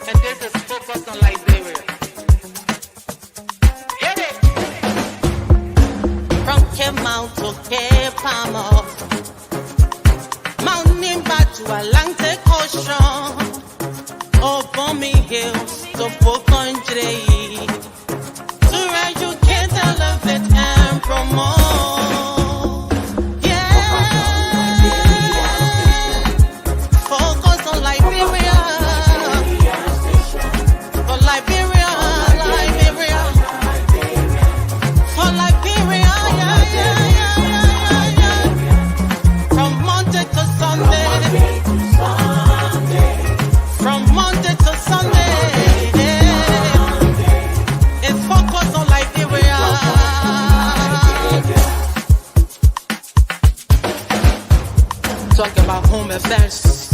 and this is focused on Liberia. Hit it! From Cape Mount to Cape Palmer, Mount Nimba to Atlantic Ocean, Obomi Hills to Bokonjre, to educate, elevate, and promote. Talk about home affairs,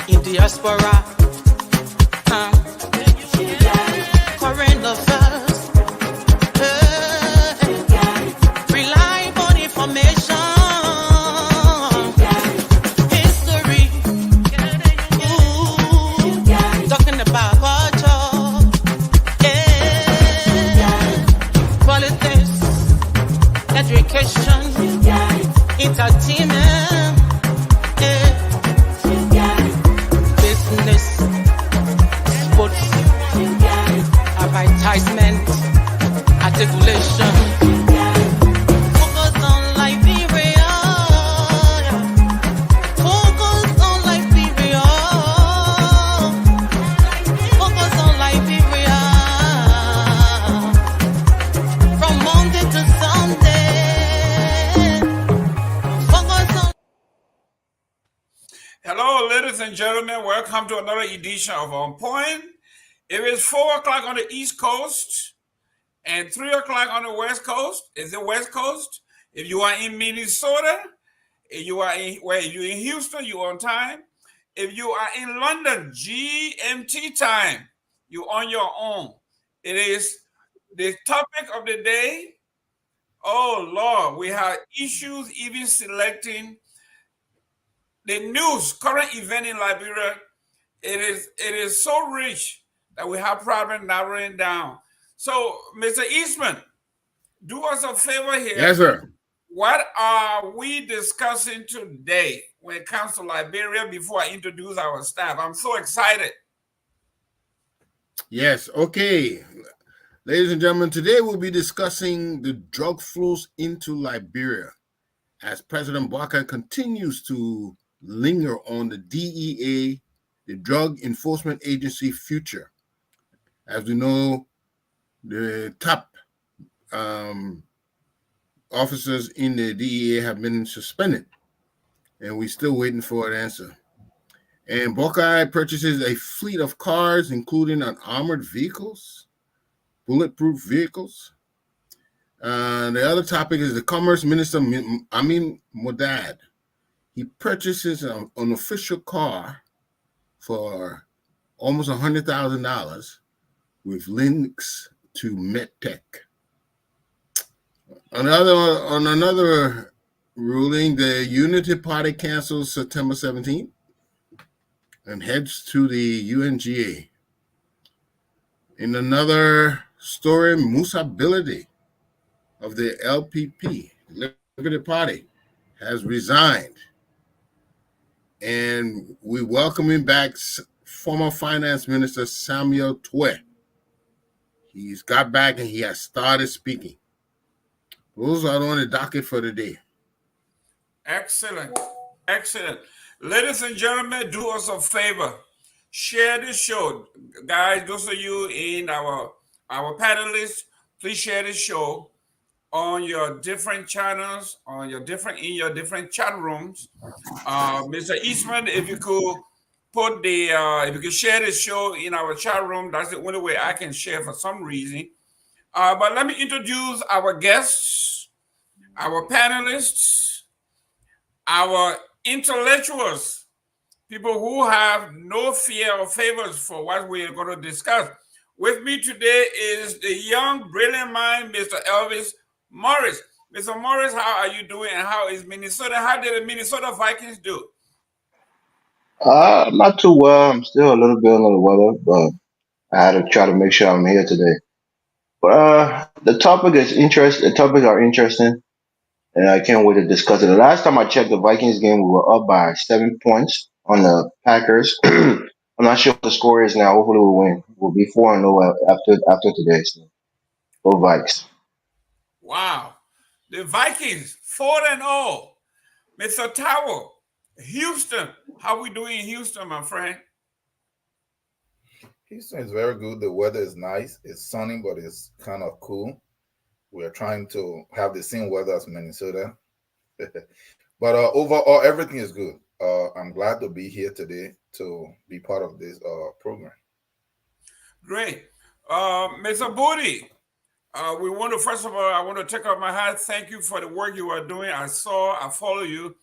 in diaspora, current affairs, reliable information, history, talking about culture, politics, education, entertainment, business, sports, advertisement, articulation. Focus on Liberia. Focus on Liberia. Focus on Liberia. From Monday to Sunday. Hello, ladies and gentlemen. Welcome to another edition of On Point. It is 4 o'clock on the East Coast and 3 o'clock on the West Coast. It's the West Coast. If you are in Minnesota, if you are in Houston, you're on time. If you are in London, GMT time, you're on your own. It is the topic of the day. Oh, Lord, we have issues even selecting the news, current event in Liberia. It is so rich that we have problem narrowing down. So, Mr. Eastman, do us a favor here. Yes, sir. What are we discussing today when it comes to Liberia before I introduce our staff? I'm so excited. Yes, okay. Ladies and gentlemen, today we'll be discussing the drug flows into Liberia as President Barker continues to linger on the DEA, the Drug Enforcement Agency future. As we know, the top officers in the DEA have been suspended, and we're still waiting for an answer. And Buckeye purchases a fleet of cars, including armored vehicles, bulletproof vehicles. The other topic is the Commerce Minister, Amin Modad. He purchases an official car for almost $100,000 with links to MedTech. On another ruling, the Unity Party cancels September 17th and heads to the UNGA. In another story, Musa Biladi of the LPP, Liberty Party, has resigned. And we welcoming back former Finance Minister Samuel Tweah. He's got back and he has started speaking. Those are on the docket for today. Excellent. Excellent. Ladies and gentlemen, do us a favor. Share this show. Guys, those of you in our panelists, please share this show on your different channels, in your different chat rooms. Mr. Eastman, if you could put if you could share this show in our chat room, that's the only way I can share for some reason. But let me introduce our guests, our panelists, our intellectuals, people who have no fear or favors for what we are going to discuss. With me today is the young, brilliant mind, Mr. Elvis Morris. Mr. Morris, how are you doing? And how is Minnesota? How did the Minnesota Vikings do? Not too well. I'm still a little bit under the weather, but I had to try to make sure I'm here today. But the topic is interest. The topics are interesting, and I can't wait to discuss it. The last time I checked the Vikings game, we were up by 7 points on the Packers. I'm not sure what the score is now. Hopefully, we'll win. We'll be 4-0 after today. So go Vikes. Wow. The Vikings, 4-0. Mr. Tower, Houston. How we doing in Houston, my friend? Houston is very good. The weather is nice. It's sunny, but it's kind of cool. We're trying to have the same weather as Minnesota. But overall, everything is good. I'm glad to be here today to be part of this program. Great. Mr. Booty, we want to, first of all, I want to take off my hat. Thank you for the work you are doing. I follow you.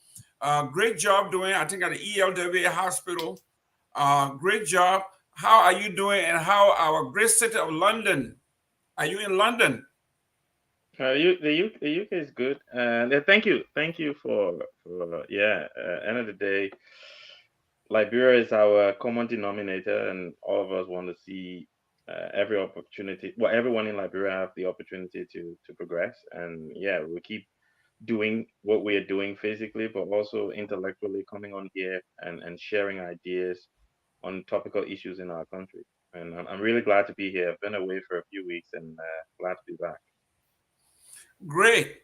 Great job doing, I think, at the ELWA hospital. Great job. How are you doing, and how our great city of London? Are you in London? The UK is good, and thank you for end of the day, Liberia is our common denominator, and all of us want to see every opportunity. Well, everyone in Liberia have the opportunity to progress, and we keep doing what we are doing physically, but also intellectually, coming on here and sharing ideas on topical issues in our country. And I'm really glad to be here. I've been away for a few weeks, and glad to be back. Great.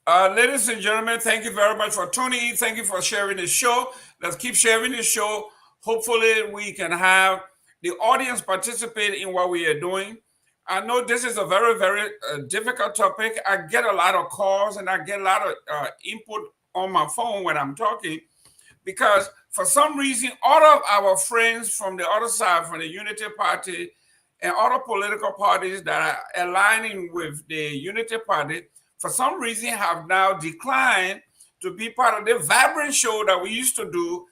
Ladies and gentlemen, thank you very much for tuning in. Thank you for sharing the show. Let's keep sharing the show. Hopefully, we can have the audience participate in what we are doing. I know this is a very, very difficult topic. I get a lot of calls and I get a lot of input on my phone when I'm talking, because for some reason, all of our friends from the other side, from the Unity Party and other political parties that are aligning with the Unity Party, for some reason have now declined to be part of the vibrant show that we used to do.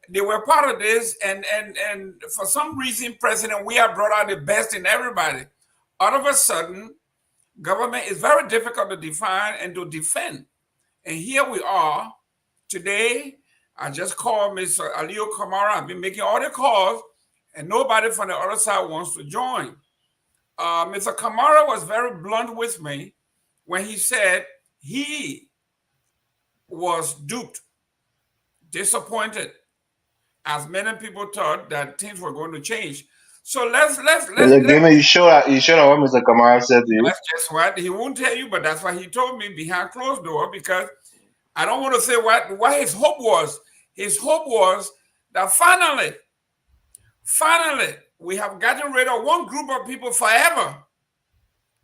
They were part of this, and for some reason, President Weah brought out the best in everybody. All of a sudden, government is very difficult to define and to defend. And here we are today. I just called Mr. Aliyu Kamara. I've been making all the calls, and nobody from the other side wants to join. Mr. Kamara was very blunt with me when he said he was duped, disappointed, as many people thought that things were going to change. So let's You sure what Mr. Kamara said to you? That's just what he won't tell you, but that's what he told me behind closed door, because I don't want to say what his hope was. His hope was that finally, we have gotten rid of one group of people forever.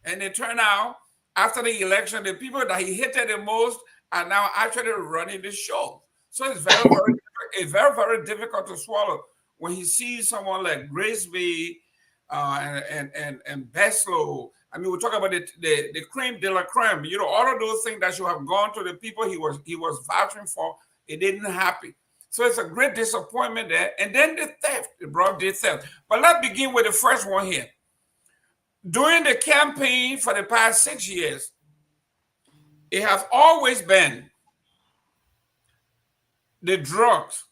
And it turned out, after the election, the people that he hated the most are now actually running the show. So it's very, very difficult to swallow when he sees someone like Grisby and Beslow. I mean, we talk about the creme de la creme. You know, all of those things that should have gone to the people he was vouching for, it didn't happen. So it's a great disappointment there. And then the theft, the broad day theft. But let's begin with the first one here. During the campaign for the past 6 years, it has always been the drugs.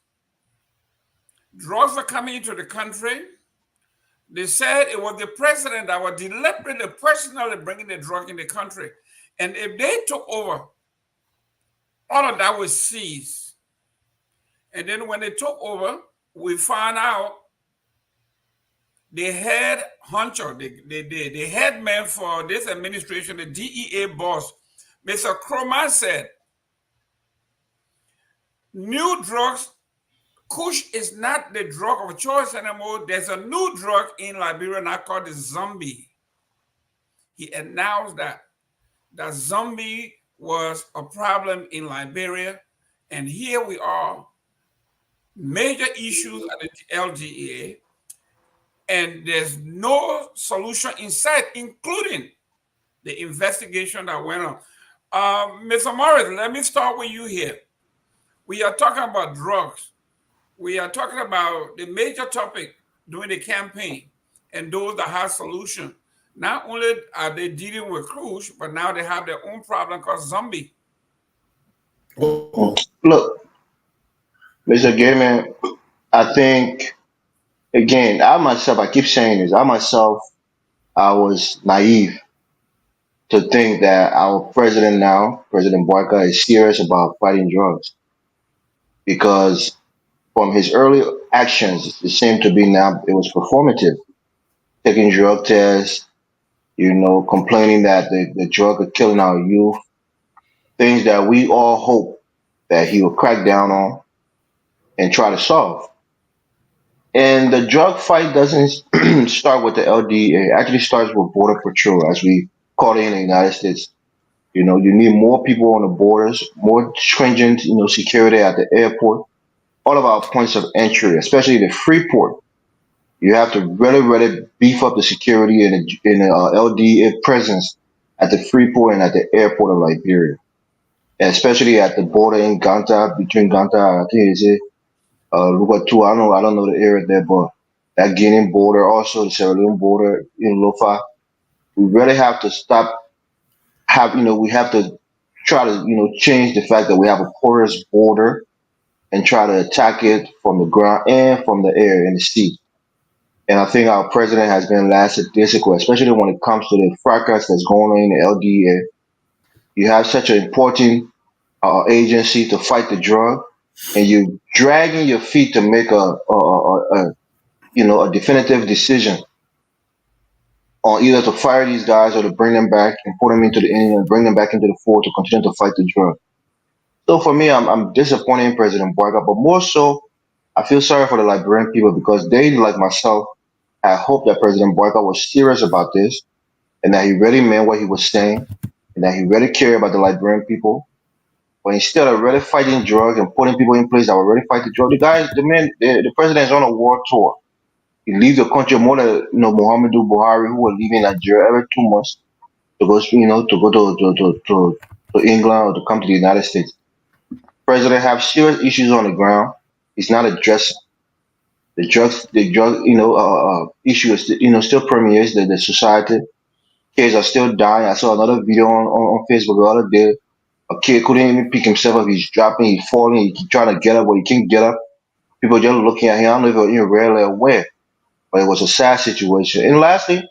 Drugs are coming into the country. They said it was the president that was deliberately, personally bringing the drug in the country. And if they took over, all of that was seized. And then when they took over, we found out the head honcho, the head man for this administration, the DEA boss, Mr. Croman, said, new drugs, Kush is not the drug of choice anymore. There's a new drug in Liberia now called the zombie. He announced that zombie was a problem in Liberia. And here we are, major issues at the LGA, and there's no solution in sight, including the investigation that went on. Mr. Morris, let me start with you here. We are talking about drugs. We are talking about the major topic during the campaign and those that have solution. Not only are they dealing with Cruz, but now they have their own problem called zombie. Look, Mr. Gayman, I think again, I myself, I keep saying this. I myself, I was naive to think that our president now, President Boyka, is serious about fighting drugs because from his early actions, it seemed to be now it was performative, taking drug tests, complaining that the drug are killing our youth, things that we all hope that he will crack down on and try to solve. And the drug fight doesn't start with the LDA. It actually starts with Border Patrol, as we call it in the United States. You need more people on the borders, more stringent, security at the airport, all of our points of entry, especially the free port. You have to really, really beef up the security in the LDA presence at the free port and at the airport of Liberia, and especially at the border in Ganta, between Ganta, I think it's Lugatu. I don't know the area there, but that Guinean border, also the Sierra Leone border in Lofa. We really have to stop. We have to try to change the fact that we have a porous border and try to attack it from the ground and from the air and the sea. And I think our president has been lackadaisical, especially when it comes to the fracas that's going on in the LDA. You have such an important agency to fight the drug, and you dragging your feet to make a definitive decision on either to fire these guys or to bring them back and put them into the and bring them back into the fold to continue to fight the drug. So for me, I'm disappointed in President Boyka, but more so, I feel sorry for the Liberian people because they, like myself, had hoped that President Boyka was serious about this and that he really meant what he was saying and that he really cared about the Liberian people. But instead of really fighting drugs and putting people in place that will really fight the drug, the president is on a war tour. He leaves the country more than Muhammadu Buhari, who was leaving Nigeria every 2 months to go, to England or to come to the United States. President have serious issues on the ground. He's not addressing the drug issue is still permeates the society. Kids are still dying. I saw another video on Facebook the other day. A kid couldn't even pick himself up. He's dropping, he's falling, he keep trying to get up, but he can't get up. People just looking at him. I don't know if you're rarely aware, but it was a sad situation. And lastly,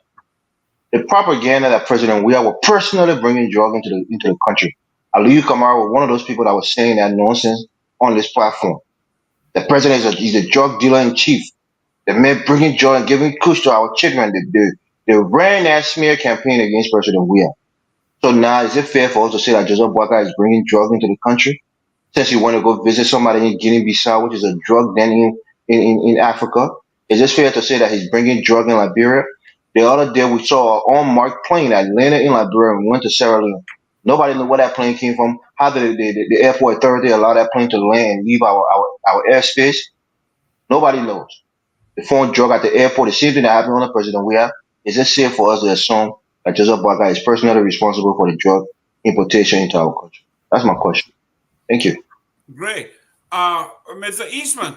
the propaganda that President Weah were personally bringing drug into the country. Aliyu Kamara was one of those people that was saying that nonsense on this platform. The president is a drug dealer in chief. The man bringing joy and giving kush to our children. They ran that smear campaign against President Weah. So now, is it fair for us to say that Joseph Boyka is bringing drugs into the country? Since you want to go visit somebody in Guinea-Bissau, which is a drug den in Africa, is it fair to say that he's bringing drug in Liberia? The other day, we saw an unmarked plane that landed in Liberia and went to Sierra Leone. Nobody knew where that plane came from. How did the airport authority allow that plane to land and leave our airspace? Nobody knows. They found drug at the airport. The same thing that happened under President Weah. Is it safe for us to assume that Joseph Boyka is personally responsible for the drug importation into our country? That's my question. Thank you. Great. Mr. Eastman,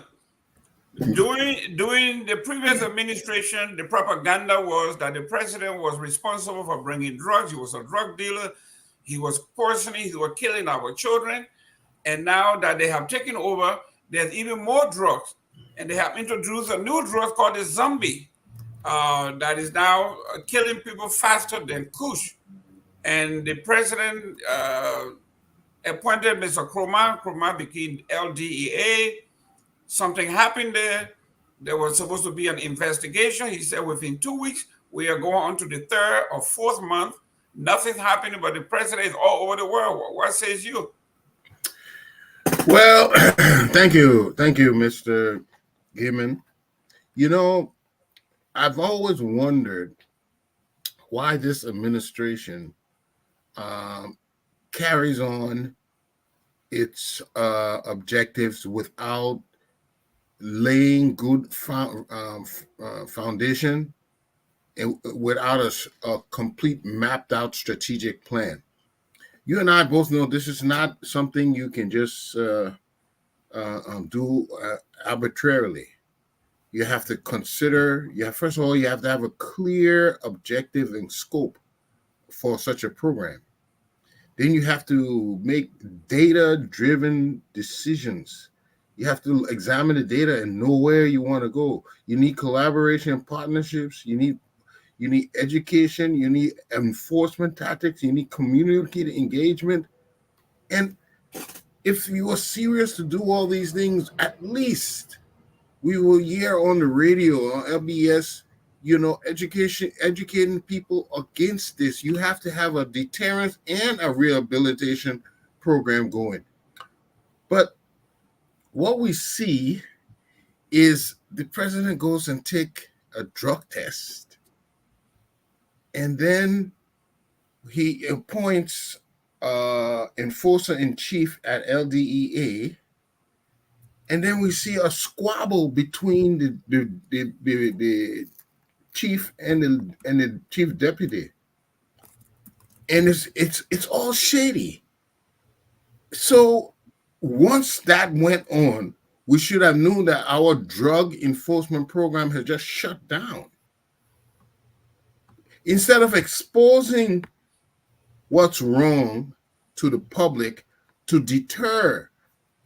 during the previous administration, the propaganda was that the president was responsible for bringing drugs. He was a drug dealer. He was poisoning. He was killing our children. And now that they have taken over, there's even more drugs. And they have introduced a new drug called the zombie that is now killing people faster than Kush. And the president appointed Mr. Kroma. Kroma became LDEA. Something happened there. There was supposed to be an investigation. He said within 2 weeks, we are going on to the third or fourth month. Nothing's happening, but the president is all over the world. What says you? Well, thank you, Mr. Gibbon. I've always wondered why this administration carries on its objectives without laying good foundation and without a complete mapped out strategic plan. You and I both know this is not something you can just do arbitrarily. You have to consider, first of all, you have to have a clear objective and scope for such a program. Then you have to make data-driven decisions You have to examine the data and know where you want to go. You need collaboration and partnerships. You need education. You need enforcement tactics. You need community engagement. And if you are serious to do all these things, at least we will hear on the radio, on LBS, educating people against this. You have to have a deterrence and a rehabilitation program going. But what we see is the president goes and take a drug test, and then he appoints enforcer in chief at LDEA, and then we see a squabble between the chief and the chief deputy, and it's all shady. So once that went on, we should have known that our drug enforcement program has just shut down. Instead of exposing what's wrong to the public to deter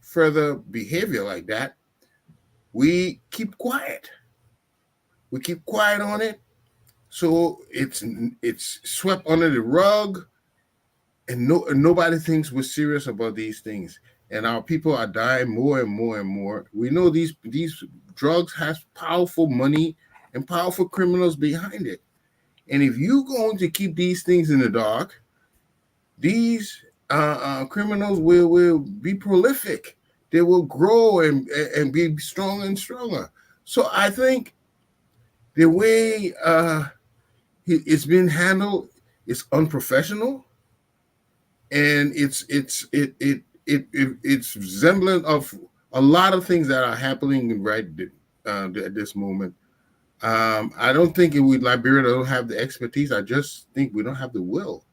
further behavior like that, we keep quiet. We keep quiet on it. So it's swept under the rug, and nobody thinks we're serious about these things. And our people are dying more and more and more. We know these drugs have powerful money and powerful criminals behind it. And if you're going to keep these things in the dark, these criminals will be prolific. They will grow and be stronger and stronger. So I think the way it's been handled is unprofessional, and it's resemblant of a lot of things that are happening right at this moment. I don't think Liberia don't have the expertise. I just think we don't have the will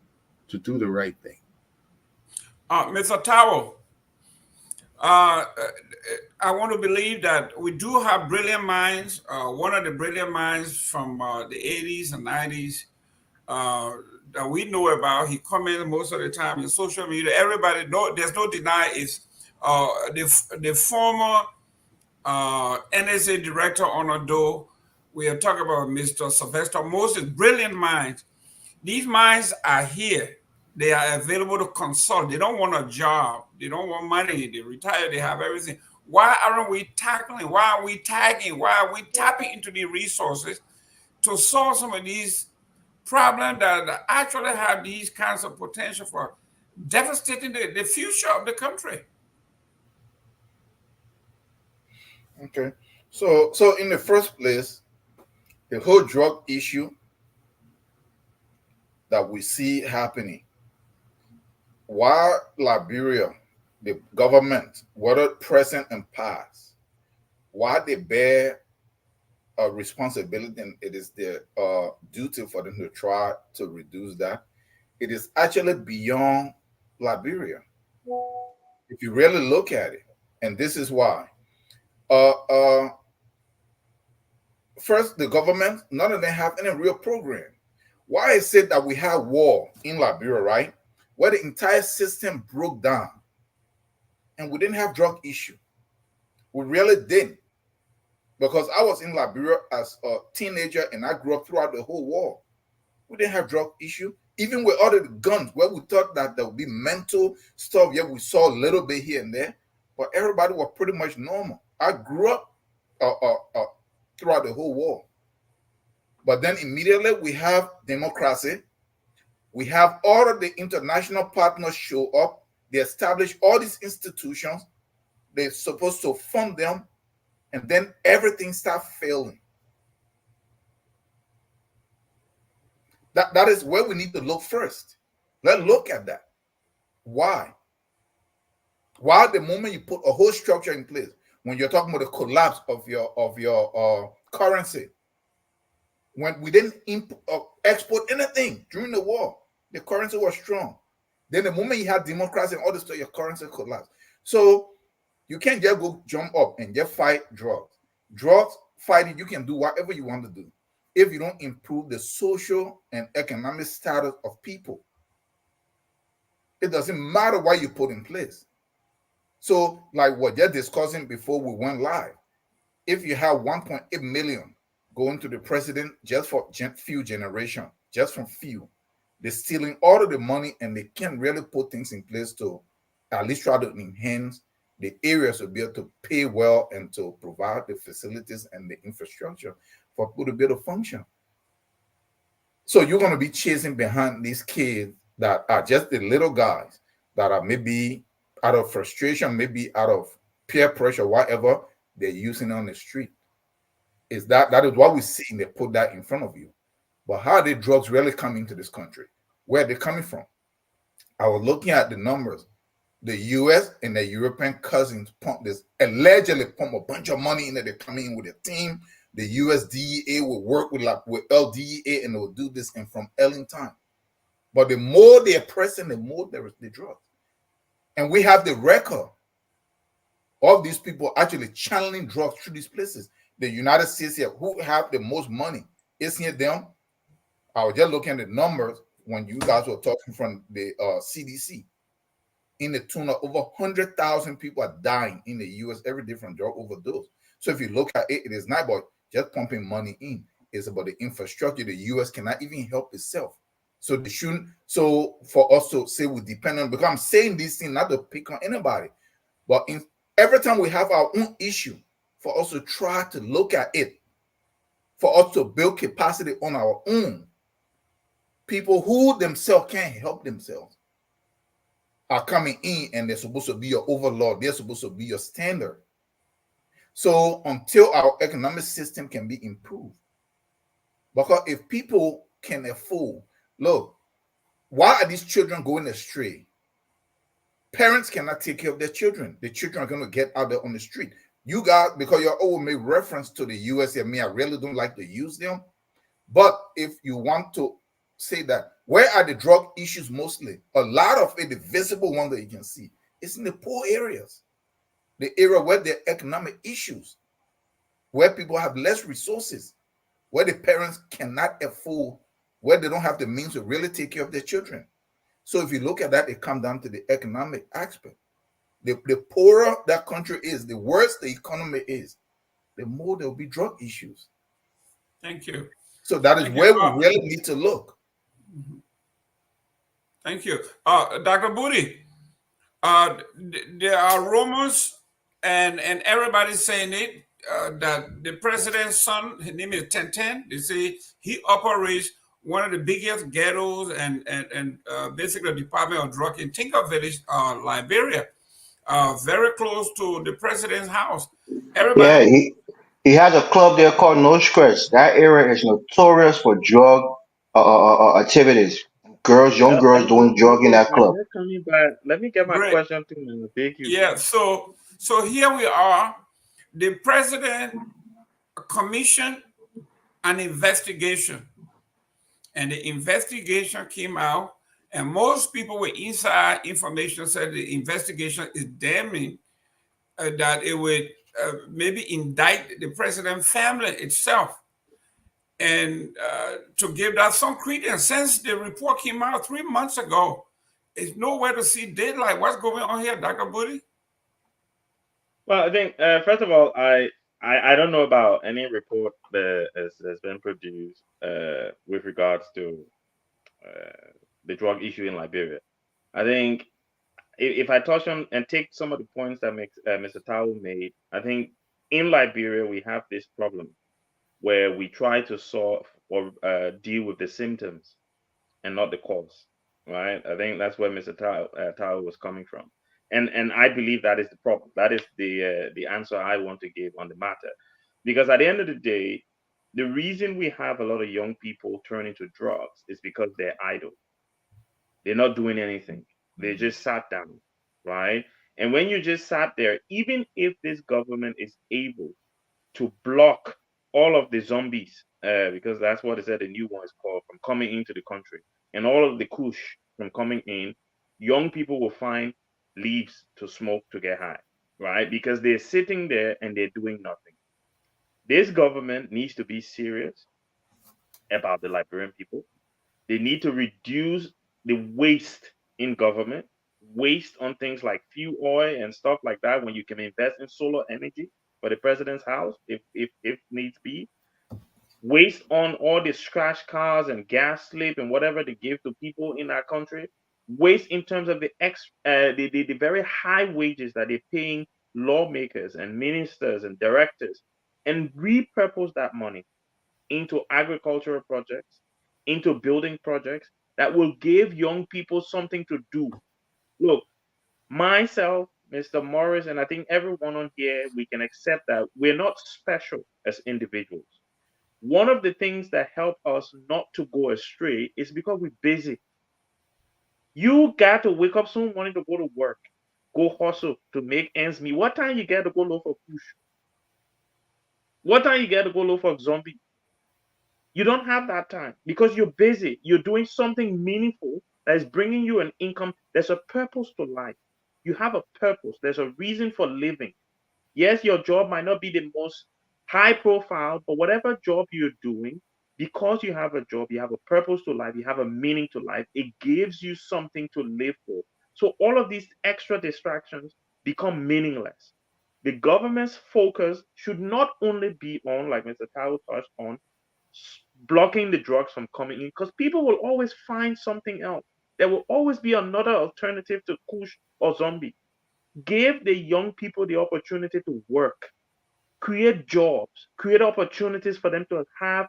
to do the right thing. Mr. Tao, I want to believe that we do have brilliant minds. One of the brilliant minds from the 80s and 90s that we know about, he comments most of the time in social media. Everybody know, there's no deny, is the former NSA director on Odo. We are talking about Mr. Sylvester Moses, brilliant minds. These minds are here. They are available to consult. They don't want a job. They don't want money. They retire. They have everything. Why aren't we tackling? Why are we tagging? Why are we tapping into the resources to solve some of these problems that actually have these kinds of potential for devastating the future of the country? Okay. So in the first place, the whole drug issue that we see happening, while Liberia, the government, whether present and past, while they bear a responsibility and it is their duty for them to try to reduce that, it is actually beyond Liberia. If you really look at it, and this is why. First, the government, none of them have any real program. Why is it that we have war in Liberia, right? Where the entire system broke down and we didn't have drug issue. We really didn't. Because I was in Liberia as a teenager and I grew up throughout the whole war. We didn't have drug issue. Even with all the guns, where we thought that there would be mental stuff, yeah, we saw a little bit here and there, but everybody was pretty much normal. I grew up throughout the whole war. But then immediately we have democracy. We have all of the international partners show up. They establish all these institutions. They're supposed to fund them. And then everything starts failing. That is where we need to look first. Let's look at that. Why? Why the moment you put a whole structure in place, when you're talking about the collapse of your currency, when we didn't export anything during the war, the currency was strong. Then the moment you had democracy and all this stuff, your currency collapsed. So you can't just go jump up and just fight drugs. Drugs fighting, you can do whatever you want to do if you don't improve the social and economic status of people. It doesn't matter what you put in place. So, like what they're discussing before we went live, if you have 1.8 million going to the president just for few generation, just from few, they're stealing all of the money and they can't really put things in place to at least try to enhance the areas to be able to pay well and to provide the facilities and the infrastructure for people to be able to function. So you're going to be chasing behind these kids that are just the little guys that are maybe out of frustration, maybe out of peer pressure, whatever, they're using on the street. Is that is what we see, and they put that in front of you. But how are the drugs really coming to this country? Where are they coming from? I was looking at the numbers. The US and the European cousins allegedly pump a bunch of money in there. They're coming in with a team. The US DEA will work with LDEA and they will do this and from early time. But the more they're pressing, the more there is the drugs. And we have the record of these people actually channeling drugs through these places. The United States here, who have the most money, isn't it them? I was just looking at the numbers when you guys were talking from the CDC. In the tune of over 100,000 people are dying in the US, every different drug overdose. So if you look at it, it is not about just pumping money in. It's about the infrastructure. The US cannot even help itself. So they shouldn't. So for us to say we depend on, because I'm saying this thing not to pick on anybody, but every time we have our own issue, for us to try to look at it, for us to build capacity on our own, people who themselves can't help themselves are coming in and they're supposed to be your overlord. They're supposed to be your standard. So until our economic system can be improved, because if people can afford, look, why are these children going astray? Parents cannot take care of their children. The children are going to get out there on the street. You guys, because you're all made reference to the US and me, I really don't like to use them. But if you want to say that, where are the drug issues mostly? A lot of it, the visible one that you can see, is in the poor areas. The area where there are economic issues, where people have less resources, where the parents cannot afford, where they don't have the means to really take care of their children. So if you look at that, it comes down to the economic aspect. The poorer that country is, the worse the economy is, the more there will be drug issues. Thank you. So that is where we really need to look. Thank you. Dr. Booty, there are rumors, and everybody's saying it, that the president's son, his name is 1010, they say he operates one of the biggest ghettos and basically Department of Drug in Tinker Village, Liberia, very close to the president's house. Yeah, he has a club there called No Stress. That area is notorious for drug activities. Young girls doing drug in that club. Coming back, let me get my Great. question to you. Thank you. Yeah, so here we are. The president commissioned an investigation, and the investigation came out, and most people with inside information said the investigation is damning, that it would maybe indict the president family itself. And to give that some credence, since the report came out 3 months ago, it's nowhere to see daylight. What's going on here, Dr. Booty? Well, I think first of all, I don't know about any report that has been produced with regards to the drug issue in Liberia. I think if I touch on and take some of the points that Mr. Tao made, I think in Liberia we have this problem where we try to solve or deal with the symptoms and not the cause, right? I think that's where Mr. Tao was coming from. And I believe that is the problem. That is the answer I want to give on the matter. Because at the end of the day, the reason we have a lot of young people turning to drugs is because they're idle. They're not doing anything. They just sat down, right? And when you just sat there, even if this government is able to block all of the zombies, because that's what it said the new one is called, from coming into the country, and all of the kush from coming in, young people will find leaves to smoke to get high, right? Because they're sitting there and they're doing nothing. This government needs to be serious about the Liberian people. They need to reduce the waste in government. waste on things like fuel oil and stuff like that when you can invest in solar energy for the president's house if needs be. Waste on all the scratch cars and gas slip and whatever they give to people in our country. Waste in terms of the very high wages that they're paying lawmakers and ministers and directors, and repurpose that money into agricultural projects, into building projects that will give young people something to do. Look, myself, Mr. Morris, and I think everyone on here, we can accept that we're not special as individuals. One of the things that help us not to go astray is because we're busy. You got to wake up soon wanting to go to work, go hustle to make ends meet. What time you get to go look for push? What time you get to go look for zombie? You don't have that time because you're busy. You're doing something meaningful that is bringing you an income. There's a purpose to life. You have a purpose. There's a reason for living. Yes, your job might not be the most high profile, but whatever job you're doing, because you have a job, you have a purpose to life, you have a meaning to life, it gives you something to live for. So all of these extra distractions become meaningless. The government's focus should not only be on, like Mr. Tao touched on, blocking the drugs from coming in, because people will always find something else. There will always be another alternative to kush or zombie. Give the young people the opportunity to work, create jobs, create opportunities for them to have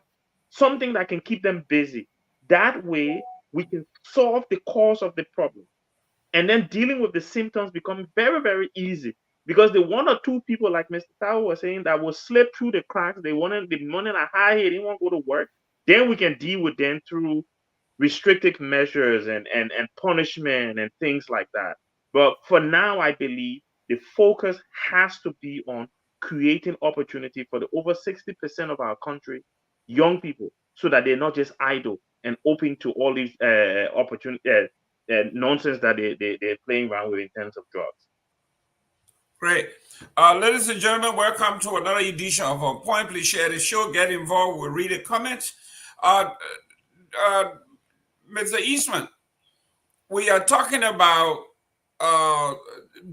something that can keep them busy. That way, we can solve the cause of the problem. And then dealing with the symptoms becomes very, very easy. Because the one or two people, like Mr. Tao was saying, that will slip through the cracks, they wanted the money at high, they didn't want to go to work, then we can deal with them through restrictive measures and punishment and things like that. But for now, I believe the focus has to be on creating opportunity for the over 60% of our country, young people, so that they're not just idle and open to all these nonsense that they're playing around with in terms of drugs. Great. Ladies and gentlemen, welcome to another edition of On Point. Please share the show, get involved, we'll read the comments. Mr. Eastman, we are talking about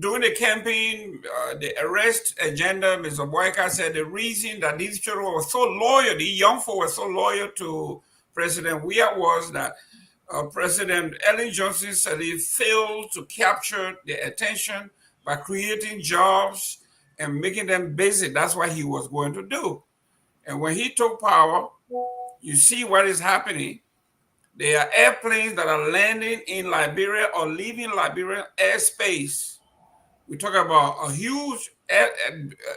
during the campaign, the arrest agenda. Mr. Boyka said the reason that these children were so loyal, the young folk were so loyal to President Weah was that President Ellen Johnson said he failed to capture the attention by creating jobs and making them busy. That's what he was going to do. And when he took power, you see what is happening. There are airplanes that are landing in Liberia or leaving Liberian airspace. We talk about a huge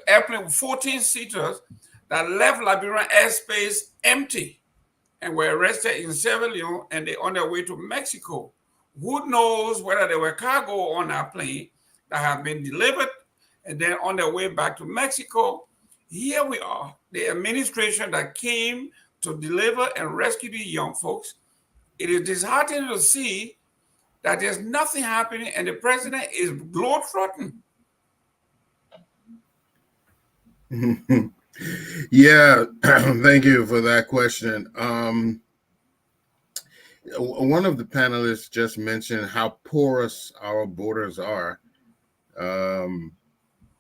airplane with 14 seaters that left Liberian airspace empty and were arrested in Sierra Leone, and they're on their way to Mexico. Who knows whether there were cargo on that plane that have been delivered and then on their way back to Mexico. Here we are, the administration that came to deliver and rescue these young folks. It is disheartening to see that there's nothing happening and the president is globetrotting. Yeah, thank you for that question. One of the panelists just mentioned how porous our borders are.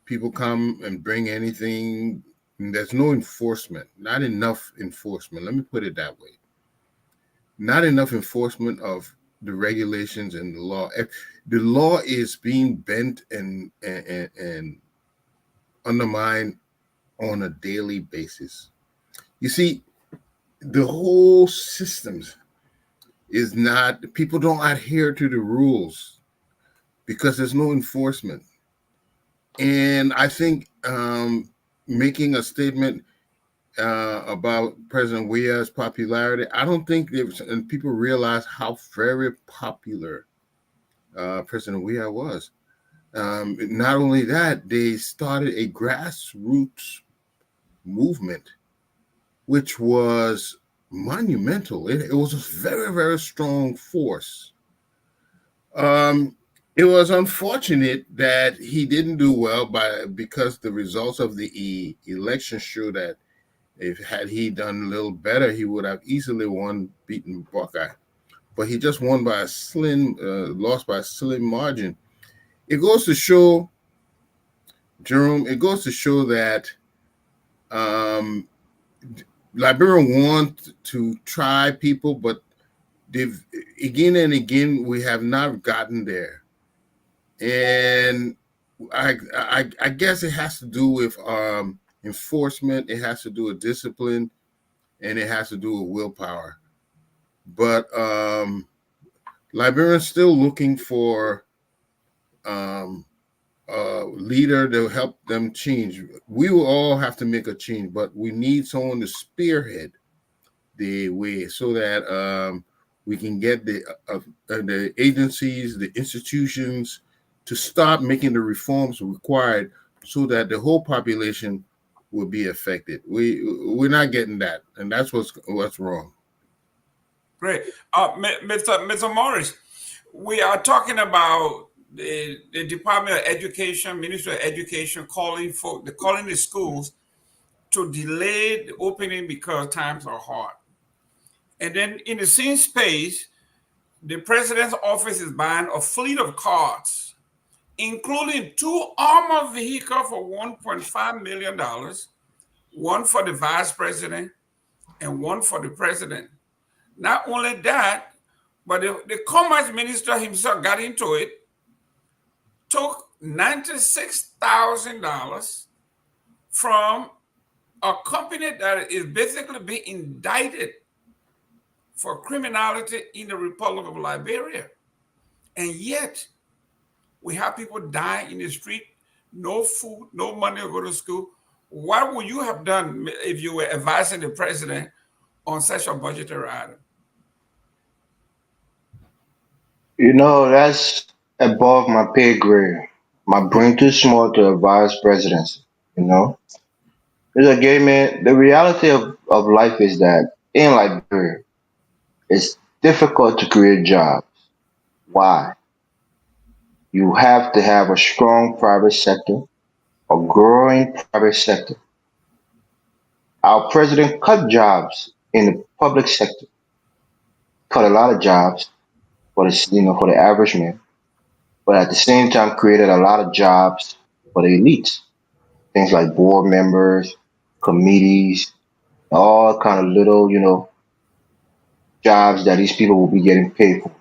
People come and bring anything. There's no enforcement, not enough enforcement. Let me put it that way. Not enough enforcement of the regulations and the law. The law is being bent and undermined on a daily basis. You see, the whole systems is not, people don't adhere to the rules because there's no enforcement. And I think making a statement about President Weah's popularity, I don't think and people realize how very popular President Weah was. Not only that, they started a grassroots movement, which was monumental. It was a very, very strong force. It was unfortunate that he didn't do well because the results of the election show that had he done a little better, he would have easily beaten Buckeye. but he just won by a lost by a slim margin. It goes to show, Jerome, it goes to show that Liberia want to try people, but they've again and again we have not gotten there. And I guess it has to do with enforcement, it has to do with discipline, and it has to do with willpower. But Liberians still looking for a leader to help them change. We will all have to make a change, but we need someone to spearhead the way so that we can get the agencies, the institutions to stop making the reforms required so that the whole population will be affected. We're not getting that, and that's what's wrong. Great. Mr. Morris, we are talking about the Department of Education, Ministry of Education calling the schools to delay the opening because times are hard. And then in the same space, the president's office is buying a fleet of cars, including 2 armored vehicles for $1.5 million, one for the vice president and one for the president. Not only that, but the commerce minister himself got into it, took $96,000 from a company that is basically being indicted for criminality in the Republic of Liberia. And yet, we have people dying in the street, no food, no money to go to school. What would you have done if you were advising the president on such a budgetary item? That's above my pay grade. My brain too small to advise presidency. You know, Because again, man, the reality of life is that in Liberia, it's difficult to create jobs. Why? You have to have a strong private sector, a growing private sector. Our president cut jobs in the public sector, cut a lot of jobs for the average man, but at the same time created a lot of jobs for the elites. Things like board members, committees, all kind of little, jobs that these people will be getting paid for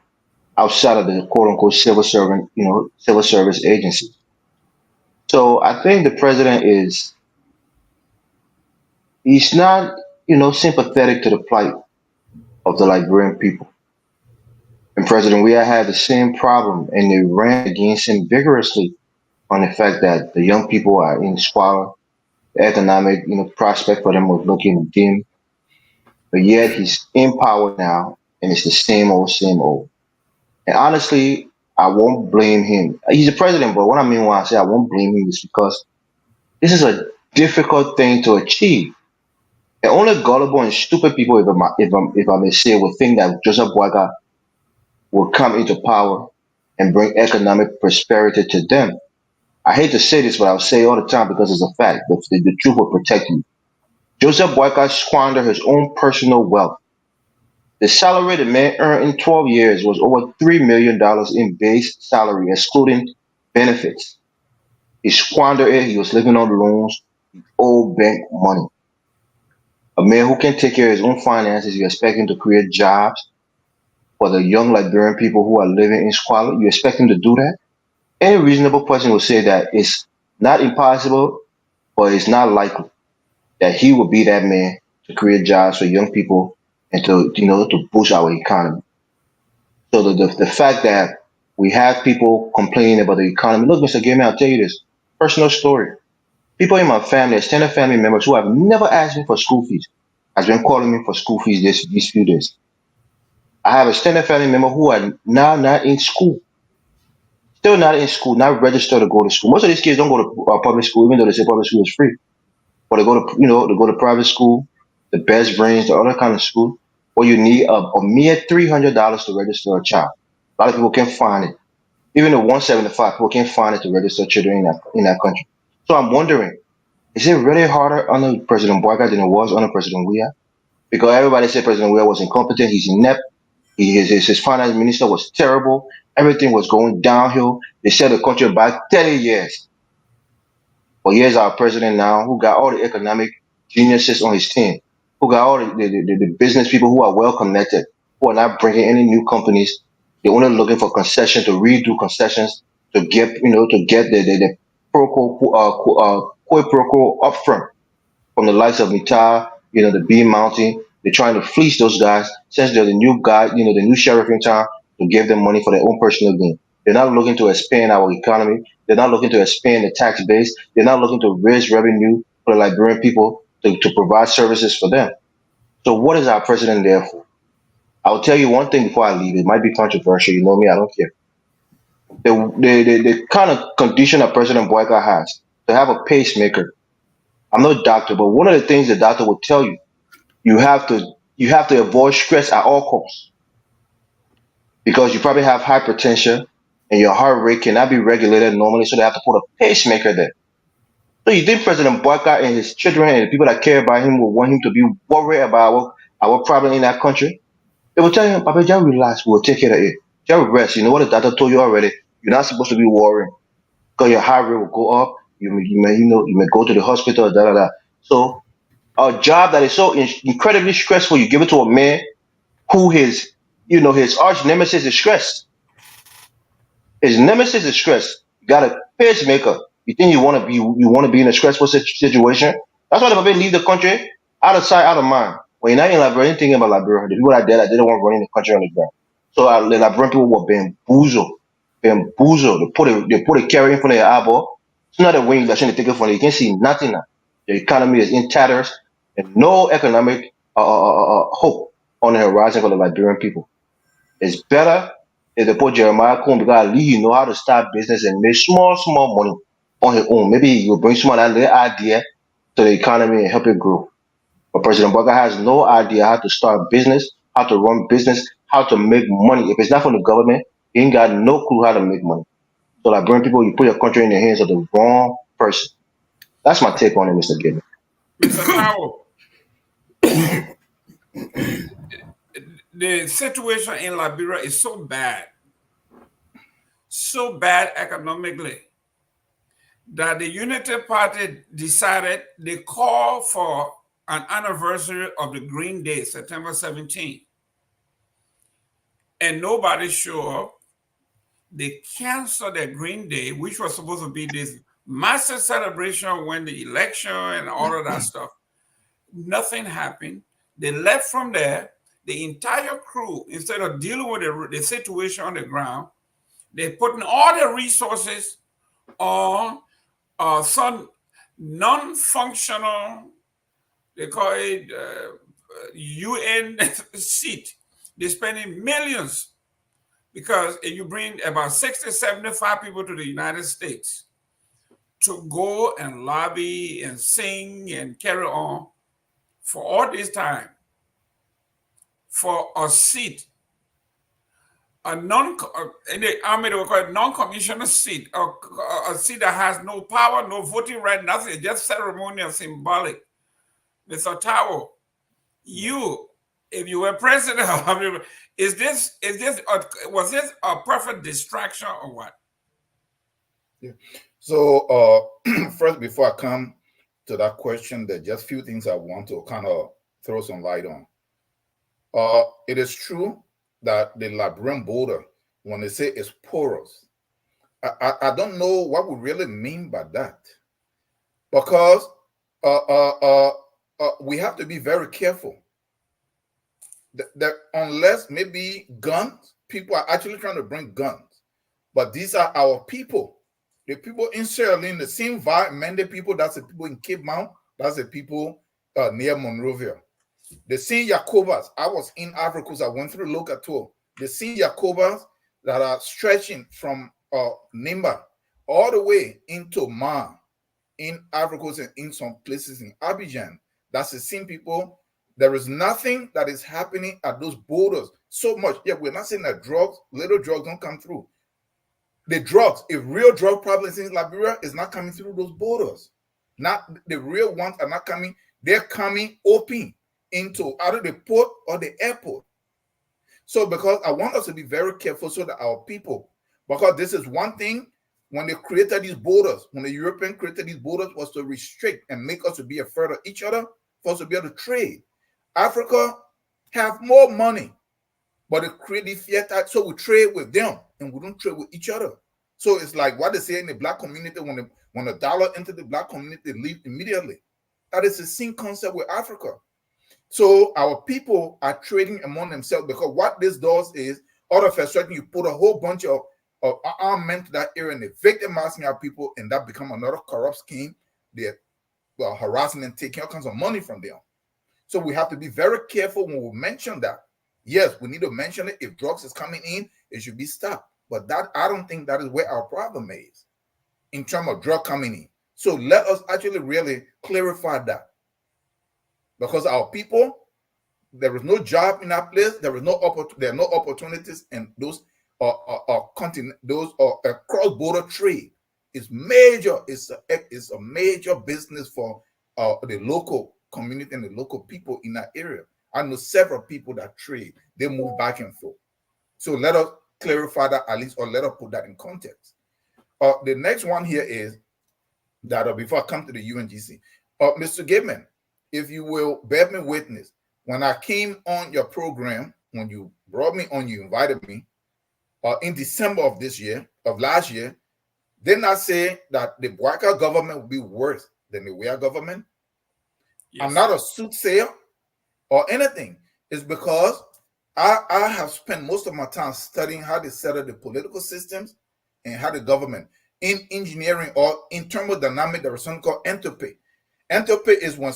outside of the quote unquote civil service agencies. So I think the president he's not, sympathetic to the plight of the Liberian people. And President Weah had the same problem and they ran against him vigorously on the fact that the young people are in squalor, the economic, prospect for them was looking dim. But yet he's in power now and it's the same old, same old. And honestly, I won't blame him. He's a president, but what I mean when I say I won't blame him is because this is a difficult thing to achieve. And only gullible and stupid people, if I may say, would think that Joseph Boaga will come into power and bring economic prosperity to them. I hate to say this, but I'll say it all the time because it's a fact. The truth will protect you. Joseph Boaga squandered his own personal wealth. The salary the man earned in 12 years was over $3 million in base salary, excluding benefits. He squandered it. He was living on loans, owed bank money. A man who can take care of his own finances, you expect him to create jobs for the young Liberian people who are living in squalor. You expect him to do that? Any reasonable person will say that it's not impossible, but it's not likely that he will be that man to create jobs for young people and to boost our economy. So the fact that we have people complaining about the economy. Look, Mr. Gaiman, I'll tell you this personal story. People in my family, extended family members who have never asked me for school fees, has been calling me for school fees these few days. I have extended family member who are now not in school, still not in school, not registered to go to school. Most of these kids don't go to public school, even though they say public school is free. But they go to private school, the best brains, the other kind of school, where you need a mere $300 to register a child. A lot of people can't find it. Even the 175 people can't find it to register children in that country. So I'm wondering, is it really harder under President Boaga than it was under President Weah? Because everybody said President Weah was incompetent, he's inept, His finance minister was terrible. Everything was going downhill. They set the country back 30 years. But here's our president now, who got all the economic geniuses on his team, who got all the business people who are well connected, who are not bringing any new companies. They're only looking for concessions to redo concessions to get the quid pro quo upfront from the likes of Mitar, the B Mountain. They're trying to fleece those guys since they're the new guy, the new sheriff in town, to give them money for their own personal gain. They're not looking to expand our economy. They're not looking to expand the tax base. They're not looking to raise revenue for the Liberian people to provide services for them. So what is our president there for? I'll tell you one thing before I leave. It might be controversial. You know me, I don't care. The kind of condition that President Boyka has to have a pacemaker. I'm no doctor, but one of the things the doctor would tell you, you have to avoid stress at all costs, because you probably have hypertension and your heart rate cannot be regulated normally, so they have to put a pacemaker there. So you think President Boyka and his children and the people that care about him will want him to be worried about our problem in that country? They will tell him, Papa, just relax, we'll take care of it. Just rest. You know what the doctor told you already? You're not supposed to be worrying, because your heart rate will go up. You may go to the hospital, da da da. So a job that is so incredibly stressful, you give it to a man who his arch nemesis is stress. His nemesis is stress. You got a pacemaker. You think you want to be in a stressful situation? That's why the people leave the country out of sight, out of mind. When you're not in Liberia, thinking about Liberia, the people that there that didn't want running the country on the ground. So the Liberian people were bamboozled. They put a carrot in front of your eyeball. It's not a wing that's trying to take it from you. You can't see nothing now. The economy is in tatters, and no economic hope on the horizon for the Liberian people. It's better if they put Jeremiah Coon, because at least he know how to start business and make small money on his own. Maybe you'll bring some of that little idea to the economy and help it grow. But President Boyka has no idea how to start business, how to run business, how to make money. If it's not from the government, he ain't got no clue how to make money. So Liberian people, you put your country in the hands of the wrong person. That's my take on it, Mr. Gibbon. Mr. Powell, the situation in Liberia is so bad economically, that the Unity Party decided they call for an anniversary of the Green Day, September 17th. And nobody showed up. They canceled the Green Day, which was supposed to be this massive celebration when the election and all of that stuff. Nothing happened. They left from there. The entire crew, instead of dealing with the situation on the ground, they're putting all the resources on some non-functional, they call it UN seat. They're spending millions, because if you bring about 60, 75 people to the United States to go and lobby and sing and carry on for all this time, for a seat, in the army they will call it non-commissioned seat, a seat that has no power, no voting right, nothing, just ceremonial, symbolic. Mr. Tao, if you were president, was this a perfect distraction or what? Yeah. So first, before I come to that question, there are just a few things I want to kind of throw some light on. It is true that the Liberian border, when they say it's porous, I don't know what we really mean by that, because we have to be very careful that unless maybe guns, people are actually trying to bring guns, but these are our people. The people in Sierra Leone, the same environmental people, that's the people in Cape Mount, that's the people near Monrovia. The same Yacobas, I was in Africa, I went through a local tour. The same Yacobas that are stretching from Nimba all the way into Ma in Africa and in some places in Abidjan. That's the same people. There is nothing that is happening at those borders so much. Yeah, we're not saying that little drugs don't come through. The drugs, if real drug problems in Liberia is not coming through those borders, not the real ones are not coming, they're coming open into either the port or the airport. So because I want us to be very careful so that our people, because this is one thing, when they created these borders, when the Europeans created these borders, was to restrict and make us to be afraid of each other, for us to be able to trade. Africa have more money, but they create the fiat, so we trade with them and we don't trade with each other. So it's like what they say in the black community, when a dollar enters the black community, they leave immediately. That is the same concept with Africa. So our people are trading among themselves, because what this does is, out of a sudden, you put a whole bunch of armament to that area and they victimizing our people, and that become another corrupt scheme. They're harassing and taking all kinds of money from them. So we have to be very careful when we mention that. Yes, we need to mention it. If drugs is coming in, it should be stopped. But that, I don't think that is where our problem is in terms of drug coming in. So let us actually really clarify that. Because our people, there is no job in that place. There are no opportunities, and those cross-border trade is major. It's a major business for the local community and the local people in that area. I know several people that trade. They move back and forth. So let us clarify that at least, or let us put that in context. The next one here is that before I come to the UNGC, Mr. Gateman, if you will bear me witness, when I came on your program, when you brought me on, you invited me in December of last year, didn't I say that the Bouaka government would be worse than the Weah government? Yes. I'm not a soothsayer or anything. It's because I have spent most of my time studying how they set up the political systems and how the government in engineering or in thermodynamics. There is something called entropy. Entropy is when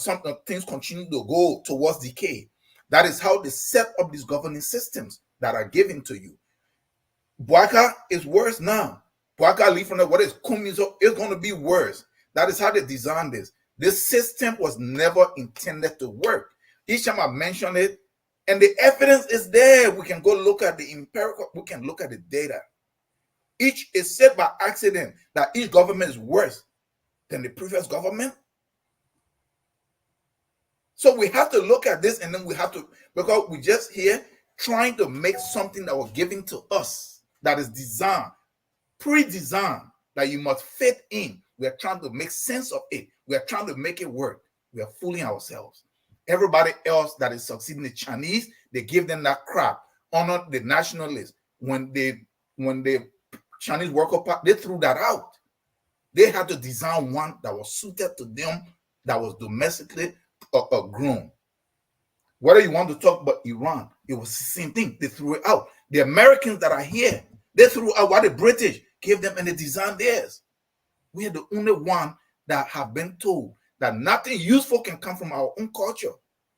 things continue to go towards decay. That is how they set up these governing systems that are given to you. Bouaka is worse now. Bouaka leave from what is coming, so it's going to be worse. That is how they designed this. This system was never intended to work. Each time I mention it, and the evidence is there. We can go look at the empirical, we can look at the data. Each is said by accident that each government is worse than the previous government. So we have to look at this, and then we have to, because we just here trying to make something that was given to us, that is designed, pre-designed, that you must fit in. We are trying to make sense of it. We are trying to make it work. We are fooling ourselves. Everybody else that is succeeding, the Chinese, they give them that crap. Honor the nationalists. When the Chinese Worker Party, they threw that out. They had to design one that was suited to them, that was domestically grown. Whether you want to talk about Iran, it was the same thing. They threw it out. The Americans that are here, they threw out what the British gave them, and they designed theirs. We are the only one that have been told that nothing useful can come from our own culture.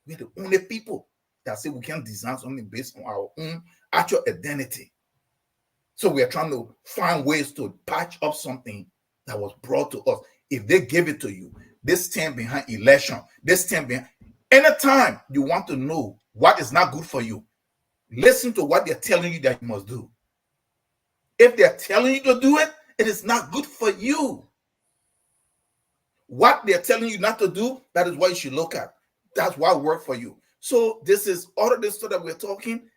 We're the only people that say we can design something based on our own actual identity. So we are trying to find ways to patch up something that was brought to us. If they give it to you, they stand behind election. They stand behind. Anytime you want to know what is not good for you, listen to what they're telling you that you must do. If they're telling you to do it, it is not good for you. What they're telling you not to do, that is what you should look at. That's what works for you. So this is all of this stuff that we're talking.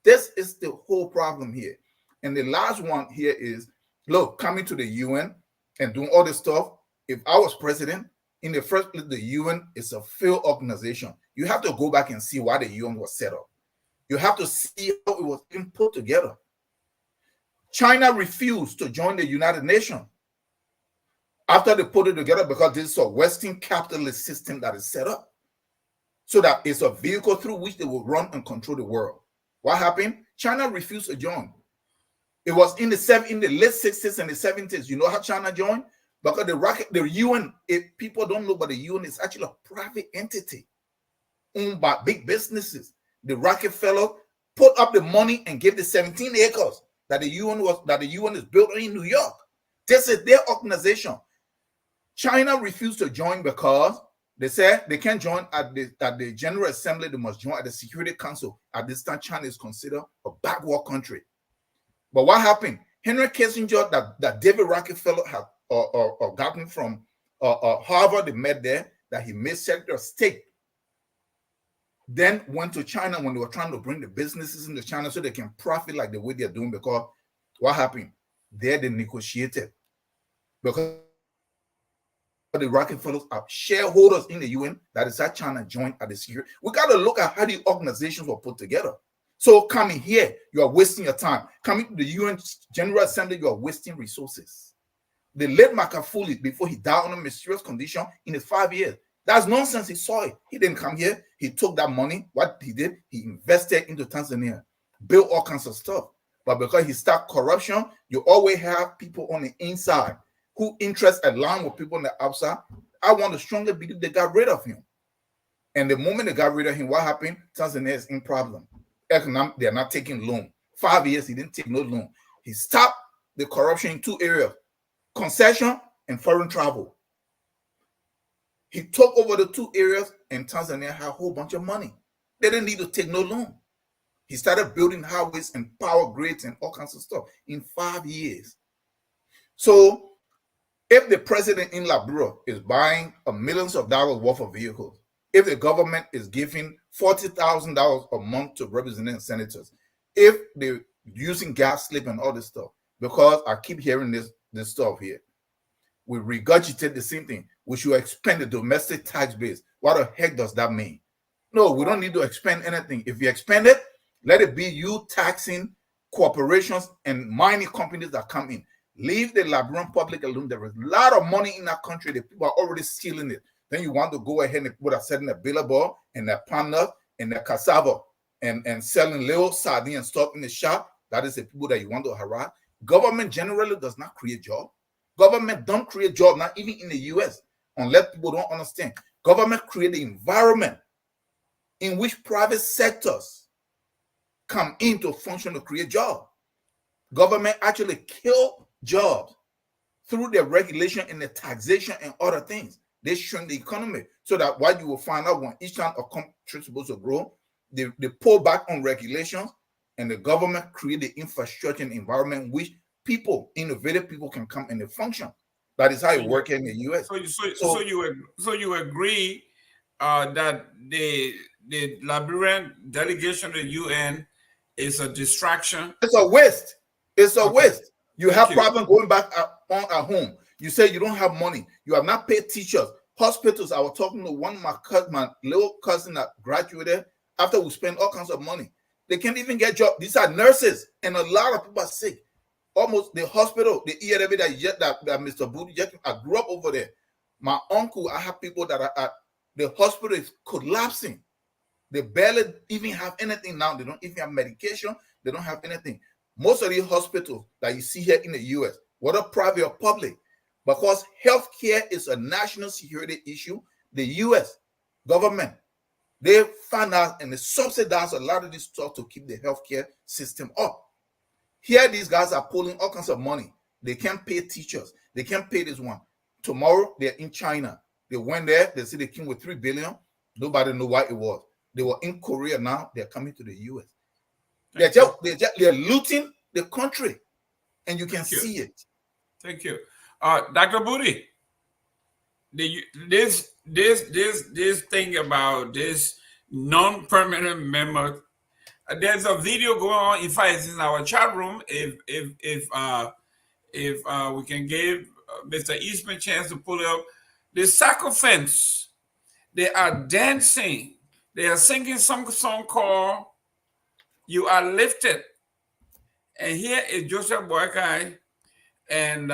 This is the whole problem here. And the last one here is, look, coming to the UN and doing all this stuff. If I was president, in the first place, the UN is a failed organization. You have to go back and see why the UN was set up. You have to see how it was being put together. China refused to join the United Nations after they put it together, because this is a Western capitalist system that is set up, so that it's a vehicle through which they will run and control the world. What happened? China refused to join. It was in the late 60s and the 70s. You know how China joined? Because the UN, if people don't know, but the UN is actually a private entity owned by big businesses. The Rockefeller put up the money and gave the 17 acres that the UN is built in New York. This is their organization. China refused to join because they said they can't join at the General Assembly. They must join at the Security Council. At this time, China is considered a backward country. But what happened? Henry Kissinger, that David Rockefeller had gotten from Harvard, they met there, that he made Secretary of State. then went to China when they were trying to bring the businesses into China so they can profit like the way they're doing. Because what happened? There they negotiated. Because the Rockefellers are shareholders in the UN, that is how China joined at the security. We got to look at how the organizations were put together. So coming here, you are wasting your time. Coming to the UN General Assembly, you are wasting resources. The late Makafuli, before he died on a mysterious condition in his 5 years, that's nonsense. He saw it. He didn't come here. He took that money. What he did, he invested into Tanzania, built all kinds of stuff. But because he started corruption, you always have people on the inside who interests align with people on the outside. I want to strongly believe they got rid of him. And the moment they got rid of him, what happened? Tanzania is in problem. They're not taking loan. 5 years, he didn't take no loan. He stopped the corruption in 2 areas, concession and foreign travel. He took over the 2 areas, and Tanzania had a whole bunch of money. They didn't need to take no loan. He started building highways and power grids and all kinds of stuff in 5 years. So if the president in Liberia is buying millions of dollars worth of vehicles, if the government is giving $40,000 a month to representatives and senators, if they're using gas slip and all this stuff, because I keep hearing this stuff here, we regurgitate the same thing. We should expand the domestic tax base. What the heck does that mean? No, we don't need to expand anything. If you expand it, let it be you taxing corporations and mining companies that come in. Leave the Liberian public alone. There is a lot of money in that country. The people are already stealing it. Then you want to go ahead and put a setting a billboard and a pan nut and a cassava and selling little sardine and stuff in the shop. That is the people that you want to harass. Government generally does not create jobs. Government don't create jobs, not even in the US, unless people don't understand. Government create the environment in which private sectors come in to function to create jobs. Government actually kill jobs through their regulation and the taxation and other things. They shrink the economy so that what you will find out when each time a country is supposed to grow, they pull back on regulations and the government create the infrastructure and environment in which people, innovative people, can come and they function. That is how it works in the US. So you agree that the Liberian delegation to the UN is a distraction? It's a waste. It's a waste. You have problems going back at home. You say you don't have money. You have not paid teachers. Hospitals. I was talking to one of my little cousin that graduated after we spent all kinds of money. They can't even get jobs. These are nurses, and a lot of people are sick. Almost the hospital, the ERB that Mr. Booty, I grew up over there. My uncle, I have people that are at the hospital is collapsing. They barely even have anything now. They don't even have medication. They don't have anything. Most of these hospitals that you see here in the US, whether private or public, because healthcare is a national security issue, the US government, they find out and they subsidize a lot of this stuff to keep the healthcare system up. Here, these guys are pulling all kinds of money. They can't pay teachers. They can't pay this one. Tomorrow, they're in China. They went there. They see they came with $3 billion. Nobody knew why it was. They were in Korea now. They're coming to the US. They're looting the country, and you can see it. Thank you, Dr. Booty. This thing about this non-permanent member. There's a video going on. In fact, it's in our chat room. If we can give Mr. Eastman a chance to pull it up, the soccer fence. They are dancing. They are singing some song called "You Are Lifted." And here is Joseph Boakai and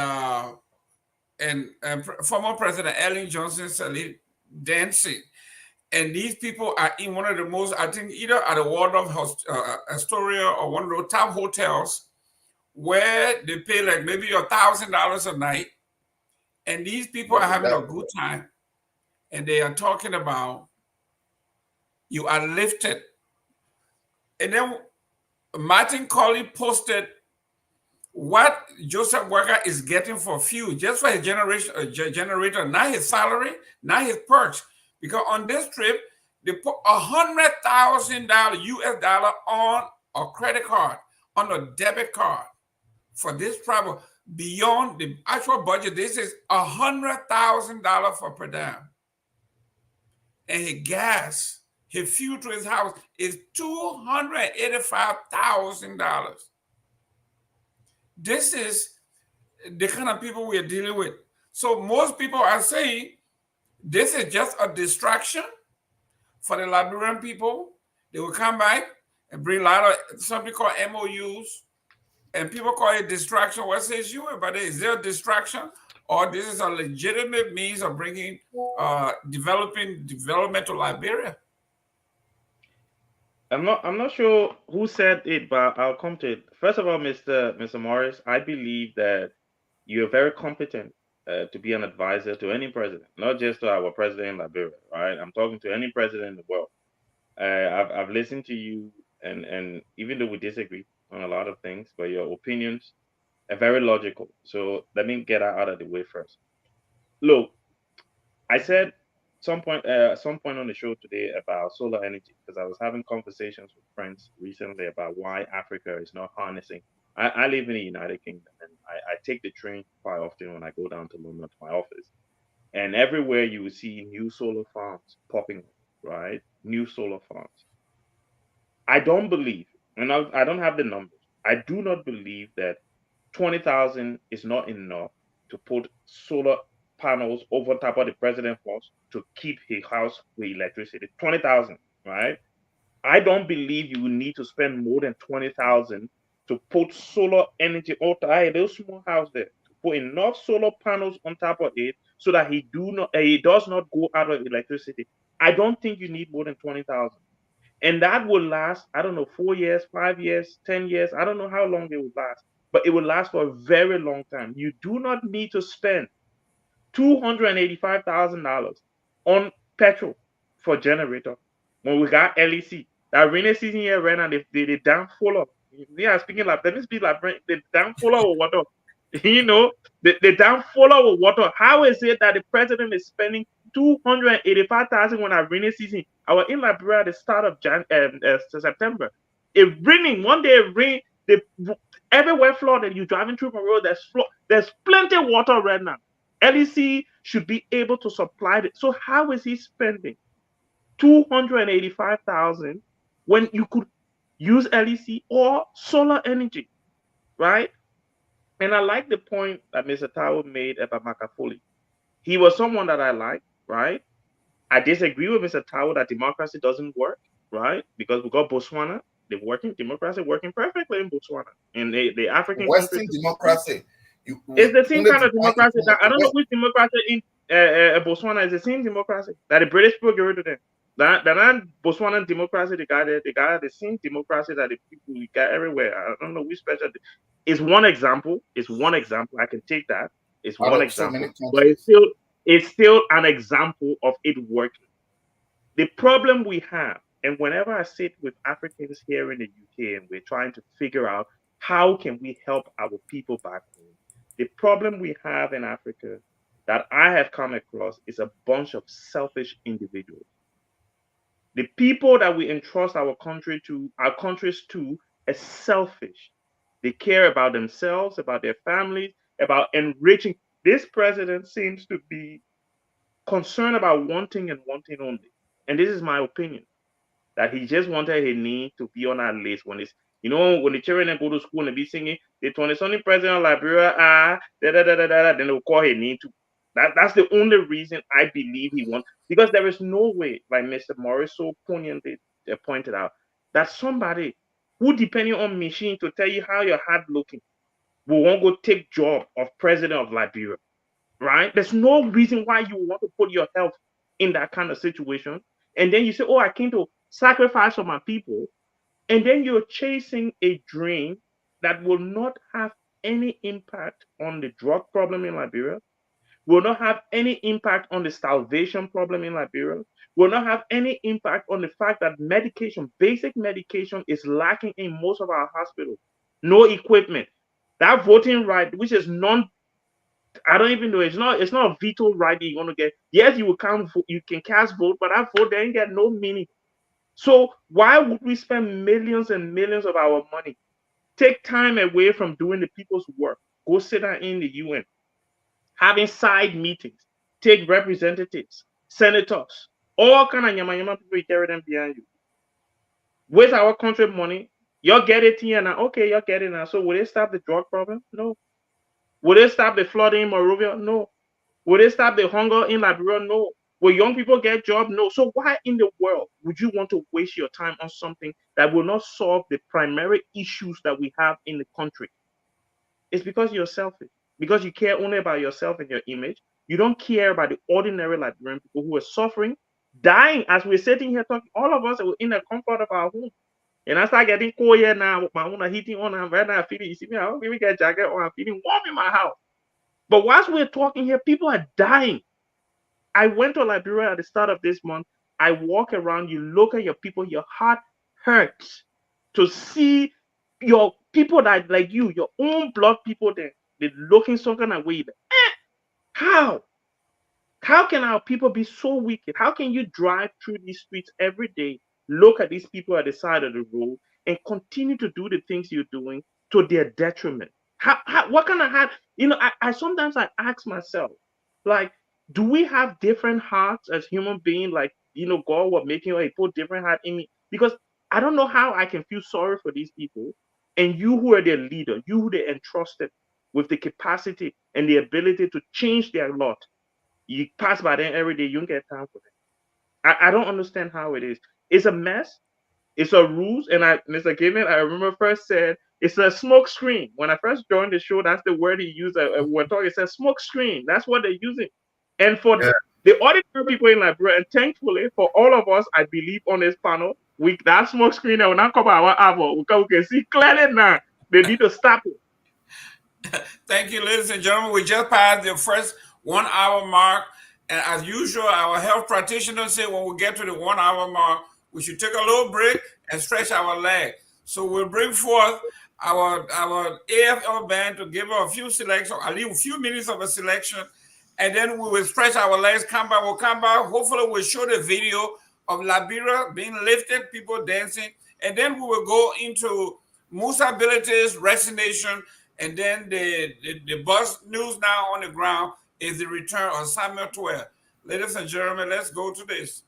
former President Ellen Johnson Sirleaf dancing. And these people are in one of the most, I think, either at the Waldorf Astoria or one of those top hotels where they pay like maybe $1,000 a night. And these people are having a good time. And they are talking about you are lifted. And then Martin Colley posted what Joseph Worker is getting for fuel, just for his generator, not his salary, not his perks. Because on this trip, they put $100,000 US dollar on a credit card, on a debit card for this travel. Beyond the actual budget, this is $100,000 for per diem. And his gas, His fuel to his house is $285,000. This is the kind of people we are dealing with. So most people are saying this is just a distraction for the Liberian people. They will come back and bring a lot of something called MOUs, and people call it distraction. What says you about it? Is there a distraction, or this is a legitimate means of bringing development to Liberia? I'm not sure who said it, but I'll come to it. First of all, Mr. Morris, I believe that you're very competent to be an advisor to any president, not just to our president in Liberia, right? I'm talking to any president in the world. I've listened to you, and even though we disagree on a lot of things, but your opinions are very logical. So let me get that out of the way first. Look, I said some point on the show today about solar energy, because I was having conversations with friends recently about why Africa is not harnessing. I live in the United Kingdom, and I take the train quite often when I go down to London to my office. And everywhere you will see new solar farms popping up, right? New solar farms. I don't believe, and I don't have the numbers, I do not believe that 20,000 is not enough to put solar panels over top of the president's house to keep his house with electricity. 20,000, right? I don't believe you will need to spend more than 20,000 to put solar energy on those small house there, to put enough solar panels on top of it so that he does not go out of electricity. I don't think you need more than 20,000. And that will last, I don't know, 4 years, 5 years, 10 years. I don't know how long it will last, but it will last for a very long time. You do not need to spend $285,000 on petrol for generator when we got LEC. That rainy season here right now, they damn full of. Yeah, speaking like let me speak like the damn full of water. You know, the damn full of water. How is it that the president is spending 285,000 when our rainy season? I was in Liberia at the start of September. It raining one day. It rain. Everywhere flooded. You driving through the road. There's plenty of water right now. LEC should be able to supply it. So how is he spending 285,000 when you could use LEC or solar energy, right? And I like the point that Mr. Tao made about Makafuli. He was someone that I like, right? I disagree with Mr. Tao that democracy doesn't work, right? Because we got Botswana, democracy working perfectly in Botswana. And the African Western countries, democracy. it's the same kind of democracy that I don't know which democracy in Botswana is the same democracy that the British people gave to them. That Botswana democracy they got the same democracy that the people we got everywhere. I don't know which special. It's one example. It's one example. I can take that. It's one example, but it's still an example of it working. The problem we have, and whenever I sit with Africans here in the UK and we're trying to figure out how can we help our people back home, the problem we have in Africa that I have come across is a bunch of selfish individuals. The people that we entrust our countries to, are selfish. They care about themselves, about their families, about enriching. This president seems to be concerned about one thing and one thing only. And this is my opinion, that he just wanted his name to be on our list when it's, when the children go to school and they be singing the 20-something president of Liberia, then they'll call his name too. That's the only reason I believe he wants, because there is no way, like Mr. Morris so poignantly pointed out, that somebody who depending on machine to tell you how your heart looking will want to go take job of president of Liberia, right? There's no reason why you want to put your health in that kind of situation. And then you say, oh, I came to sacrifice for my people. And then you're chasing a dream that will not have any impact on the drug problem in Liberia, will not have any impact on the starvation problem in Liberia, will not have any impact on the fact that basic medication is lacking in most of our hospitals. No equipment. That voting right, which is I don't even know, it's not a veto right that you're going to get. Yes, you can cast vote, but that vote, they ain't get no meaning. So why would we spend millions and millions of our money, take time away from doing the people's work, go sit down in the UN, having side meetings, take representatives, senators, All kind of yama people, you carry them behind you. With our country money, y'all get it here now. Okay, y'all get it now. So will it stop the drug problem? No. Will it stop the flooding in Monrovia? No. Will it stop the hunger in Liberia? No. Will young people get jobs? No. So why in the world would you want to waste your time on something that will not solve the primary issues that we have in the country? It's because you're selfish. Because you care only about yourself and your image. You don't care about the ordinary Liberian people who are suffering, dying as we're sitting here talking. All of us are in the comfort of our home. And I start getting cold here now with my own heating on. And right now, I'm feeling, you see me, I don't even get a jacket on. I'm feeling warm in my house. But whilst we're talking here, people are dying. I went to Liberia at the start of this month. I walk around, you look at your people, your heart hurts to see your people that like you, your own blood people there, they're looking some kind of way. How? How can our people be so wicked? How can you drive through these streets every day, look at these people at the side of the road, and continue to do the things you're doing to their detriment? What kind of heart? You know, I sometimes I ask myself, like, do we have different hearts as human beings? Like, you know, God was making a put different heart in me, because I don't know how I can feel sorry for these people, and you who are their leader, you who they entrusted with the capacity and the ability to change their lot. You pass by them every day, you don't get time for them. I don't understand how it is. It's a mess. It's a ruse. And Mr. Gavin, I remember first said, it's a smoke screen. When I first joined the show, that's the word he used. We're talking, it says smoke screen. That's what they're using. And for the ordinary people in Liberia, and thankfully for all of us, I believe on this panel, that smoke screen will not cover our hour. We can see clearly now. They need to stop it. Thank you, ladies and gentlemen. We just passed the first 1 hour mark. And as usual, our health practitioners say when we get to the 1 hour mark, we should take a little break and stretch our leg. So we'll bring forth our AFL band to give us a few selections, at least a few minutes of a selection. And then we will stretch our legs, we'll come back. Hopefully we'll show the video of Liberia being lifted, people dancing. And then we will go into Musa abilities, resignation, and then the buzz news now on the ground is the return of Samuel Tweah. Ladies and gentlemen, let's go to this.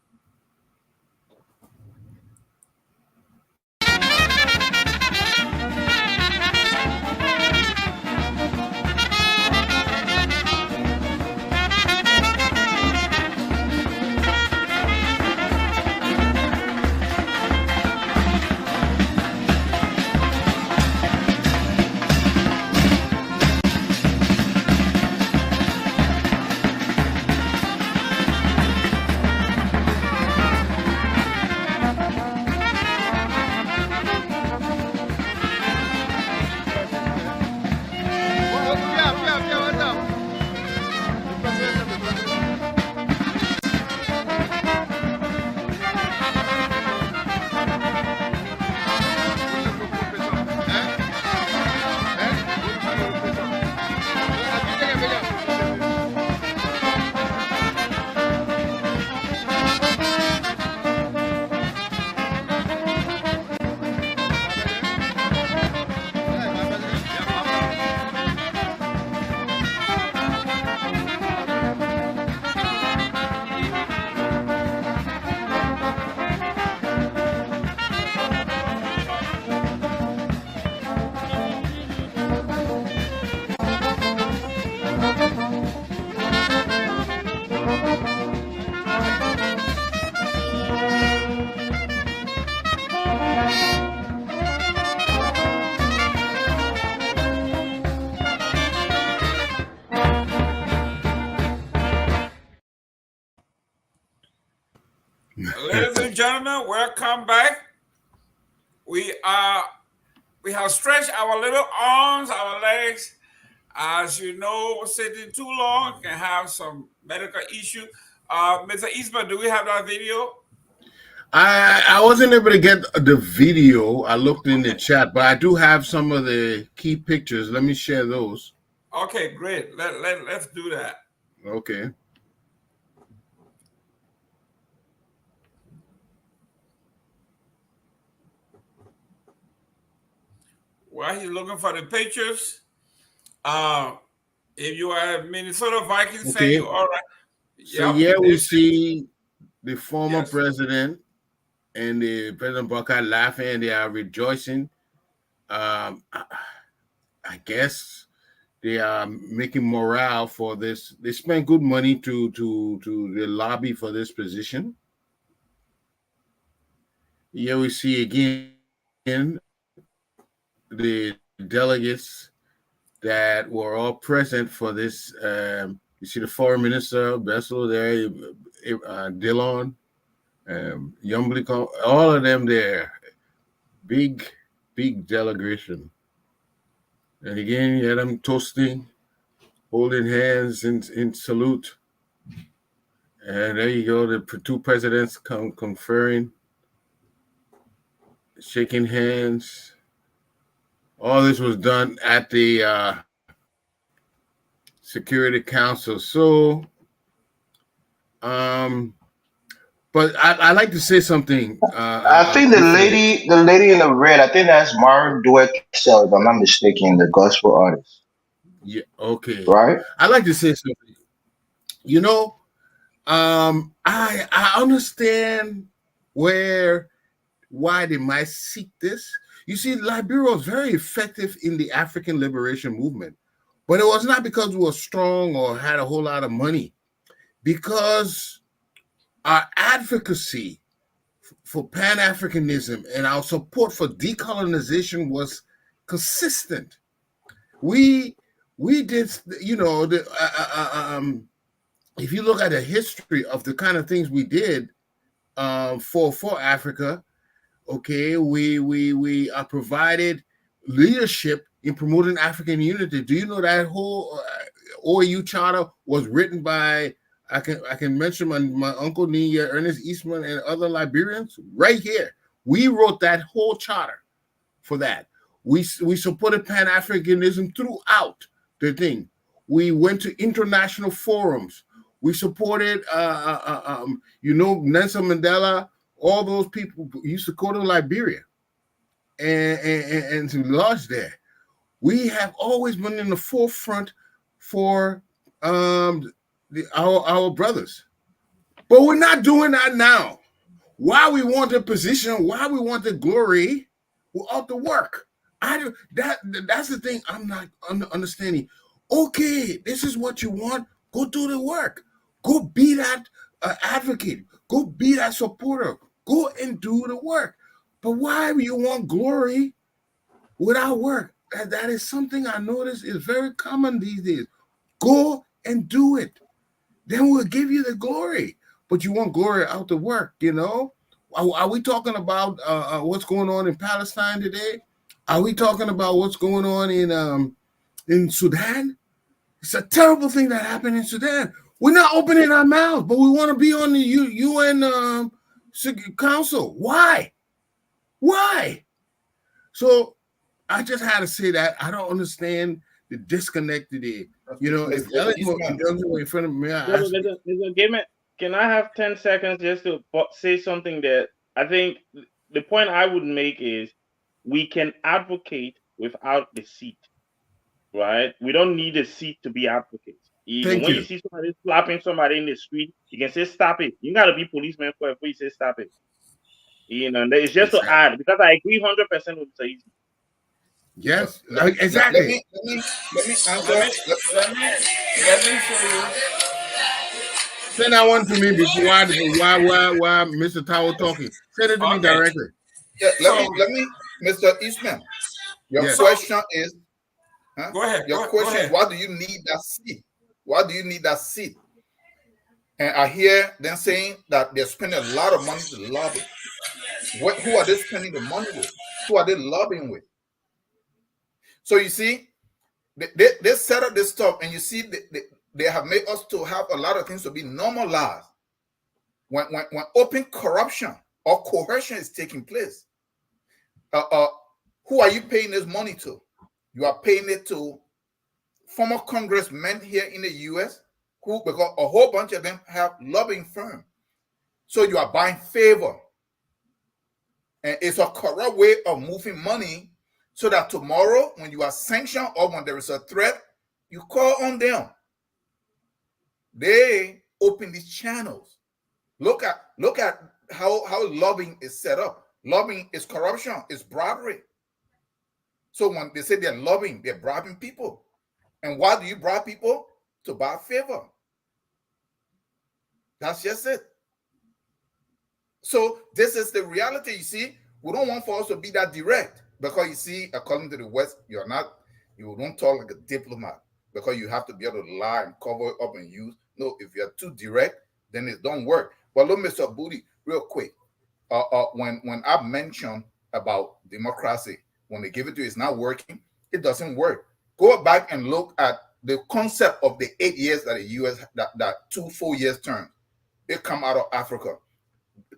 Ladies and gentlemen, welcome back. We have stretched our little arms, our legs. As you know, sitting too long can have some medical issue. Mr. Eastman, do we have that video? I wasn't able to get the video. I looked in the chat, but I do have some of the key pictures. Let me share those. Okay, great. Let's do that. Okay. While he's looking for the pictures, if you are a Minnesota Vikings fan, you all right. So we see the former Yes. president and the President Buckeye laughing and they are rejoicing. I guess they are making morale for this. They spent good money to the lobby for this position. Here we see again the delegates that were all present for this. You see the foreign minister, Bessel there, Dillon, Yumbliko, all of them there. Big delegation. And again, you had them toasting, holding hands in salute. And there you go, the two presidents conferring, shaking hands. All this was done at the Security Council. So, but I like to say something. I think the lady in the red, I think that's Mara Dweck, if I'm not mistaken, the gospel artist. Yeah, okay. Right? I like to say something. You know, I understand why they might seek this. You see, Liberia was very effective in the African liberation movement, but it was not because we were strong or had a whole lot of money, because our advocacy for pan-Africanism and our support for decolonization was consistent. We did, you know, if you look at the history of the kind of things we did for Africa, okay, we provided leadership in promoting African unity. Do you know that whole OAU charter was written by, I can mention my uncle Nia, Ernest Eastman, and other Liberians right here. We wrote that whole charter for that. We supported Pan-Africanism throughout the thing. We went to international forums. We supported, Nelson Mandela. All those people used to go to Liberia and to lodge there. We have always been in the forefront for our brothers, but we're not doing that now. Why we want the position? Why we want the glory? We're out to work. That's the thing I'm not understanding. Okay, this is what you want. Go do the work. Go be that advocate. Go be that supporter. Go and do the work. But why you want glory without work? That is something I notice is very common these days. Go and do it. Then we'll give you the glory. But you want glory out the work, you know? Are we talking about what's going on in Palestine today? Are we talking about what's going on in Sudan? It's a terrible thing that happened in Sudan. We're not opening our mouths, but we want to be on the UN Council. Why? So I just had to say that. I don't understand the disconnect today. You know, if Ellen doesn't in front of me, can I have 10 seconds just to say something that I think the point I would make is we can advocate without the seat, right? We don't need a seat to be advocates. Even when you see somebody slapping somebody in the street, you can say, stop it. You got to be policeman before you say, stop it. You know, it's just to add, because I agree 100% with Saeed. Yes, exactly. Let me answer. Let me show you. Send that one to me before why Mr. Tower talking. Send it to me directly. Yeah, let me, Mr. Eastman. Your question is, go ahead. Your question is, why do you need that seat? Why do you need that seat? And I hear them saying that they're spending a lot of money to lobby. Who are they spending the money with? Who are they lobbying with? So you see, they set up this stuff, and you see they have made us to have a lot of things to be normalized. When open corruption or coercion is taking place, who are you paying this money to? You are paying it to former congressmen here in the U.S. because a whole bunch of them have lobbying firms. So you are buying favor. And it's a corrupt way of moving money so that tomorrow, when you are sanctioned or when there is a threat, you call on them. They open these channels Look at how lobbying is set up. Lobbying is corruption, is bribery. So when they say they're lobbying, they're bribing people. And why do you bribe people? To buy favor. That's just it. So this is the reality. You see, we don't want for us to be that direct, because you see, according to the West, you don't talk like a diplomat, because you have to be able to lie and cover it up and use. No, if you're too direct, then it don't work. But look, Mr. Booty, real quick, when I mentioned about democracy, when they give it to you, it's not working, it doesn't work. Go back and look at the concept of the 8 years that the U.S. that 2 4 years term. They come out of Africa.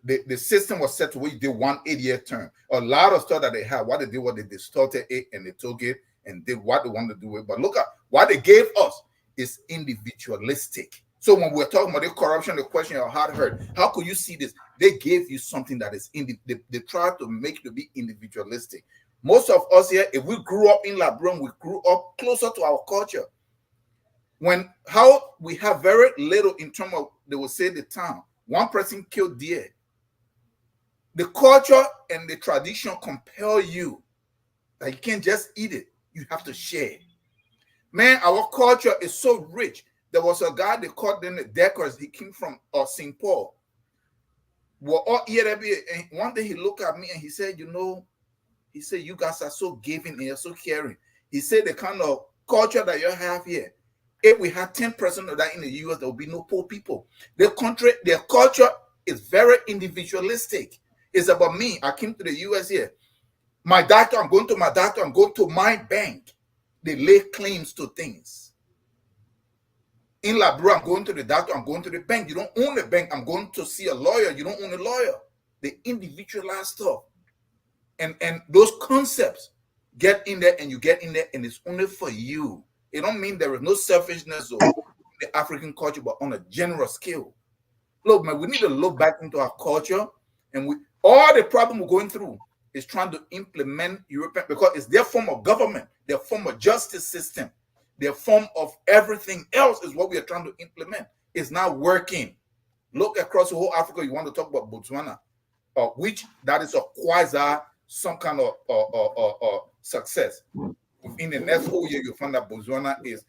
The system was set to where you did 1 8 year term. A lot of stuff that they had, what they did was they distorted it and they took it and did what they wanted to do with it. But look at what they gave us is individualistic. So when we're talking about the corruption, the question your heart hurt, how could you see this? They gave you something that is they tried to make it to be individualistic. Most of us here, if we grew up in Liberia, we grew up closer to our culture. How we have very little in terms of, they will say the town, one person killed deer. The culture and the tradition compel you that you can't just eat it. You have to share. Man, our culture is so rich. There was a guy, they called them the Deckers. He came from St. Paul. We're all here, and one day he looked at me and he said, you guys are so giving and you're so caring. He said the kind of culture that you have here, if we had 10% of that in the US, there would be no poor people. Their culture is very individualistic. It's about me. I came to the US here. My doctor, I'm going to my doctor, I'm going to my bank. They lay claims to things. In Liberia, I'm going to the doctor, I'm going to the bank. You don't own the bank. I'm going to see a lawyer. You don't own a lawyer. They individualize stuff. And those concepts get in there, and you get in there, and it's only for you. It don't mean there is no selfishness in the African culture, but on a general scale. Look, man, we need to look back into our culture, and all the problem we're going through is trying to implement European, because it's their form of government, their form of justice system, their form of everything else is what we are trying to implement. It's not working. Look across the whole Africa. You want to talk about Botswana, which that is a quasi some kind of success. In the next whole year, you'll find that Botswana is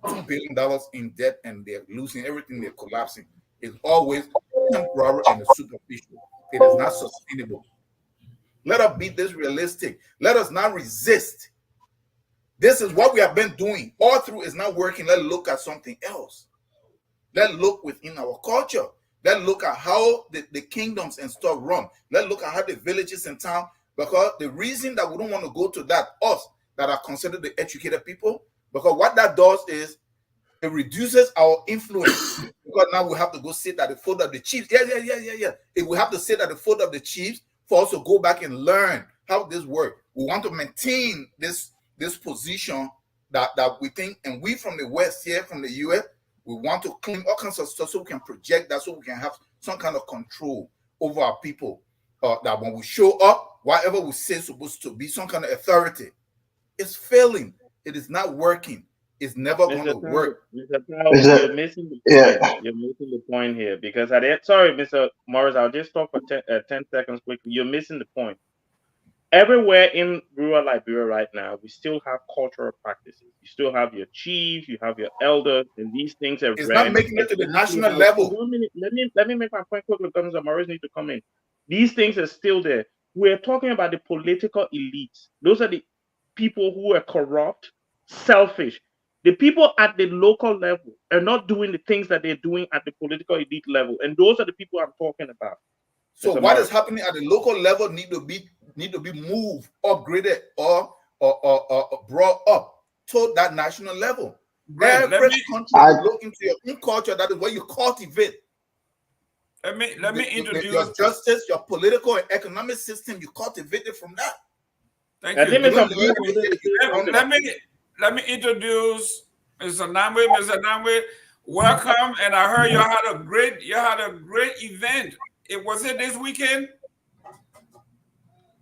$2 billion in debt, and they're losing everything. They're collapsing. It's always temporary and superficial. It is not sustainable. Let us be this realistic. Let us not resist. This is what we have been doing all through. Is not working. Let's look at something else. Let's look within our culture. Let's look at how the kingdoms and stuff run. Let's look at how the villages and town. Because the reason that we don't want to go to that, us that are considered the educated people, because what that does is it reduces our influence. Because now we have to go sit at the foot of the chiefs. Yeah. If we have to sit at the foot of the chiefs for us to go back and learn how this works, we want to maintain this position that we think, and we from the West here, from the US, we want to claim all kinds of stuff so we can project that, so we can have some kind of control over our people. That when we show up, whatever we say is supposed to be some kind of authority. It's failing. It is not working. It's never going to work. Mr. Powell, you're missing the point. Yeah. You're missing the point here, because sorry, Mr. Morris, I'll just talk for 10 seconds quickly. You're missing the point. Everywhere in rural Liberia right now, we still have cultural practices. You still have your chief, you have your elders, and these things are. It's not making it to the national level. 1 minute. Let me make my point quickly, because Mr. Morris needs to come in. These things are still there. We're talking about the political elites. Those are the people who are corrupt, selfish. The people at the local level are not doing the things that they're doing at the political elite level, and those are the people I'm talking about. So what is happening at the local level need to be moved, upgraded, or brought up to that national level. Every country look into your own culture. That is where you cultivate. Let me introduce your justice, your political and economic system. You cultivate it from that. Thank you. Let me introduce Mr. Namwe. Mr. Namwe, welcome. And I heard you had a great event. Was it this weekend?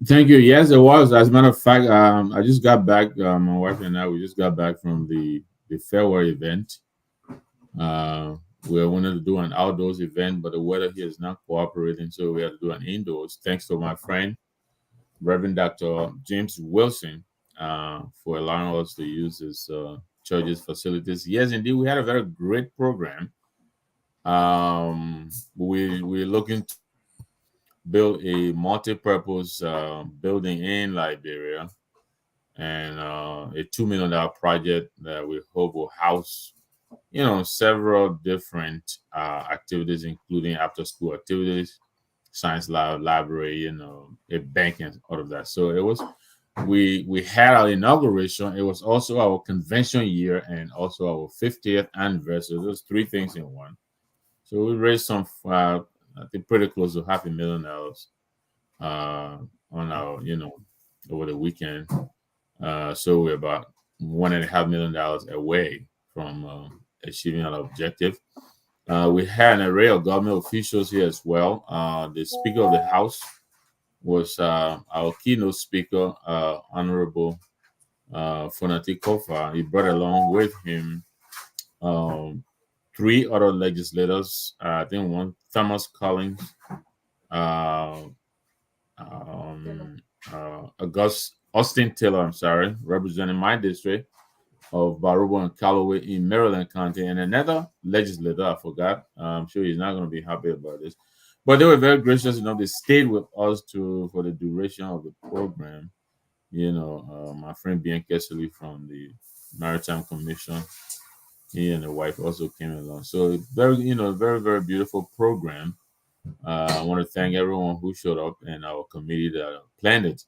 Thank you. Yes, it was. As a matter of fact, I just got back. My wife and I, we just got back from the farewell event. We wanted to do an outdoors event, but the weather here is not cooperating, so we had to do an indoors. Thanks to my friend, Reverend Dr. James Wilson, for allowing us to use his church's facilities. Yes, indeed, we had a very great program. We're looking to build a multi-purpose building in Liberia, and a $2 million project that we hope will house, several different activities, including after-school activities, science lab, library, a bank, and all of that. So it was, we had our inauguration. It was also our convention year and also our 50th anniversary. Those three things in one. So we raised some, I think, pretty close to $500,000 on our, over the weekend. So we're about $1.5 million away from achieving our objective. We had an array of government officials here as well. The Speaker of the House was our keynote speaker, Honorable Fonati Kofa. He brought along with him 3 other legislators. I think one, Thomas Collins, Austin Taylor, representing my district of Barubo and Callaway in Maryland County, and another legislator, I forgot. I'm sure he's not going to be happy about this. But they were very gracious enough. They stayed with us for the duration of the program. My friend Bien Kessely from the Maritime Commission, he and the wife also came along. So very, very, very beautiful program. I want to thank everyone who showed up and our committee that planned it.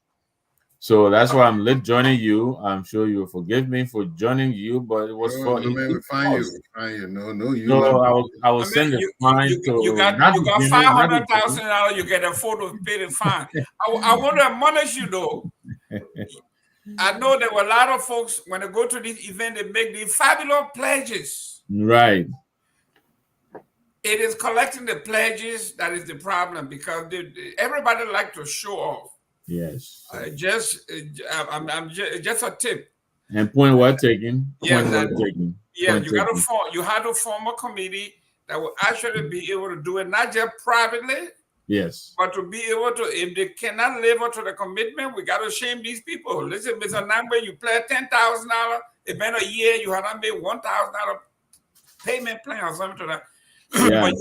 So that's why I'm late joining you. I'm sure you'll forgive me for joining you, but it was for man, we find you. No, you. So I will send the fine to. You got $500,000. You get a photo paid in fine. I want to admonish you though. I know there were a lot of folks when they go to this event, they make these fabulous pledges. Right. It is collecting the pledges that is the problem, because everybody like to show off. Yes. Just a tip. And point well taken. Yeah, you have to form a committee that will actually be able to do it, not just privately. Yes. But to be able to, if they cannot live up to the commitment, we got to shame these people. Listen, Mr. Nangbe, you pledge $10,000. It's been a year, you have not made $1,000 payment plan or something to that. Yeah.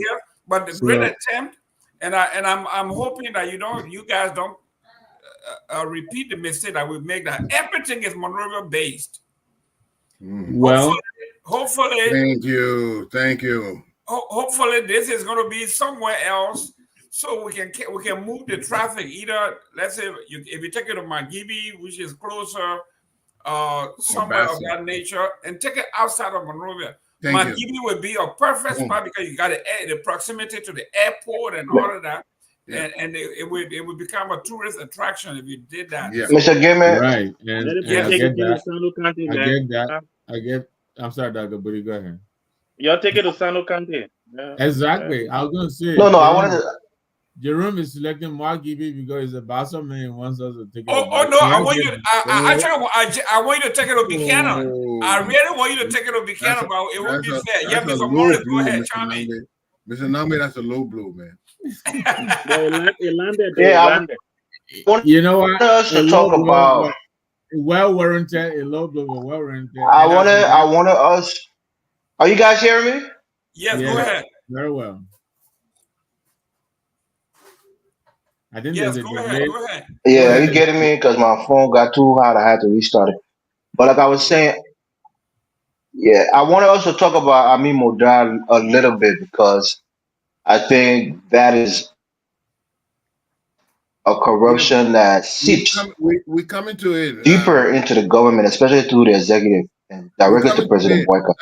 But the great attempt, and I'm hoping that you guys don't repeat the mistake that we make, that everything is Monrovia based. Well, hopefully, thank you. Hopefully, this is going to be somewhere else, so we can move the traffic. Either, let's say, if you take it to Magibi, which is closer, somewhere of that nature, and take it outside of Monrovia. Magibi would be a perfect spot because you got the proximity to the airport and all of that. Yeah. And it would become a tourist attraction if you did that. Yeah. Mr. Gimmer. Right. I get. I'm sorry, Dr. Buddy. Go ahead. You're taking to Sano County. Yeah. Exactly. I was going to say. No, I wanted to. Jerome is selecting Mark Gibby because he's a Basel man and wants us to take it. No! I want you. I want you to take it to Buchanan. I really want you to take it to Buchanan, but it won't be fair. Yeah, Mr. Morris, go ahead, chime in. Mr. Nambe, that's a low blow, man. You know what? Us to talk about well warranted, a low blow, well warranted. I wanted us. Are you guys hearing me? Yes, go ahead. Very well. I think yes, go ahead. Yeah, are you getting me? Because my phone got too hot. I had to restart it. But like I was saying, yeah, I wanted us to talk about Amin Modal a little bit, because I think that is a corruption that seeps we come into it deeper into the government, especially through the executive and directly to President Boyka.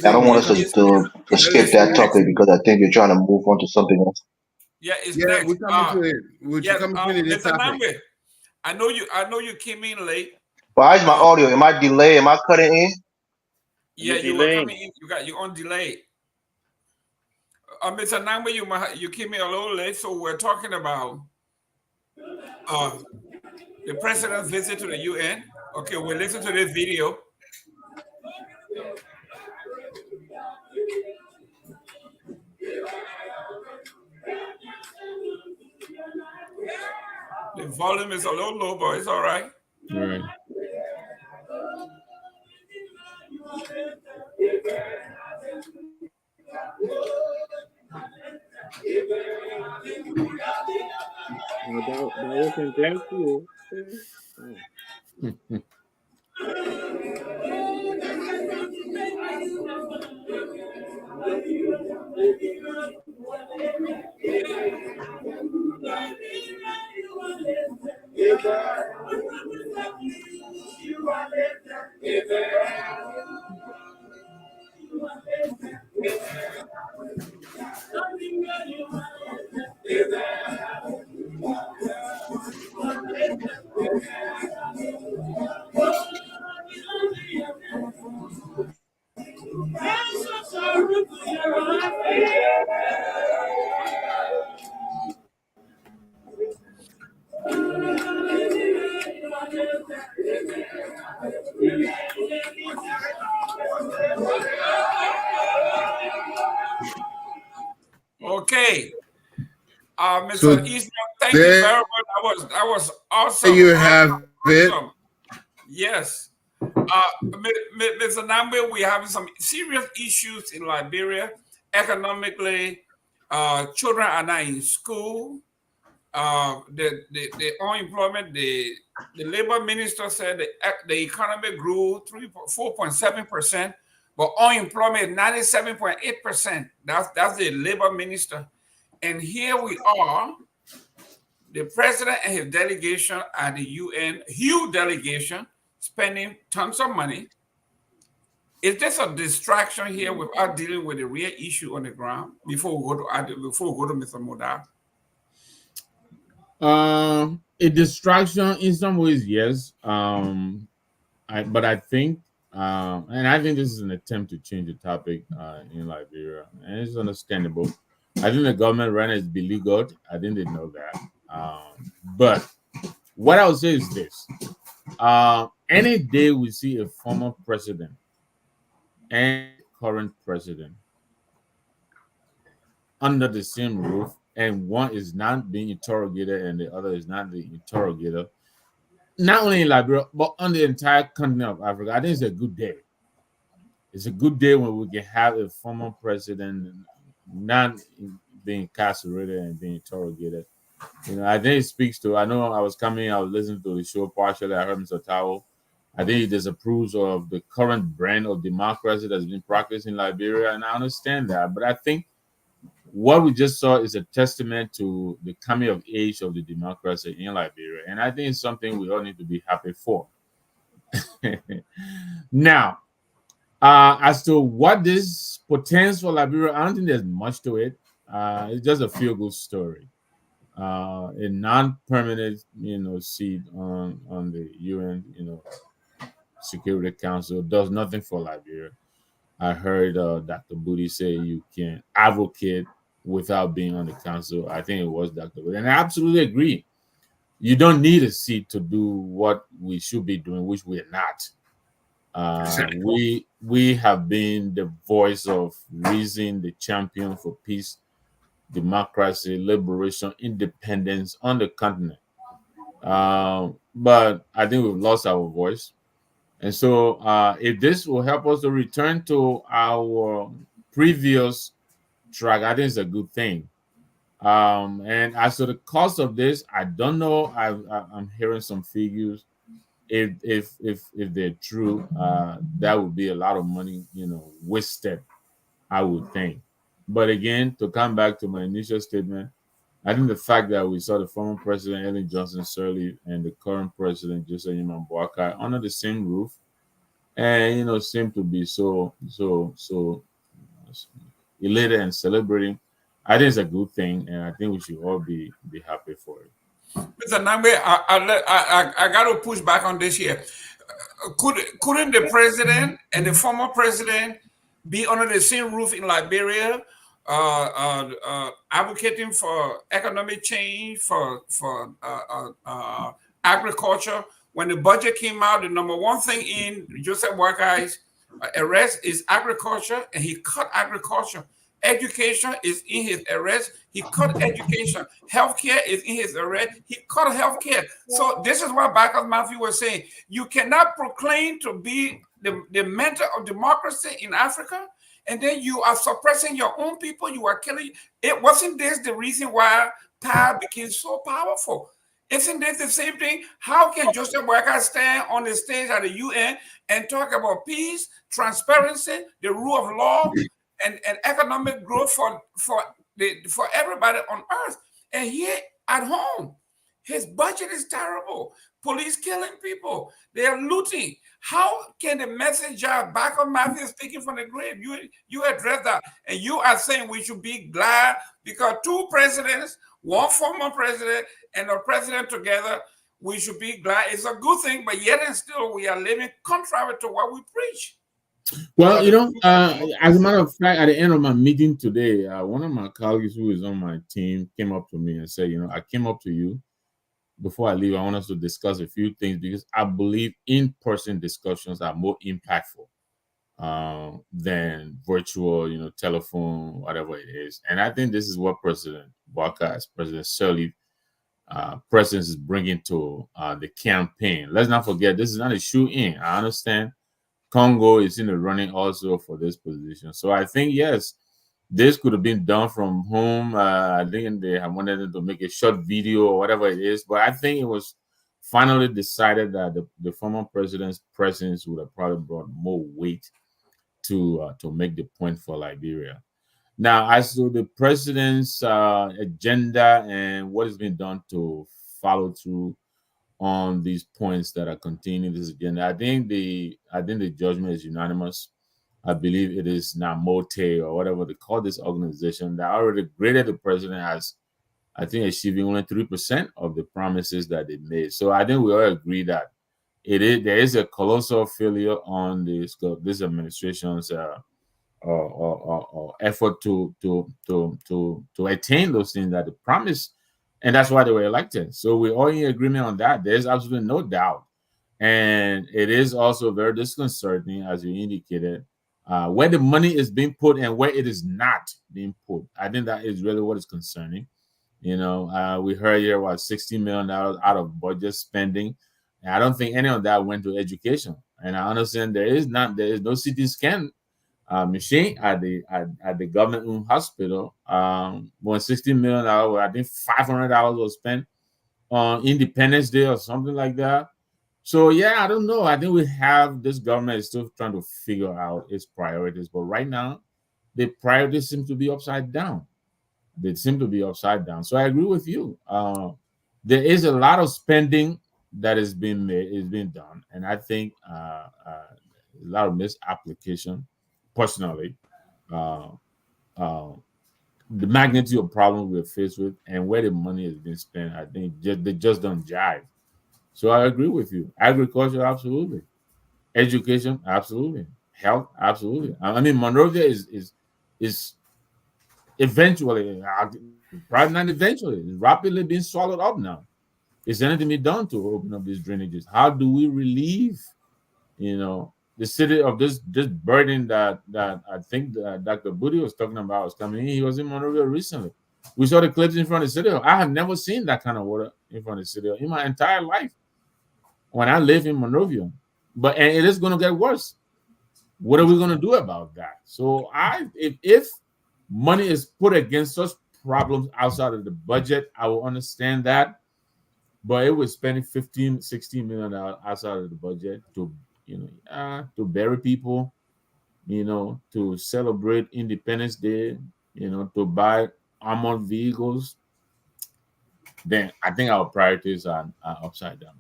I don't want us to skip that topic because I think you're trying to move on to something else. Yeah, we're coming to it. Mr. Nambe, I know you came in late. Why is my audio? Am I delayed? Am I cutting in? Yeah, you were coming in. You're on delay. Mr. Nambe, you came in a little late, so we're talking about the president's visit to the UN. Okay, we'll listen to this video. volume is a little low, but it's all right. All right. That was intense too. Okay. Mr. So Eastman, thank you there very much. That was awesome. you have it. Awesome. Yes. Mr. Nambe, we're having some serious issues in Liberia. Economically, children are not in school. The unemployment, the labor minister said the economy grew 4.7%, but unemployment 97.8%. That's the labor minister. And here we are, the president and his delegation at the UN, huge delegation, spending tons of money. Is this a distraction here without dealing with the real issue on the ground before we go to Mr. Modar? A distraction in some ways, yes. But I think, and I think this is an attempt to change the topic in Liberia, and it's understandable. I think the government ran as beleaguered. I think they know that. But what I would say is this: any day we see a former president and current president under the same roof, and one is not being interrogated and the other is not the interrogator, not only in Liberia, but on the entire continent of Africa, I think it's a good day. It's a good day when we can have a former president not being incarcerated and being interrogated. You know, I think it speaks to, I know I was listening to the show partially, I heard Mr. Tao. I think he disapproves of the current brand of democracy that's been practiced in Liberia, and I understand that. But I think what we just saw is a testament to the coming of age of the democracy in Liberia, and I think it's something we all need to be happy for. Now, as to what this portends for Liberia, I don't think there's much to it. It's just a feel-good story. A non-permanent, seat on the UN, Security Council does nothing for Liberia. I heard Dr. Booty say you can advocate without being on the council. I think it was Dr. Booty, and I absolutely agree. You don't need a seat to do what we should be doing, which we are not. We have been the voice of reason, the champion for peace, democracy, liberation, independence on the continent. But I think we've lost our voice. And so if this will help us to return to our previous track, I think it's a good thing. And as to the cost of this, I don't know. I'm hearing some figures. If they're true, that would be a lot of money, wasted, I would think. But again, to come back to my initial statement, I think the fact that we saw the former president Ellen Johnson Sirleaf and the current president Joseph Yman Boakai under the same roof, and seem to be so elated and celebrating, I think it's a good thing, and I think we should all be happy for it. Mr. Nambe, I got to push back on this here. Couldn't the president and the former president be under the same roof in Liberia, advocating for economic change, for agriculture? When the budget came out, the number one thing in Joseph Boakai's arrest is agriculture, and he cut agriculture. Education is in his arrest. He cut education. Healthcare is in his arrest. He cut healthcare. So this is what Bacchus Matthew was saying. You cannot proclaim to be the mentor of democracy in Africa, and then you are suppressing your own people. You are killing. It wasn't this the reason why power became so powerful? Isn't this the same thing? How can Joseph Boakai stand on the stage at the UN and talk about peace, transparency, the rule of law, and economic growth for everybody on earth? And here at home, his budget is terrible. Police killing people. They are looting. How can the messenger back on Matthew speaking from the grave? You address that. And you are saying we should be glad because two presidents, one former president and a president together, we should be glad. It's a good thing, but yet and still we are living contrary to what we preach. Well, you know, as a matter of fact, at the end of my meeting today, one of my colleagues who is on my team came up to me and said, you know, I came up to you before I leave. I want us to discuss a few things because I believe in-person discussions are more impactful than virtual, you know, telephone, whatever it is. And I think this is what President Boakai's, President Sirleaf, presence is bringing to the campaign. Let's not forget, this is not a shoe-in. I understand Congo is in the running also for this position. So I think, yes, this could have been done from home. I think they have wanted to make a short video or whatever it is. But I think it was finally decided that the former president's presence would have probably brought more weight to make the point for Liberia. Now, as to the president's agenda and what has been done to follow through on these points that are contained in this agenda, I think the judgment is unanimous. I believe it is Namote or whatever they call this organization that already graded the president as, I think, achieving only 3% of the promises that they made. So I think we all agree that there is a colossal failure on this administration's effort to attain those things that they promised, and that's why they were elected. So we're all in agreement on that. There's absolutely no doubt, and it is also very disconcerting, as you indicated, where the money is being put and where it is not being put. I think that is really what is concerning. You know, we heard here about $60 million out of budget spending, and I don't think any of that went to education. And I understand there is no CT scan machine at the government-owned hospital. When $60 million, I think $500 was spent on Independence Day or something like that. So yeah, I don't know. I think this government is still trying to figure out its priorities. But right now, the priorities seem to be upside down. They seem to be upside down. So I agree with you. There is a lot of spending that is being done, and I think a lot of misapplication. Personally, the magnitude of problems we're faced with and where the money has been spent, I think they just don't jive. So I agree with you. Agriculture, absolutely. Education, absolutely. Health, absolutely. I mean, Monrovia is eventually, probably not eventually, it's rapidly being swallowed up now. Is anything be done to open up these drainages? How do we relieve, you know, the city of this burden that I think Dr. Budi was talking about was coming in? He was in Monrovia recently. We saw the clips in front of the city hall. I have never seen that kind of water in front of the city hall in my entire life when I live in Monrovia. And it is going to get worse. What are we going to do about that? So if money is put against such problems outside of the budget, I will understand that. But it was spending $16 million outside of the budget to bury people, you know, to celebrate Independence Day, you know, to buy armored vehicles, then I think our priorities are upside down.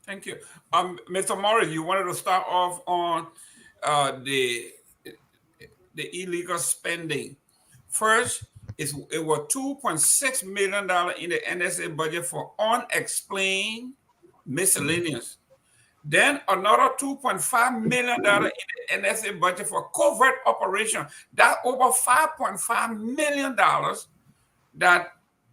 Thank you. Mr. Morris, you wanted to start off on the illegal spending. First, it was $2.6 million in the NSA budget for unexplained miscellaneous. Then another $2.5 million in the NSA budget for covert operation. That's over $5.5 million that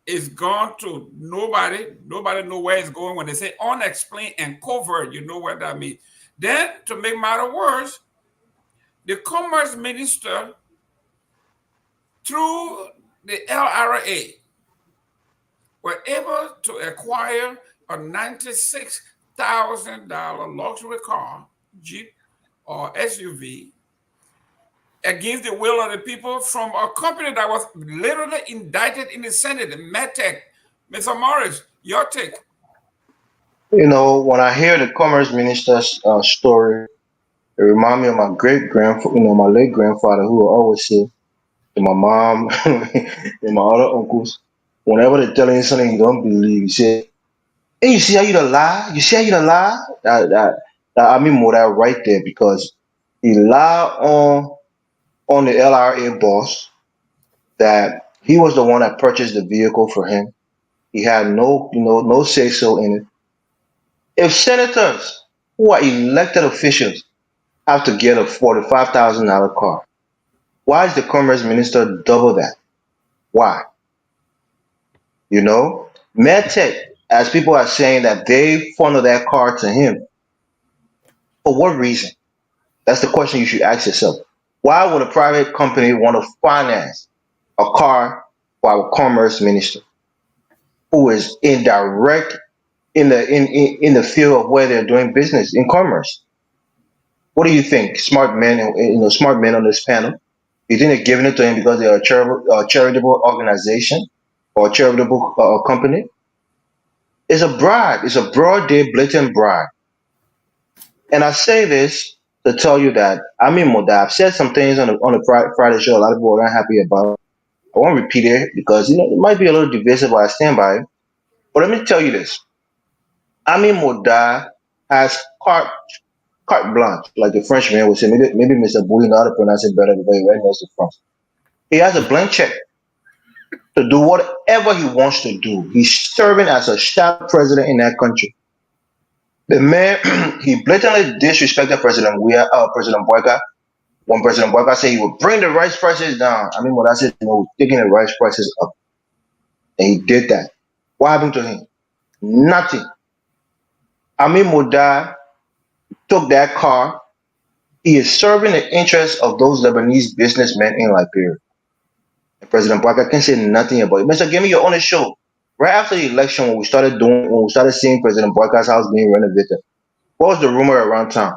is gone to nobody. Nobody know where it's going. When they say unexplained and covert, you know what that means. Then, to make matters worse, the commerce minister through the LRA, were able to acquire a $96,000 luxury car, Jeep, or SUV against the will of the people from a company that was literally indicted in the Senate, Medtech. Mr. Morris, your take. When I hear the commerce minister's story, it reminds me of my great grandfather, my late grandfather, who would always say to my mom and my other uncles, whenever they're telling you something you don't believe, you say, "Hey, you see how you done lie? You see how you done lie?" I mean more that right there because he lied on the LRA boss that he was the one that purchased the vehicle for him. He had no say so in it. If senators who are elected officials have to get a $45,000 car, why is the commerce minister double that? Why? You know, MedTech, as people are saying that they funnel that car to him. For what reason? That's the question you should ask yourself. Why would a private company want to finance a car for our commerce minister who is in direct in the field of where they're doing business in commerce? What do you think, smart men, smart men on this panel? You think they're giving it to him because they're a charitable organization or a charitable company? It's a bribe. It's a broad day, blatant bribe. And I say this to tell you that I'm in Moda. I've said some things on the Friday show. A lot of people are not happy about. I won't repeat it because it might be a little divisive, but I stand by it. But let me tell you this: Ami Moda has carte blanche, like the Frenchman would say. Maybe Mr. Bouli know how to pronounce it better because he right next to France. He has a blank check to do whatever he wants to do. He's serving as a shadow president in that country. The man, he blatantly disrespected President Boyka. When President Boyka said he would bring the rice prices down, I mean, what I said, taking the rice prices up. And he did that. What happened to him? Nothing. Ami Moda took that car. He is serving the interests of those Lebanese businessmen in Liberia. And President Boyka can say nothing about it. Mister, give me your honest show. Right after the election, when we started seeing President Boyka's house being renovated, what was the rumor around town?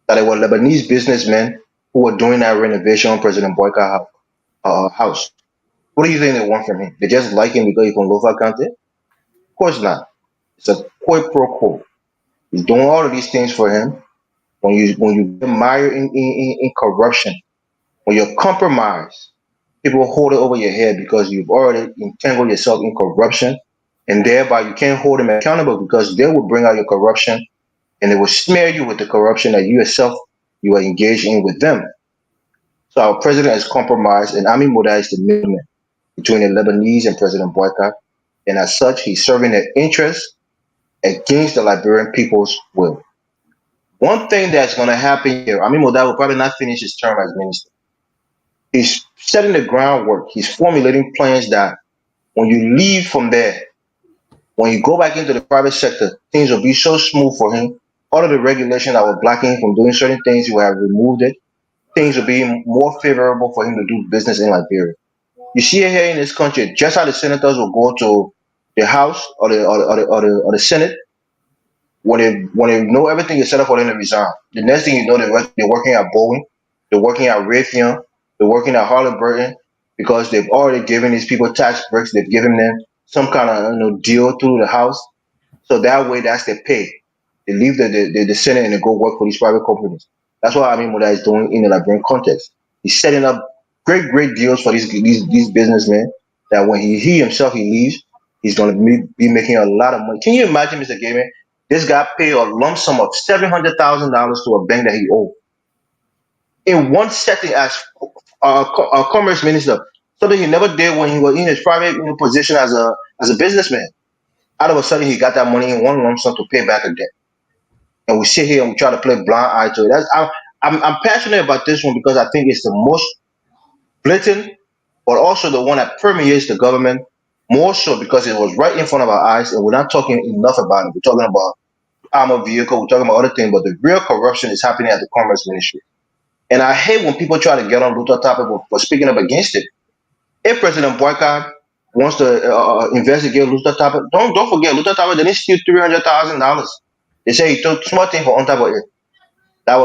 That it were Lebanese businessmen who were doing that renovation on President Boyka's house. What do you think they want from him? They just like him because he's from Lofa County? Of course not. It's a quid pro quo. He's doing all of these things for him. When you get mired in corruption, when you're compromised, people hold it over your head because you've already entangled yourself in corruption, and thereby you can't hold them accountable because they will bring out your corruption and they will smear you with the corruption that you yourself you are engaged in with them. So our president is compromised, and Ami Moda is the middleman between the Lebanese and President Boyka, and as such, he's serving their interests against the Liberian people's will. One thing that's going to happen here, Ami Moda will probably not finish his term as minister. He's setting the groundwork. He's formulating plans that when you leave from there, when you go back into the private sector, things will be so smooth for him. All of the regulations that were blocking him from doing certain things, he will have removed it. Things will be more favorable for him to do business in Liberia. You see it here in this country, just how the senators will go to the House or the Senate when they know everything is set up for them to resign. The next thing you know, they're working at Boeing, they're working at Raytheon, they're working at Halliburton because they've already given these people tax breaks. They've given them some kind of deal through the House, so that way that's their pay. They leave the Senate and they go work for these private companies. That's what I mean what is doing in the Liberian context. He's setting up great deals for these businessmen that when he himself he leaves, he's going to be making a lot of money. Can you imagine, Mr. Gaiman? This guy paid a lump sum of $700,000 to a bank that he owed in one setting as a commerce minister, something he never did when he was in his private position as a businessman. All of a sudden, he got that money in one lump sum to pay back a debt. And we sit here and we try to play blind eye to it. I'm passionate about this one because I think it's the most blatant, but also the one that permeates the government more so because it was right in front of our eyes and we're not talking enough about it. We're talking about armored vehicle, we're talking about other things, but the real corruption is happening at the commerce ministry. And I hate when people try to get on Luther topic for speaking up against it. If President Boycott wants to investigate Luther Tapper, don't forget Luther Tapper didn't steal $300,000. They say he took small thing for on top of it. That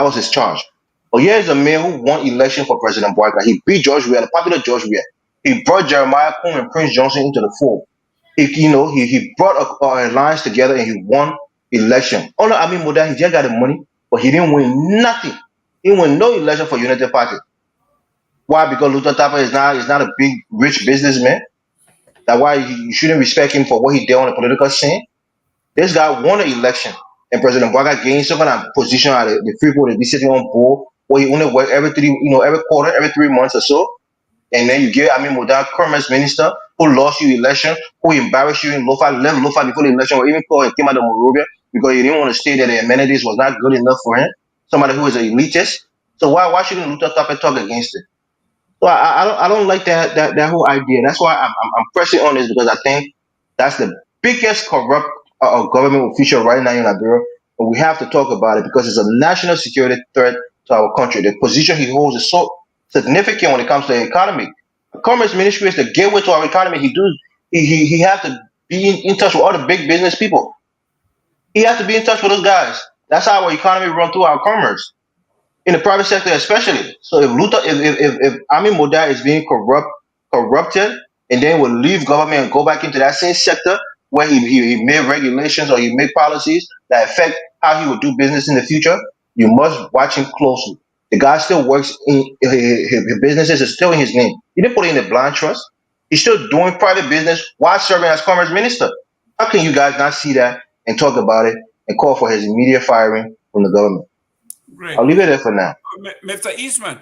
was his charge. But here's a man who won election for President Boycott. He beat George Weah, the popular George Weah. He brought Jeremiah Coon and Prince Johnson into the fold. He brought a alliance together and he won election. Oh no, I mean Moda, he just got the money, but he didn't win nothing. He didn't win no election for United Party. Why? Because Luther Tapper is not a big rich businessman. That's why you shouldn't respect him for what he did on the political scene. This guy won an election, and President Boycott gained some kind of position at the Freeport to be sitting on board, where he only work every quarter, every 3 months or so. And then you give Amin Moda, commerce minister, who lost you election, who embarrassed you in Lofa, left Lofa before the election, or even called him came out of Monrovia because he didn't want to stay there. The amenities was not good enough for him. Somebody who is an elitist. So why shouldn't Luther Tapper talk against it? So I don't like that whole idea. That's why I'm pressing on this, because I think that's the biggest corrupt government official right now in Liberia, and we have to talk about it because it's a national security threat to our country. The position he holds is so significant when it comes to the economy. The Commerce Ministry is the gateway to our economy. He has to be in touch with all the big business people. He has to be in touch with those guys. That's how our economy runs through our commerce, in the private sector especially. So if Amin Moda is being corrupted, and then will leave government and go back into that same sector where he made regulations or he made policies that affect how he will do business in the future, you must watch him closely. The guy still works in his businesses is still in his name. He didn't put it in the blind trust. He's still doing private business while serving as commerce minister. How can you guys not see that and talk about it and call for his immediate firing from the government? Great. I'll leave it there for now. Mr. Eastman,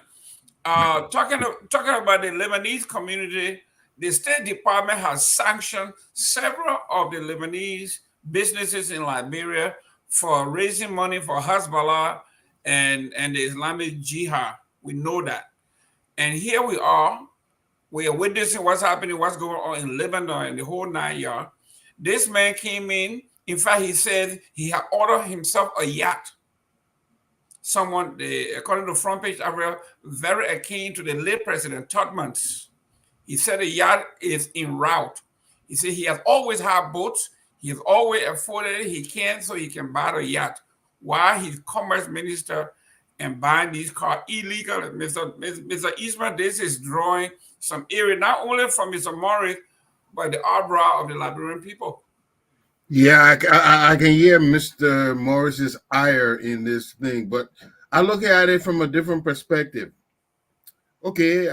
talking about the Lebanese community, the State Department has sanctioned several of the Lebanese businesses in Liberia for raising money for Hezbollah and the Islamic Jihad. We know that. And here we are witnessing what's happening, what's going on in Lebanon and the whole 9 yards. This man came in. In fact, he said he had ordered himself a yacht. Someone, according to front page, very akin to the late President Todmans. He said the yacht is en route. He said he has always had boats. He has always afforded it. He can, so he can buy the yacht. Why he's commerce minister and buying these cars illegally. Mr. Eastman, this is drawing some area, not only from Mr. Morris, but the eyebrow of the Liberian people. Yeah, I can hear Mr. Morris's ire in this thing, but I look at it from a different perspective. Okay,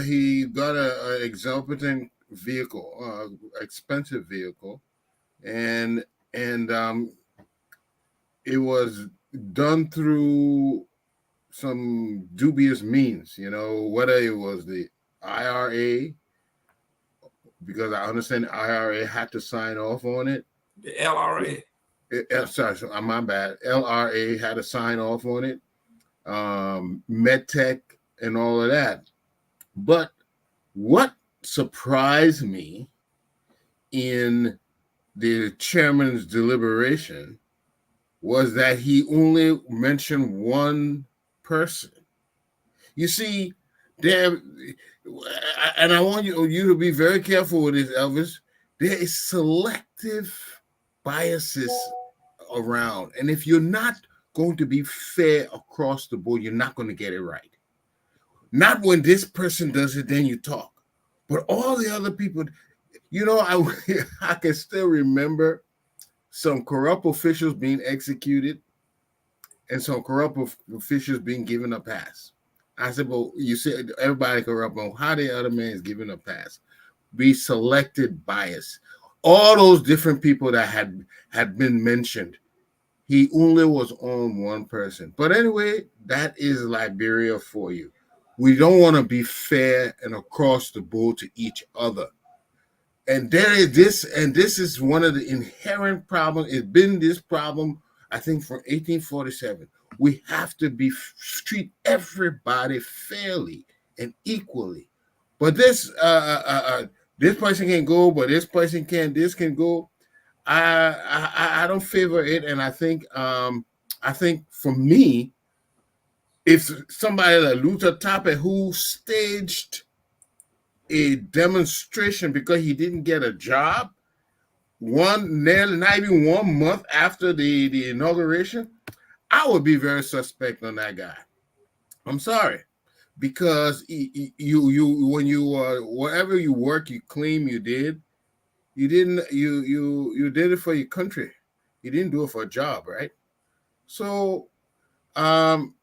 he got an exorbitant vehicle, expensive vehicle, and it was done through some dubious means, whether it was the IRA, because I understand the IRA had to sign off on it. The LRA. Sorry, my bad. LRA had to sign off on it. MedTech and all of that. But what surprised me in the chairman's deliberation was that he only mentioned one person. You see, there, and I want you to be very careful with this, Elvis. There is selective biases around, and if you're not going to be fair across the board, you're not going to get it right. Not when this person does it, then you talk, but all the other people, I can still remember some corrupt officials being executed and some corrupt officials being given a pass. I said, well, you said everybody corrupt, but how the other man is given a pass? Be selected bias. All those different people that had been mentioned, he only was on one person. But anyway, that is Liberia for you. We don't want to be fair and across the board to each other. And there is this, and this is one of the inherent problems. It's been this problem, I think, from 1847. We have to treat everybody fairly and equally. But this person can go, but this person can't. This can go. I don't favor it, and I think for me, if somebody like Luther Tapper, who staged a demonstration because he didn't get a job not even 1 month after the inauguration, I would be very suspect on that guy. I'm sorry, because you when you wherever you work, you claim you did. You didn't. You did it for your country. You didn't do it for a job, right? So I'm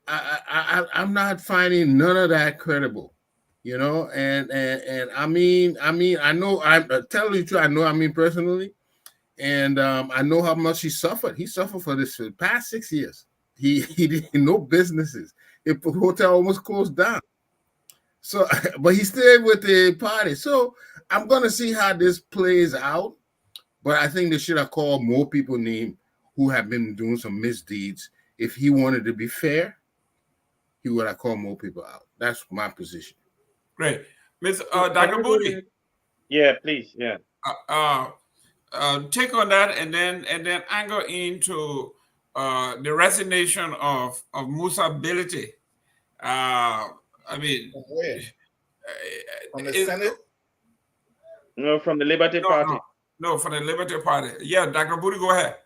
not finding none of that credible, you know. And I mean I know, I'm telling you the truth. I know, I mean, personally, and I know how much he suffered. He suffered for this for the past 6 years. He did no businesses. The hotel almost closed down. So, but he stayed with the party. So I'm gonna see how this plays out. But I think they should have called more people named who have been doing some misdeeds. If he wanted to be fair, he would have called more people out. That's my position. Great. Ms. Can Dr. I go Booty, there? Yeah, please. Yeah. take on that, and then angle into the resignation of Musa Ability. I mean, From where? From the it- Senate? No, from the Liberty Party. no, for the Liberty Party. Yeah, Dr. Booty, go ahead.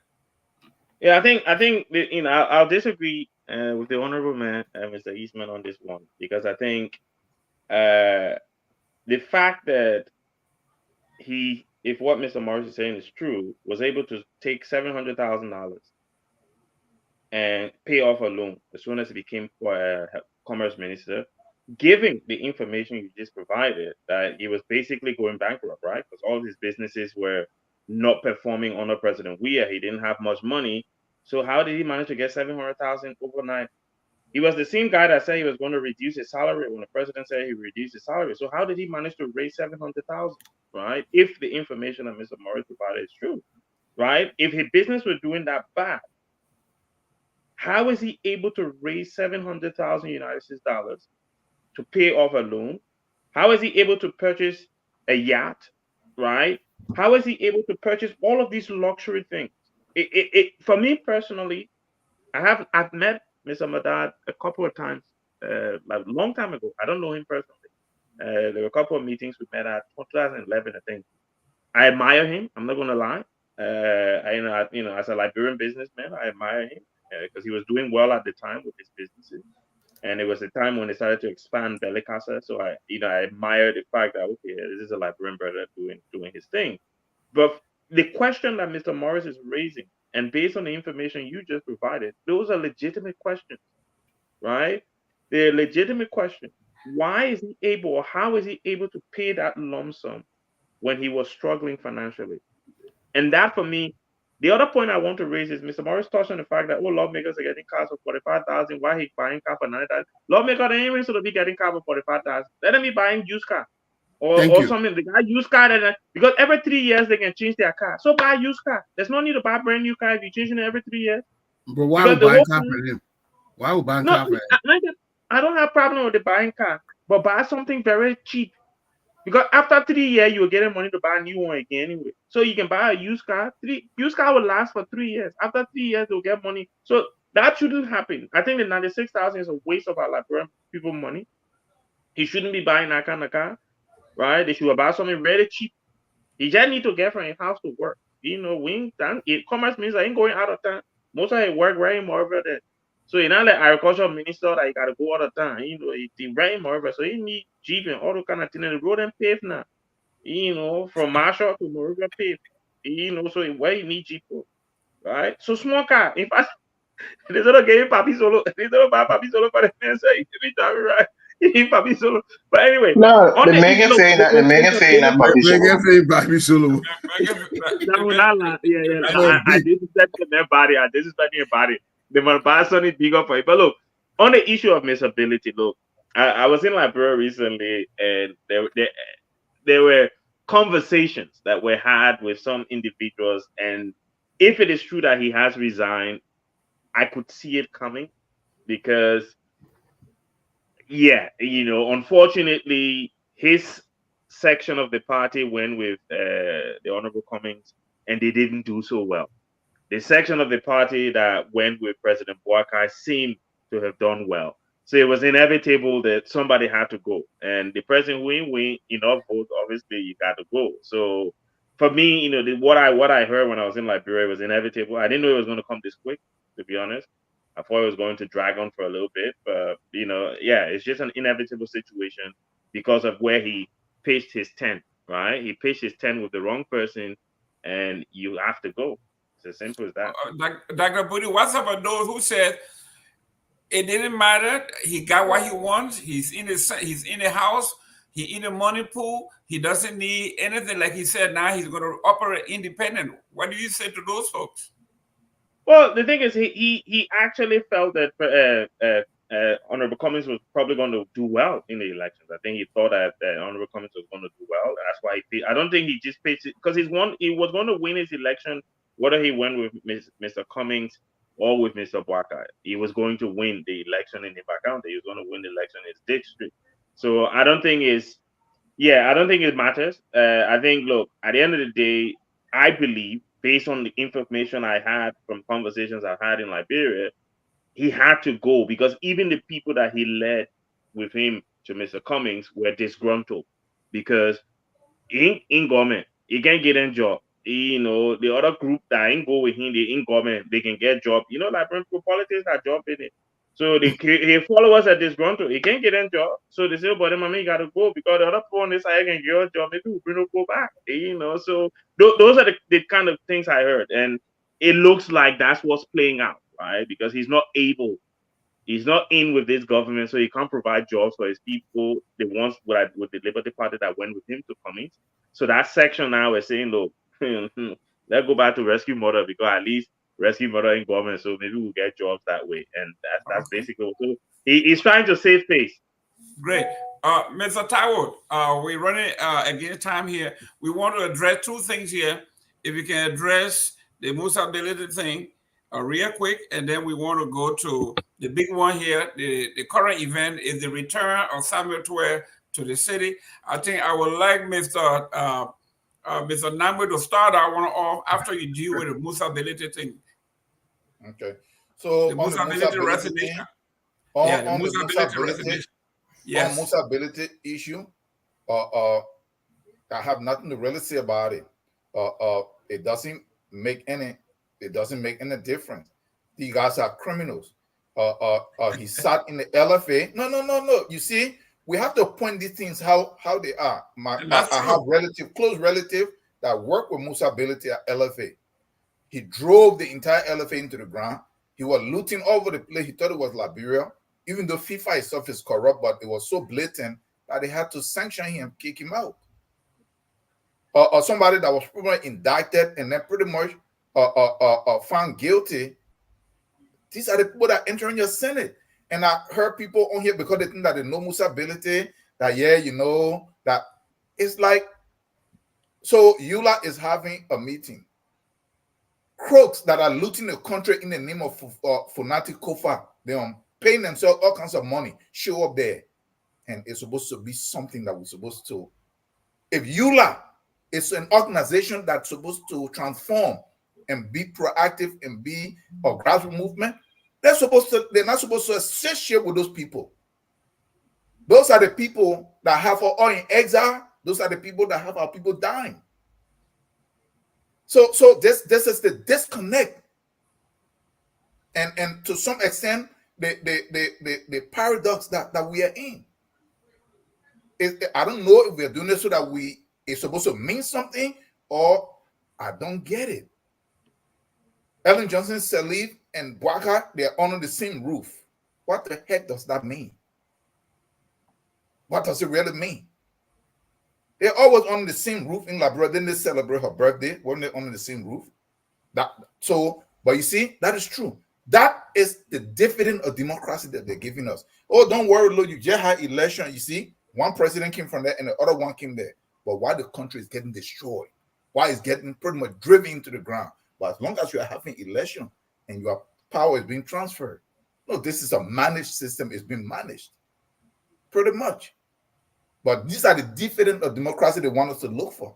Yeah, I think you know, I'll disagree with the honorable man, Mr. Eastman, on this one, because I think the fact that if what Mr. Morris is saying is true, was able to take $700,000 and pay off a loan as soon as he became commerce minister, giving the information you just provided, that he was basically going bankrupt, right? Because all his businesses were not performing under President Weah. He didn't have much money. So how did he manage to get $700,000 overnight? He was the same guy that said he was going to reduce his salary when the president said he would reduce his salary. So how did he manage to raise $700,000, right? If the information that Mr. Morris provided is true, right? If his business were doing that bad, how is he able to raise $700,000 United States dollars to pay off a loan? How is he able to purchase a yacht, right? How is he able to purchase all of these luxury things? For me personally, I've met Mr. Madad a couple of times, a long time ago. I don't know him personally. There were a couple of meetings we met at 2011, I think. I admire him. I'm not going to lie. As a Liberian businessman, I admire him because he was doing well at the time with his businesses. And it was a time when they started to expand Belecasa. So I admire the fact that, okay, this is a Liberian brother doing his thing. But the question that Mr. Morris is raising, and based on the information you just provided, those are legitimate questions, right? They're legitimate questions. Why is he able, or how is he able to pay that lump sum when he was struggling financially? And that, for me, the other point I want to raise is Mr. Morris touched on the fact that, lawmakers are getting cars for 45,000. Why he buying car for 9,000? Lawmakers ain't even supposed to be getting car for 45,000. Let them be buying used car or something. The guy used car because every 3 years they can change their car. So buy used car. There's no need to buy brand new car if you're changing it every 3 years. But why would buying car for him? Why would buying car for him? I don't have problem with the buying car, but buy something very cheap. Because after 3 years, you're getting money to buy a new one again anyway. So you can buy a used car. Used car will last for 3 years. After 3 years, they'll get money. So that shouldn't happen. I think the 96,000 is a waste of our Liberian people money. He shouldn't be buying that kind of car, right? They should buy something really cheap. He just need to get from his house to work. We ain't done. Commerce means I ain't going out of town. Most of his work right more over there. So you're not like agricultural minister that you gotta go all the time. It's right more over. So he need Jeep and all the kind of thing. The road and paved now. From Marshall to Morovia paved. So where you need Jeep for, right? So small car. In fact, they sort of gave Papi Solo. They sort of buy Papi Solo for the man. So he be driving right. Papi Solo. But anyway, No, the Megan Faye, not Papi Solo. Megan Faye, Papi Solo. I disrespect their body. I disrespect your body. They want to buy something bigger for it. But look, on the issue of misability, look, I was in Liberia recently, and there were conversations that were had with some individuals, and if it is true that he has resigned, I could see it coming because, unfortunately, his section of the party went with the Honorable Cummings, and they didn't do so well. The section of the party that went with President Boakai seemed to have done well. So it was inevitable that somebody had to go, and the person who didn't win enough votes, obviously, you got to go. So for me, what I heard when I was in Liberia was inevitable. I didn't know it was going to come this quick, to be honest. I thought it was going to drag on for a little bit, but yeah, it's just an inevitable situation because of where he pitched his tent, right? He pitched his tent with the wrong person, and you have to go. It's as simple as that. Dr. Budi, what's about those who said it didn't matter? He got what he wants. He's in the house. He in the money pool. He doesn't need anything. Like he said, now he's going to operate independent. What do you say to those folks? Well, the thing is, he actually felt that Honorable Cummings was probably going to do well in the elections. I think he thought that Honorable Cummings was going to do well. That's why I don't think he just paid it, because he was going to win his election whether he went with Mr. Cummings or with Mr. Bwaka. He was going to win the election in Iba County. He was going to win the election in his district. So I don't think it matters. I think, look, at the end of the day, I believe, based on the information I had from conversations I've had in Liberia, he had to go because even the people that he led with him to Mr. Cummings were disgruntled because in government, he can't get a job. The other group that ain't go with him, they in government, they can get job. Like politics are job in it. So the followers are disgruntled. He can't get a job. So they say, but mommy, you gotta go because the other people on this side can get a job. Maybe we don't go back. So those are the kind of things I heard. And it looks like that's what's playing out, right? Because he's not in with this government, so he can't provide jobs for his people, the ones with the Liberty Party that went with him to Cummings. So that section now is saying, look, let's go back to Rescue Mother because at least Rescue Mother in government, so maybe we'll get jobs that way. And that's basically what he's trying to save face. Great. Mr. Taiwo, we're running against time here. We want to address two things here. If you can address the Musability thing real quick, and then we want to go to the big one here. The current event is the return of Samuel Tweah to the city. I think I would like Mr. Namwe to start our one off after you deal with the Musability thing. Okay. So the Musability resignation. On the Musability issue, I have nothing to really say about it. It doesn't make any difference. These guys are criminals. He sat in the LFA. No. You see, we have to point these things how they are. I have close relative that work with Musability at LFA. He drove the entire LFA into the ground. He was looting all over the place. He thought it was Liberia, even though FIFA itself is corrupt, but it was so blatant that they had to sanction him, kick him out. Or somebody that was probably indicted and then pretty much found guilty. These are the people that enter in your Senate. And I heard people on here because they think that they know Musability, that that it's like, so EULA is having a meeting. Crooks that are looting the country in the name of Funati Kofa, they're paying themselves all kinds of money, show up there. And it's supposed to be something that we're supposed to. If EULA is an organization that's supposed to transform and be proactive and be a grassroots movement, they're not supposed to associate with those people. Those are the people that have our all in exile. Those are the people that have our people dying. So this is the disconnect, and to some extent the paradox that we are in. I don't know if we're doing this so that it's supposed to mean something, or I don't get it. Ellen Johnson, Salif, and Bwaka, they're under the same roof. What the heck does that mean? What does it really mean? They're always on the same roof in Liberia. Then they celebrate her birthday when they're on the same roof. But you see, that is true. That is the dividend of democracy that they're giving us. Oh, don't worry, Lord, you just had election. You see, one president came from there and the other one came there. But why the country is getting destroyed? Why it's getting pretty much driven into the ground? But as long as you are having election and your power is being transferred, no, this is a managed system. It's being managed pretty much. But these are the dividends of democracy they want us to look for.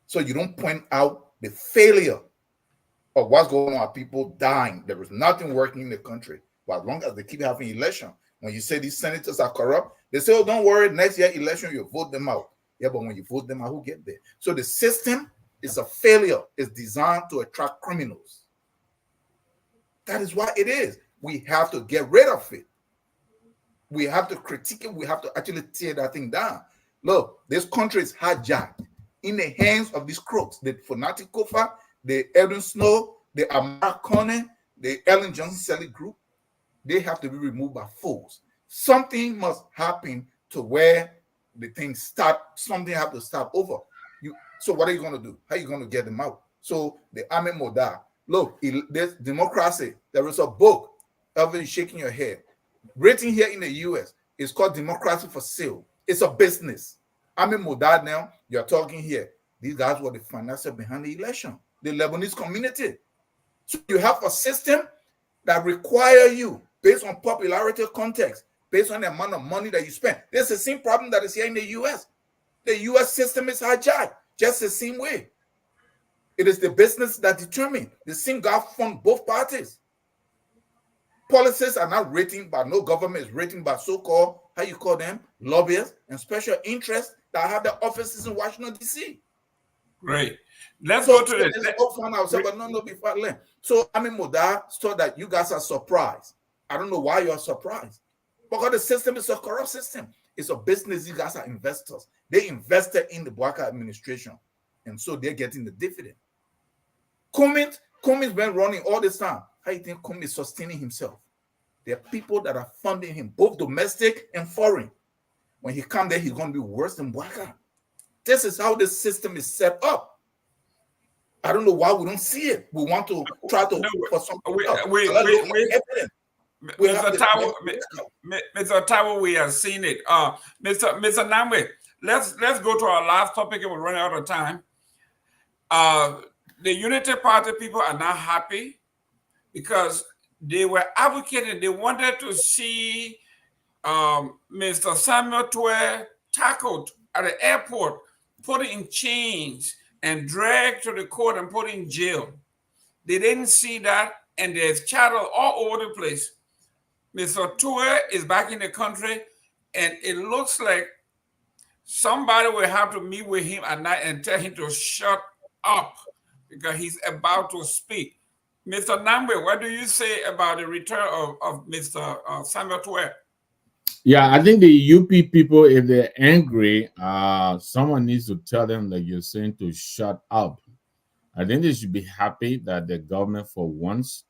So you don't point out the failure of what's going on, people dying. There is nothing working in the country. But as long as they keep having election, When you say these senators are corrupt, they say, oh, don't worry, next year election, you vote them out. Yeah, but when you vote them out, who get there? So the system is a failure. It's designed to attract criminals. That is why it is. We have to get rid of it. We have to critique it. We have to actually tear that thing down. Look, this country is hijacked in the hands of these crooks, the Fanatic Kofa, the Edwin Snow, the Amara Kone, the Ellen Johnson Selig group. They have to be removed by force. Something must happen to where the things stop. Something have to stop over. So what are you going to do? How are you going to get them out? So the Army Moda, look, there's democracy. There is a book, Elvin shaking your head, written here in the US. It's called Democracy for Sale. It's a business. Army Moda now, you're talking here. These guys were the financiers behind the election, the Lebanese community. So you have a system that require you, based on popularity context, based on the amount of money that you spend. There's the same problem that is here in the US. The US system is hijacked, just the same way. It is the business that determines. The same guy fund both parties. Policies are not written by no government, it's written by so-called, how you call them, lobbyists and special interests that have their offices in Washington, D.C. Great. Let's go to this. Let's go find ourselves, but no, before I learn. So I mean, Moda thought that you guys are surprised. I don't know why you're surprised. Because the system is a corrupt system. It's a business. You guys are investors. They invested in the Bouaka administration. And so they're getting the dividend. Cummins been running all this time. How do you think Cummins is sustaining himself? There are people that are funding him, both domestic and foreign. When he comes there, he's going to be worse than Bouaka. This is how the system is set up. I don't know why we don't see it. We want to try to look for something else. Mr. Tawo, we have seen it. Mr. Namwe, let's go to our last topic and we're running out of time. The Unity Party people are not happy because they were advocating, they wanted to see Mr. Samuel Tweah tackled at the airport, put in chains and dragged to the court and put in jail. They didn't see that, and there's chatter all over the place. Mr. Tweah is back in the country, and it looks like somebody will have to meet with him at night and tell him to shut up because he's about to speak. Mr. Nambe, what do you say about the return of Mr. Samuel Tweah? Yeah, I think the UP people, if they're angry, someone needs to tell them, like you're saying, to shut up. I think they should be happy that the government, for once,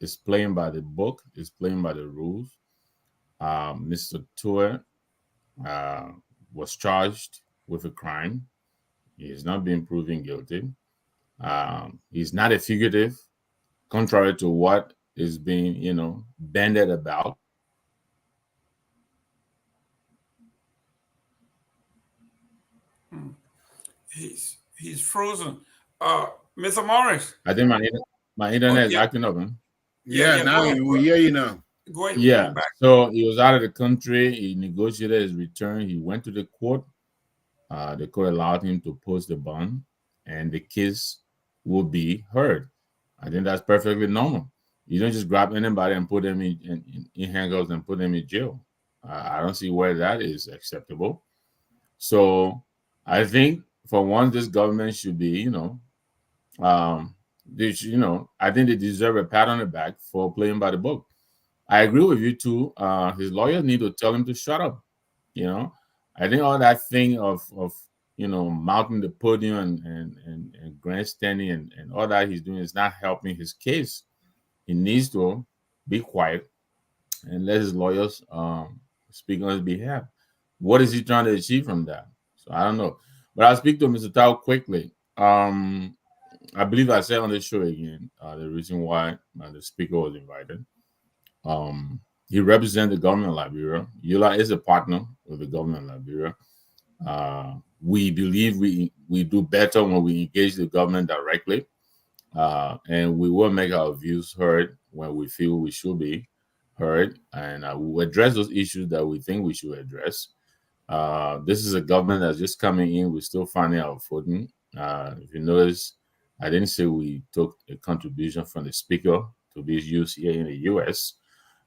is playing by the book, is playing by the rules. Mr. Tweah was charged with a crime. He is not being proven guilty. He's not a fugitive, contrary to what is being, bandied about. He's frozen. Mr. Morris. I think my internet is acting up, man. Yeah, now we hear you now. Go ahead. Yeah, so he was out of the country. He negotiated his return. He went to the court. The court allowed him to post the bond, and the case will be heard. I think that's perfectly normal. You don't just grab anybody and put them in handcuffs and put them in jail. I don't see where that is acceptable. So I think for once, this government should be, I think they deserve a pat on the back for playing by the book. I agree with you too. His lawyers need to tell him to shut up. I think all that thing of mounting the podium and grandstanding and all that he's doing is not helping his case. He needs to be quiet and let his lawyers speak on his behalf. What is he trying to achieve from that? So I don't know. But I'll speak to Mr. Tao quickly. I believe I said on the show again, the reason why the speaker was invited. He represents the government of Liberia. Yola is a partner with the government of Liberia. We believe we do better when we engage the government directly. And we will make our views heard when we feel we should be heard. And we will address those issues that we think we should address. This is a government that's just coming in. We're still finding our footing. If you notice, I didn't say we took a contribution from the speaker to be used here in the U.S.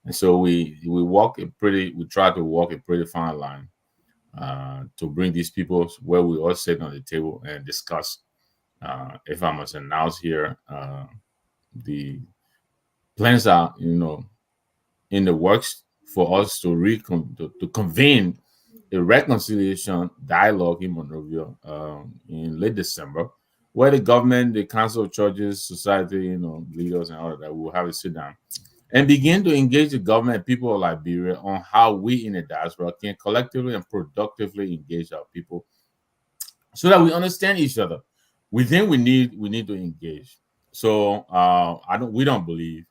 And so we try to walk a pretty fine line to bring these people where we all sit on the table and discuss. If I must announce here, the plans are, in the works for us to convene a reconciliation dialogue in Monrovia in late December, where the government, the Council of Churches, society, leaders and all of that will have a sit down and begin to engage the government and people of Liberia on how we in the diaspora can collectively and productively engage our people so that we understand each other. We think we need to engage. So we don't believe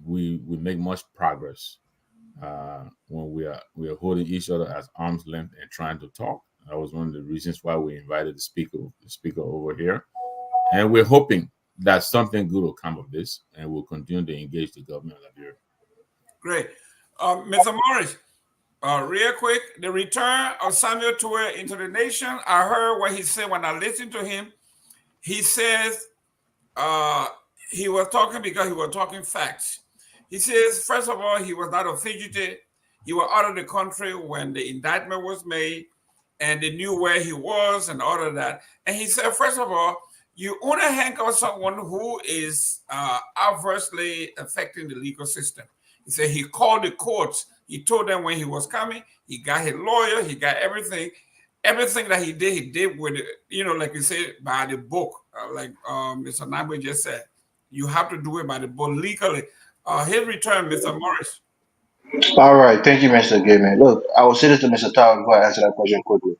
we make much progress when we are holding each other at arm's length and trying to talk. That was one of the reasons why we invited the speaker over here, and we're hoping that something good will come of this, and we'll continue to engage the government of Liberia. Great, Mr. Morris. Real quick, the return of Samuel Tweah into the nation. I heard what he said when I listened to him. He says he was talking because he was talking facts. He says, first of all, he was not a fugitive. He was out of the country when the indictment was made, and they knew where he was and all of that. And he said, first of all, you only handcuff someone who is adversely affecting the legal system. He said he called the courts. He told them when he was coming. He got his lawyer. He got everything. Everything that he did with, like you said, by the book. Like Mr. Nagbe just said, you have to do it by the book legally. His return, Mr. Morris. All right, thank you, Mr. Gayman. Look, I will say this to Mr. Tower before I answer that question quickly.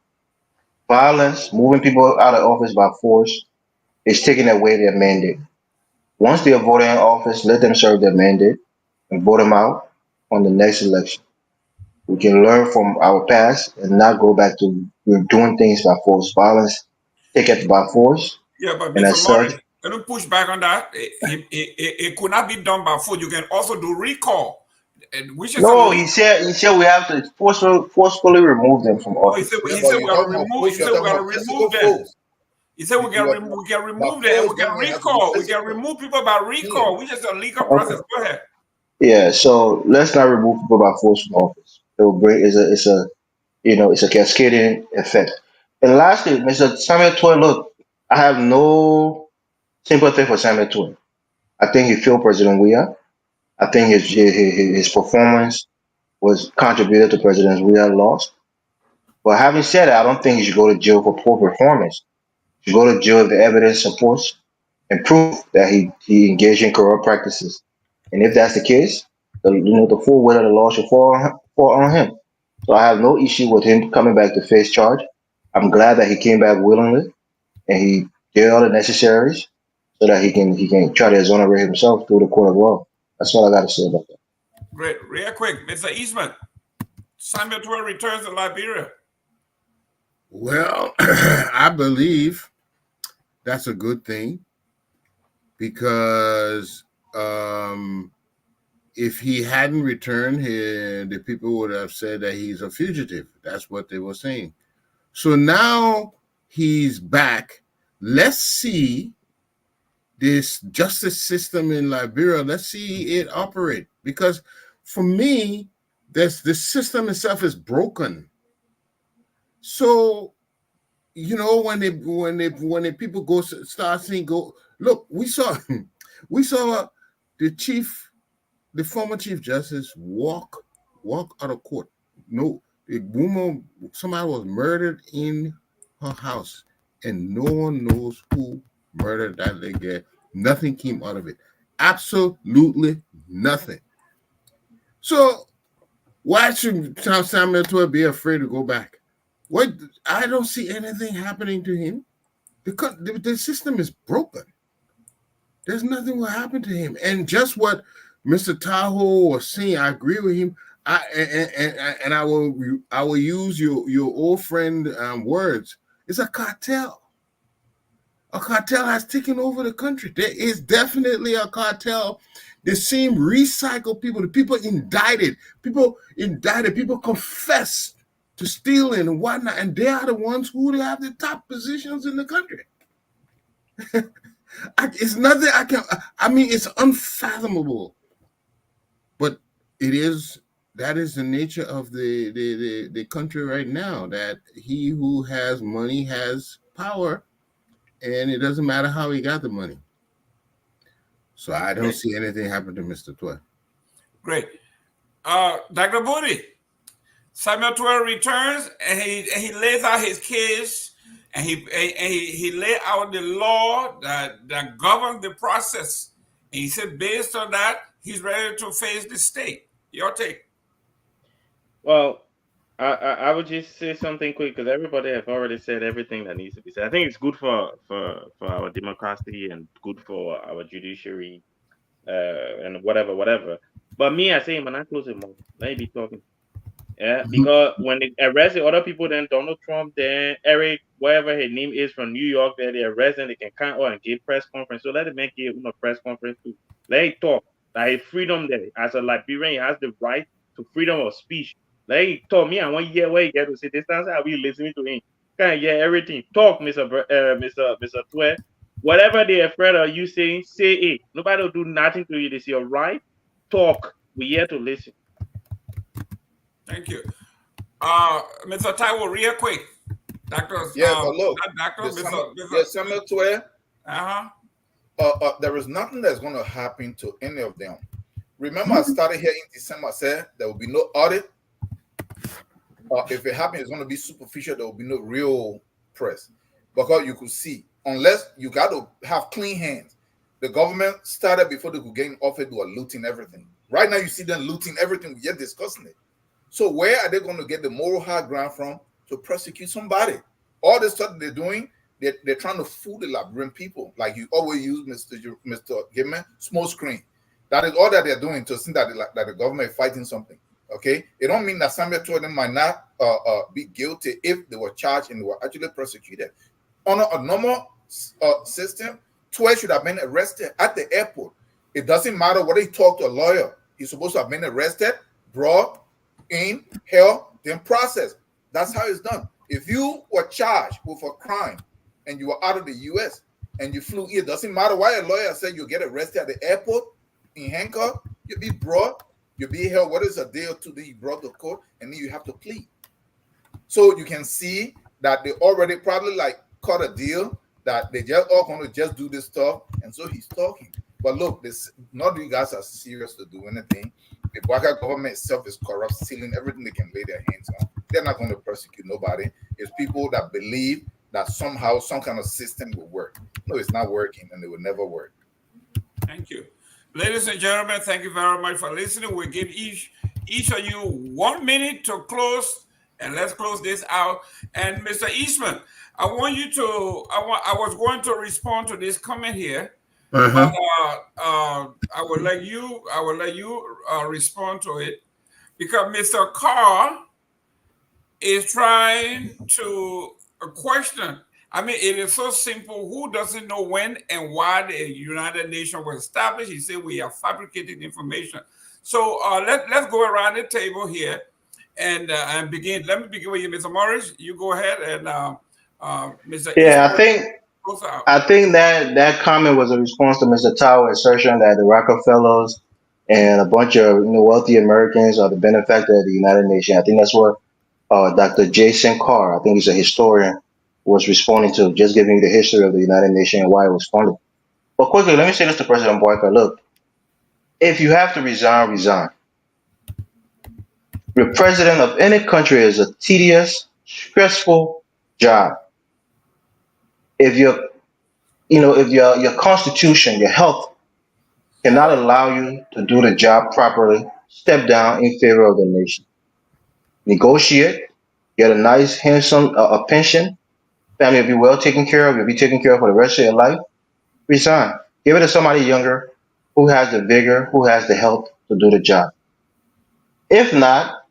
Violence, moving people out of office by force, is taking away their mandate. Once they are voting in office, let them serve their mandate and vote them out on the next election. We can learn from our past and not go back to doing things by force. Violence, take it by force. Yeah, but And Mr. as Morris, such, can you push back on that? It could not be done by force. You can also do recall, which is no, a he said we have to forcefully remove them from oh, he office. said Yeah, he but said we you're got to talking about remove. He push, said you're we talking got to about remove physical them. force. He said we You are, can by remove them. force We can doesn't have to be recall. We can physical. remove people by Yeah. recall, which is a legal Okay. process. Go ahead. Yeah, so let's not remove people by force from office. It will bring it's a cascading effect. And lastly, Mr. Samuel Toy, look, I have no sympathy for Samuel Toy. I think he failed President Weah. I think his performance was contributed to President Weah's loss. But having said that, I don't think he should go to jail for poor performance. He should go to jail if the evidence supports and proof that he engaged in corrupt practices. And if that's the case, the full weight of the law should fall on him. So I have no issue with him coming back to face charge. I'm glad that he came back willingly and he did all the necessaries so that he can try to exonerate himself through the court of law. That's all I got to say about that. Great. Real quick, Mr. Eastman. Samuel Tweah returns to Liberia. Well, I believe that's a good thing because if he hadn't returned, the people would have said that he's a fugitive. That's what they were saying. So now he's back. Let's see this justice system in Liberia. Let's see it operate. Because for me, the system itself is broken. So, when the people start saying, look, we saw the former Chief Justice walk out of court. No, the woman, somebody was murdered in her house, and no one knows who murdered that lady. Nothing came out of it. Absolutely nothing. So why should Samuel Tweah be afraid to go back? What? I don't see anything happening to him because the system is broken. There's nothing will happen to him. And just what Mr. Tahoe was saying, I agree with him. I will use your old friend words. It's a cartel. A cartel has taken over the country. There is definitely a cartel. The same recycle people, the people indicted, people confess to stealing and whatnot, and they are the ones who have the top positions in the country. It's nothing it's unfathomable But that is the nature of the country right now, that he who has money has power, and it doesn't matter how he got the money. So I don't see anything happen to Mr. Tweah. Great. Dr. Booty, Samuel Tweah returns and he lays out his case, and he laid out the law that governs the process. And he said based on that, he's ready to face the state. Your take. Well, I would just say something quick, because everybody have already said everything that needs to be said. I think it's good for our democracy and good for our judiciary, and whatever. But me, I say, man, I close it more. Let me be talking. Yeah, because when they arrested other people, then Donald Trump, then Eric, whatever his name is from New York, that they arrest and they can come out and give press conference. So let him make it a press conference too. Let him talk. Like freedom there. As a Liberian, he has the right to freedom of speech. Let him talk. Me, I want to hear what he get to say. This time I'll be listening to him. Can't hear everything. Talk, Mr. Tweah. Whatever they're afraid of you saying, say it. Nobody will do nothing to you. They say, all right, talk. We're here to listen. Thank you. Mr. Taiwo, real quick. Doctor, but look, Mr. Samuel Tweah, Uh-huh. there is nothing that's going to happen to any of them. Remember, I started here in December, I said there will be no audit. If it happens, it's going to be superficial. There will be no real press. Because you could see, unless you got to have clean hands. The government started before they could get in office, they were looting everything. Right now, you see them looting everything. We're discussing it. So where are they going to get the moral high ground from to prosecute somebody? All the stuff they're doing, they're trying to fool the Liberian people. Like you always use, Mr. Gimman, small screen. That is all that they're doing to see that the government is fighting something. Okay? It don't mean that Samuel Tweah might not be guilty if they were charged and they were actually prosecuted. On a normal system, Tweah should have been arrested at the airport. It doesn't matter whether he talked to a lawyer. He's supposed to have been arrested, brought in, held, then processed. That's how it's done. If you were charged with a crime and you were out of the U.S. and you flew here, it doesn't matter why a lawyer said you get arrested at the airport in handcuffs, you'll be brought, you'll be held, what is a day or two, then you brought to court, and then you have to plead. So you can see that they already probably cut a deal that they just all going to just do this stuff, and so he's talking. But look, none of you guys are serious to do anything. The Baka government itself is corrupt, stealing everything they can lay their hands on. They're not going to prosecute nobody. It's people that believe that somehow some kind of system will work. No, it's not working, and it will never work. Thank you. Ladies and gentlemen, thank you very much for listening. We'll give each of you 1 minute to close, and let's close this out. And Mr. Eastman, I was going to respond to this comment here. But I will let you respond to it, because Mr. Carr is trying to question. I mean, it is so simple. Who doesn't know when and why the United Nations was established? He said we are fabricating information. So let's go around the table here and begin. Let me begin with you, Mr. Morris. You go ahead, and Mr. Yeah, Eastman, I think that comment was a response to Mr. Tower's assertion that the Rockefellers and a bunch of wealthy Americans are the benefactor of the United Nations. I think that's what Dr. Jason Carr, I think he's a historian, was responding to, just giving you the history of the United Nations and why it was funded. But quickly, let me say this to President Boyka. Look, if you have to resign, resign. The president of any country is a tedious, stressful job. If your constitution, your health cannot allow you to do the job properly, step down in favor of the nation. Negotiate, get a nice, handsome a pension. Family will be well taken care of. You'll be taken care of for the rest of your life. Resign. Give it to somebody younger who has the vigor, who has the health to do the job. If not,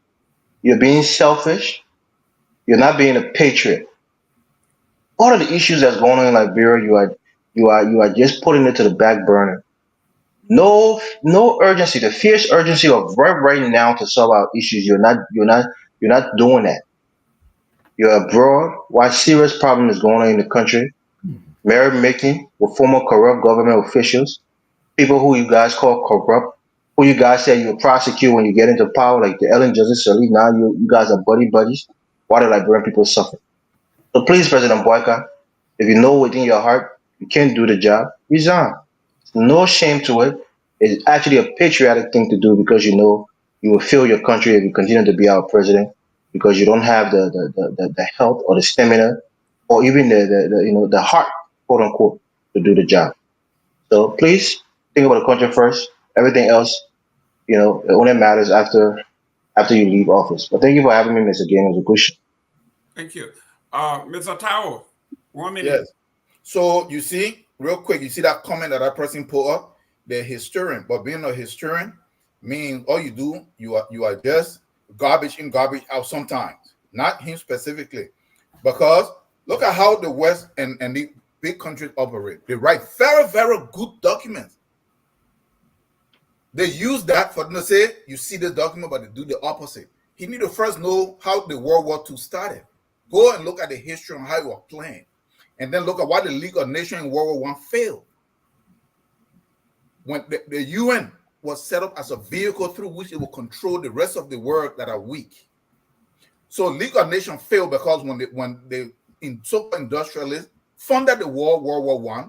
you're being selfish. You're not being a patriot. All of the issues that's going on in Liberia, you are just putting it to the back burner. No urgency, the fierce urgency of right now to solve our issues. You're not doing that. You're abroad. Why serious problem is going on in the country? Merit making with former corrupt government officials, people who you guys call corrupt, who you guys say you will prosecute when you get into power, like the Ellen Justice Elite. Now you guys are buddies. Why the Liberian people suffer? So please, President Boyka, if you know within your heart you can't do the job, resign. There's no shame to it. It's actually a patriotic thing to do because you know you will fail your country if you continue to be our president because you don't have the health or the stamina or even the heart, quote unquote, to do the job. So please think about the country first. Everything else, it only matters after you leave office. But thank you for having me, Mr. Game. It was a good show. Thank you. Mr. Tao, 1 minute. Yes. So you see, real quick, you see that comment that person put up? They're historian, but being a historian means all you do, you are just garbage in, garbage out sometimes. Not him specifically. Because look at how the West and the big countries operate. They write very, very good documents. They use that for them to say, you see the document, but they do the opposite. He need to first know how the World War II started. Go and look at the history on how it was planned. And then look at why the League of Nations in World War I failed. When the UN was set up as a vehicle through which it will control the rest of the world that are weak. So League of Nations failed because when they so-called industrialists funded the war, World War I,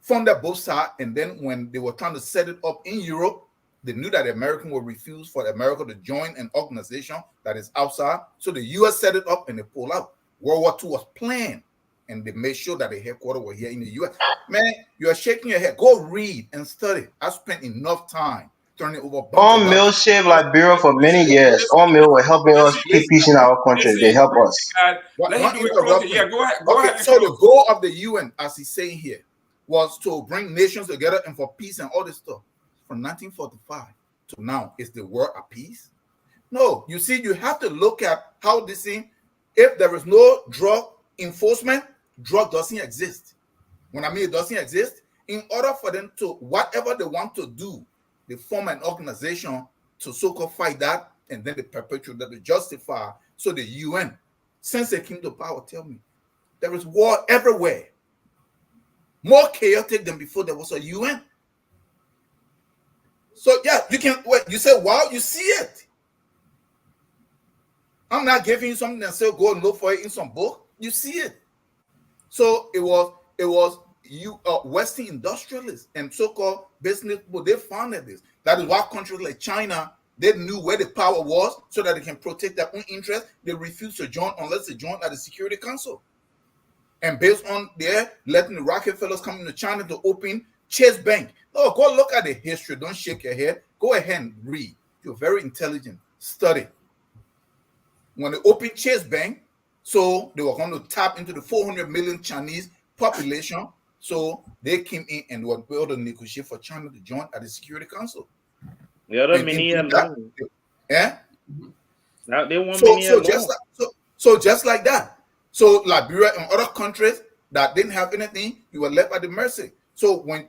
funded both sides, and then when they were trying to set it up in Europe, they knew that the Americans would refuse for America to join an organization that is outside. So the US set it up and they pulled out. World War II was planned, and they made sure that the headquarters were here in the US. Man, you are shaking your head. Go read and study. I spent enough time turning over. All Mill saved Liberia for many years. All Mill were helping us keep peace in our country. They help us. Let him do it closer. Yeah, go ahead. Go ahead. So the goal of the UN, as he's saying here, was to bring nations together and for peace and all this stuff. From 1945 to now, is the world at peace? No. You see, you have to look at how this thing, if there is no drug enforcement, drug doesn't exist. When I mean it doesn't exist, in order for them to, whatever they want to do, they form an organization to so-called fight that, and then they perpetuate that, to justify. So the UN, since they came to power, tell me, there is war everywhere. More chaotic than before there was a UN. So yeah, you can wait. You say, wow, you see it. I'm not giving you something and say go and look for it in some book. You see it. So it was Western industrialists and so-called business people, they founded this. That is why countries like China, they knew where the power was so that they can protect their own interest. They refused to join unless they joined at the Security Council. And based on their letting the Rockefellers come into China to open Chase Bank. No, go look at the history. Don't shake your head. Go ahead and read. You're very intelligent. Study. When they opened Chase Bank, so they were going to tap into the 400 million Chinese population. So they came in and were able to negotiate for China to join at the Security Council. The other mini alone. Yeah. Now they want so just like that. So Liberia and other countries that didn't have anything, you were left at the mercy. So when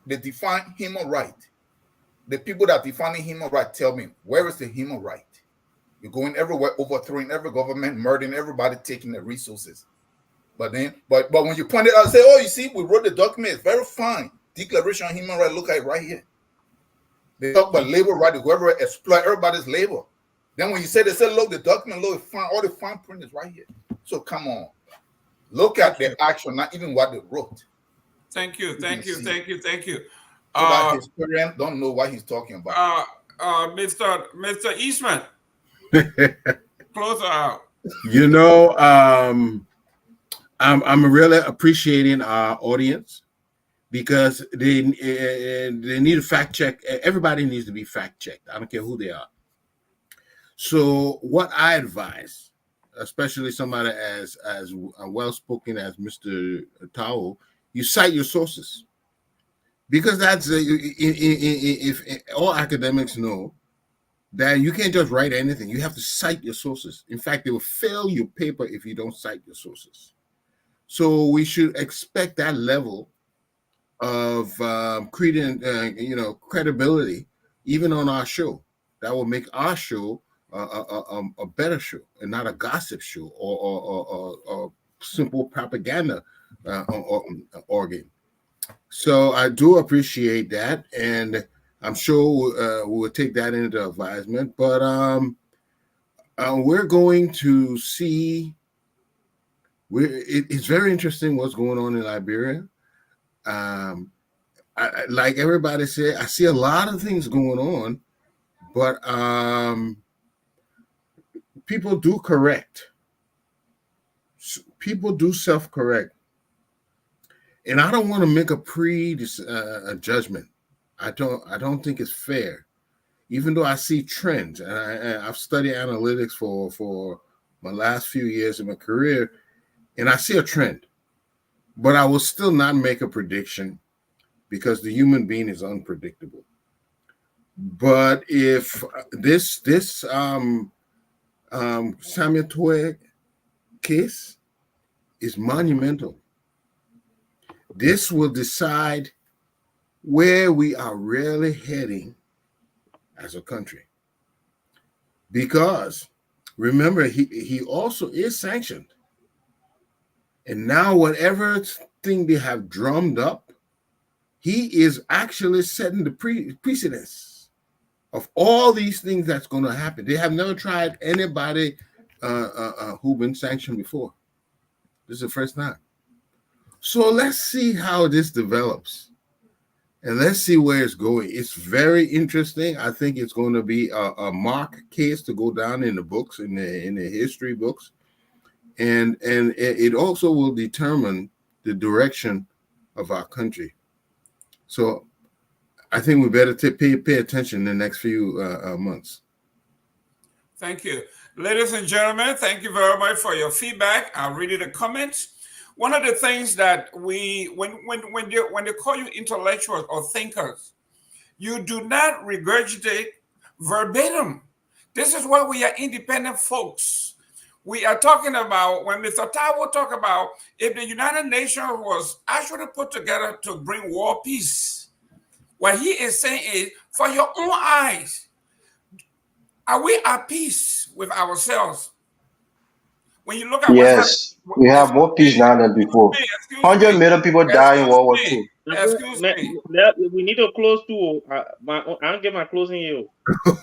they define human right, the people that define human right tell me, where is the human right? You're going everywhere, overthrowing every government, murdering everybody, taking their resources. But when you point it out, say, oh, you see, we wrote the document, it's very fine. Declaration of Human Rights, look at it right here. They talk about labor right, whoever exploit everybody's labor. Then when you say, they say, look, the document, look, it's fine, all the fine print is right here. So come on. Look at the action, not even what they wrote. Thank you. So that historian don't know what he's talking about. Mr. Eastman, close out. I'm really appreciating our audience because they need to fact check. Everybody needs to be fact checked. I don't care who they are. So what I advise, especially somebody as well spoken as Mr. Tao, you cite your sources, because that's if all academics know that you can't just write anything. You have to cite your sources. In fact, they will fail your paper if you don't cite your sources. So we should expect that level of credibility even on our show. That will make our show a better show and not a gossip show or simple propaganda organ. So I do appreciate that, and I'm sure we'll take that into advisement. But we're going to see. It's very interesting what's going on in Liberia. Like everybody said, I see a lot of things going on, but people do correct. People do self-correct, and I don't want to make a judgment. I don't think it's fair, even though I see trends, and I've studied analytics for my last few years of my career, and I see a trend, but I will still not make a prediction because the human being is unpredictable. But if this Samuel Tweah case is monumental, this will decide where we are really heading as a country. Because remember, he also is sanctioned. And now whatever thing they have drummed up, he is actually setting the precedence of all these things that's going to happen. They have never tried anybody who's been sanctioned before. This is the first time. So let's see how this develops. And let's see where it's going. It's very interesting. I think it's going to be a mark case to go down in the books, in the history books. And it also will determine the direction of our country. So I think we better pay attention in the next few months. Thank you. Ladies and gentlemen, thank you very much for your feedback. I'll read the comments. One of the things that when they call you intellectuals or thinkers, you do not regurgitate verbatim. This is why we are independent folks. We are talking about, when Mr. Taiwo talk about, if the United Nations was actually put together to bring world peace, what he is saying is, for your own eyes, are we at peace with ourselves? When you look at Yes, we have more peace now than before. 100 million people died in World War II. Excuse me. We need to close too. I don't get my closing here.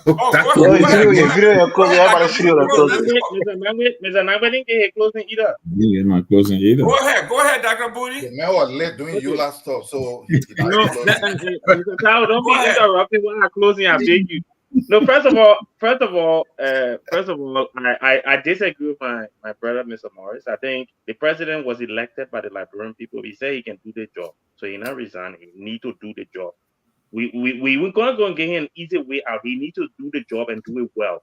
Oh, Yo, video your closing. Everybody video your closing. Mr. Nangwe didn't get his closing either. You get my closing either. Go ahead, Dr. Booty. The man was late doing you last stuff, so he No, Mr. Tao, don't be interrupting when I'm closing. I beg you. No, first of all, I disagree with my brother, Mr. Morris. I think the president was elected by the Liberian people. He said he can do the job, so he not resign. He need to do the job. We're gonna go and get him an easy way out. He need to do the job and do it well.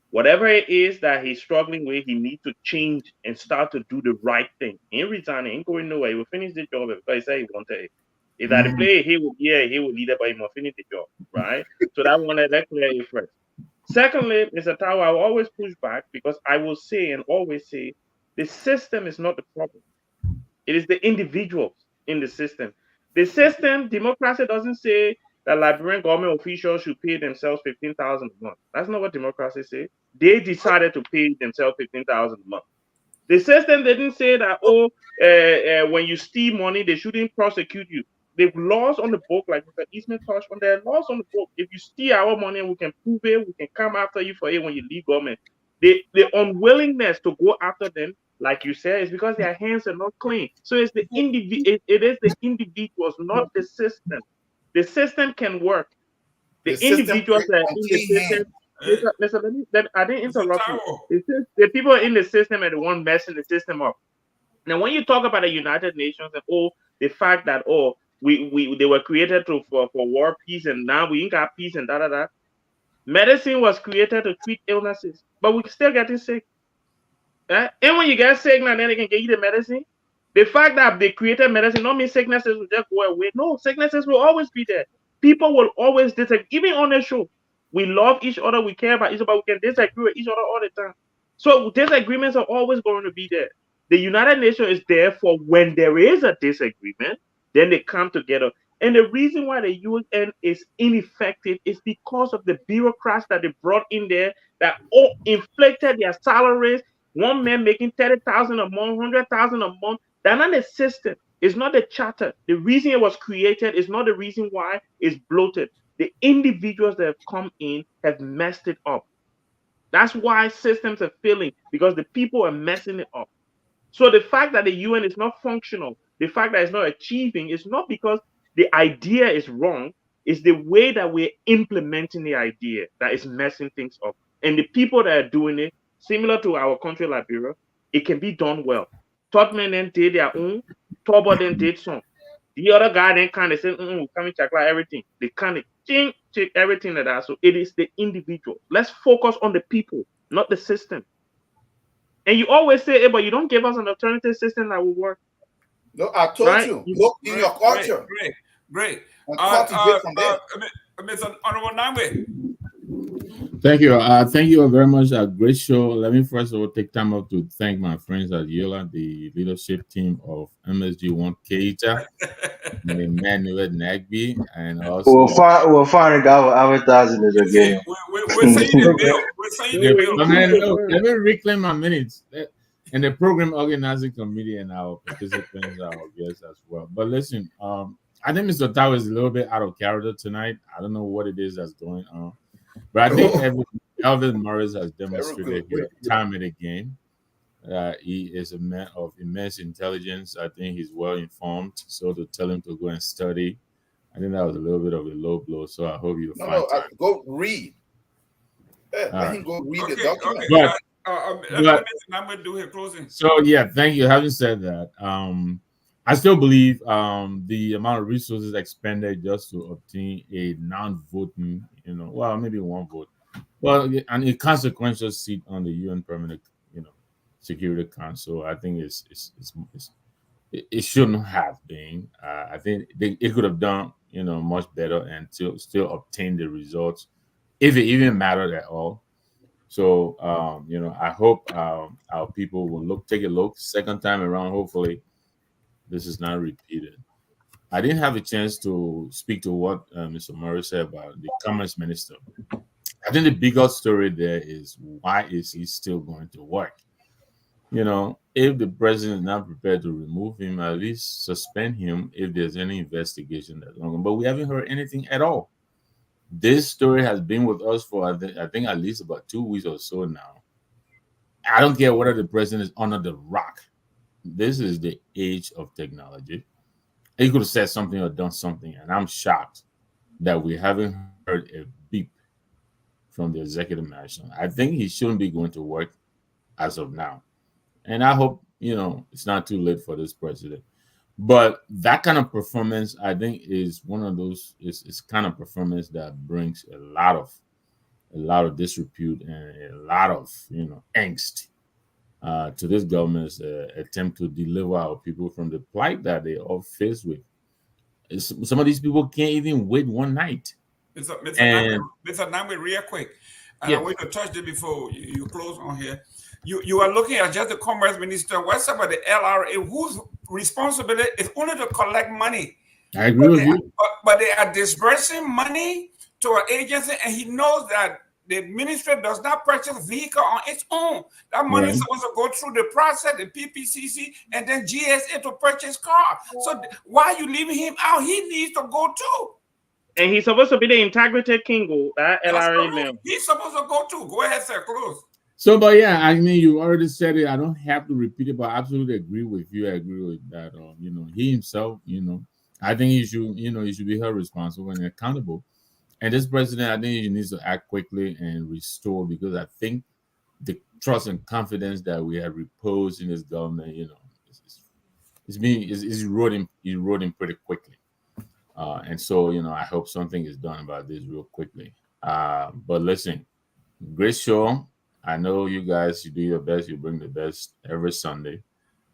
Whatever it is that he's struggling with, he needs to change and start to do the right thing. He ain't resigning, ain't going nowhere. He will finish the job because he said he wanted it. If I play, he will lead it, but he must finish the job, right? So that one, let's clear it first. Secondly, Mr. Tao, I will always push back because I will say and always say the system is not the problem. It is the individuals in the system. The system, democracy doesn't say that Liberian government officials should pay themselves $15,000 a month. That's not what democracy says. They decided to pay themselves $15,000 a month. The system didn't say that, when you steal money, they shouldn't prosecute you. The laws on the book, like Mr. Eastman touched on, there are laws on the book. If you steal our money, we can prove it. We can come after you for it when you leave government. The unwillingness to go after them, like you said, is because their hands are not clean. So it's the it is the individuals, not the system. The system can work. The individuals that are in the system. Listen, I didn't interrupt you. The people in the system are the one messing the system up. Now, when you talk about the United Nations and the fact that they were created for war, peace, and now we ain't got peace and da. Medicine was created to treat illnesses, but we're still getting sick. And when you get sick, now then they can get you the medicine. The fact that they created medicine don't mean sicknesses will just go away. No, sicknesses will always be there. People will always disagree. Even on the show, we love each other, we care about each other, but we can disagree with each other all the time. So disagreements are always going to be there. The United Nations is there for when there is a disagreement, then they come together. And the reason why the UN is ineffective is because of the bureaucrats that they brought in there that all inflated their salaries. One man making $30,000 a month, $100,000 a month. That's not the system. It's not the charter. The reason it was created is not the reason why it's bloated. The individuals that have come in have messed it up. That's why systems are failing, because the people are messing it up. So the fact that the UN is not functional, the fact that it's not achieving, is not because the idea is wrong. It's the way that we're implementing the idea that is messing things up. And the people that are doing it, similar to our country, Liberia, it can be done well. Totman then did their own, Tobo then did some. The other guy then kind of said, we come and check out everything. They kind of check everything like that. So it is the individual. Let's focus on the people, not the system. And you always say, hey, but you don't give us an alternative system that will work. No, I told Right? you, look in your culture. Great. And cultivate from there. Mr. Honorable Namwe. Thank you. Thank you very much. A great show. Let me first of all take time out to thank my friends at Yola, the leadership team of MSG1 Keita, and Emmanuel Nagby, and also We'll find a guy with advertising it again. We're saying the bill. We're saying the bill. Let me reclaim my minutes. And the program organizing committee and our participants, our guests as well. But listen, I think Mr. Tao is a little bit out of character tonight. I don't know what it is that's going on. But I think Elvin Morris has demonstrated here time and again. He is a man of immense intelligence. I think he's well informed. So to tell him to go and study, I think that was a little bit of a low blow. So I hope you find time. Go read. Let him go read the document. I'm going to do his closing. So yeah, thank you. Having said that, I still believe the amount of resources expended just to obtain a non-voting, maybe one vote, well, an inconsequential seat on the UN Permanent, Security Council, I think it shouldn't have been. I think it could have done, much better and still obtain the results, if it even mattered at all. So, I hope our people will take a look second time around. Hopefully, this is not repeated. I didn't have a chance to speak to what Mr. Murray said about the Commerce Minister. I think the bigger story there is, why is he still going to work? If the president is not prepared to remove him, at least suspend him if there's any investigation that's going on. But we haven't heard anything at all. This story has been with us for, I think, at least about 2 weeks or so now. I don't care whether the president is under the rock. This is the age of technology. He could have said something or done something, and I'm shocked that we haven't heard a beep from the executive management. I think he shouldn't be going to work as of now. And I hope, it's not too late for this president. But that kind of performance, I think, is one of those, it's kind of performance that brings a lot of disrepute and a lot of, angst to this government's attempt to deliver our people from the plight that they all faced with. Some of these people can't even wait one night. Mr. Namwe, real quick. And Yeah. I want to touch this before you close on here. You are looking at just the Commerce Minister. What's about the LRA, whose responsibility is only to collect money? I agree with you. But they are disbursing money to an agency, and he knows that the ministry does not purchase vehicle on its own. That money is supposed to go through the process, the PPCC, and then GSA to purchase car. So why are you leaving him out? He needs to go too. And he's supposed to be the integrity king, that LRA name. He's supposed to go too. Go ahead, sir. Close. So, but yeah, I mean, you already said it. I don't have to repeat it, but I absolutely agree with you. I agree with that. He himself, I think he should be held responsible and accountable. And this president, I think he needs to act quickly and restore, because I think the trust and confidence that we have reposed in this government, is eroding pretty quickly. And so, I hope something is done about this real quickly. But listen, great show. I know you guys, you do your best. You bring the best every Sunday.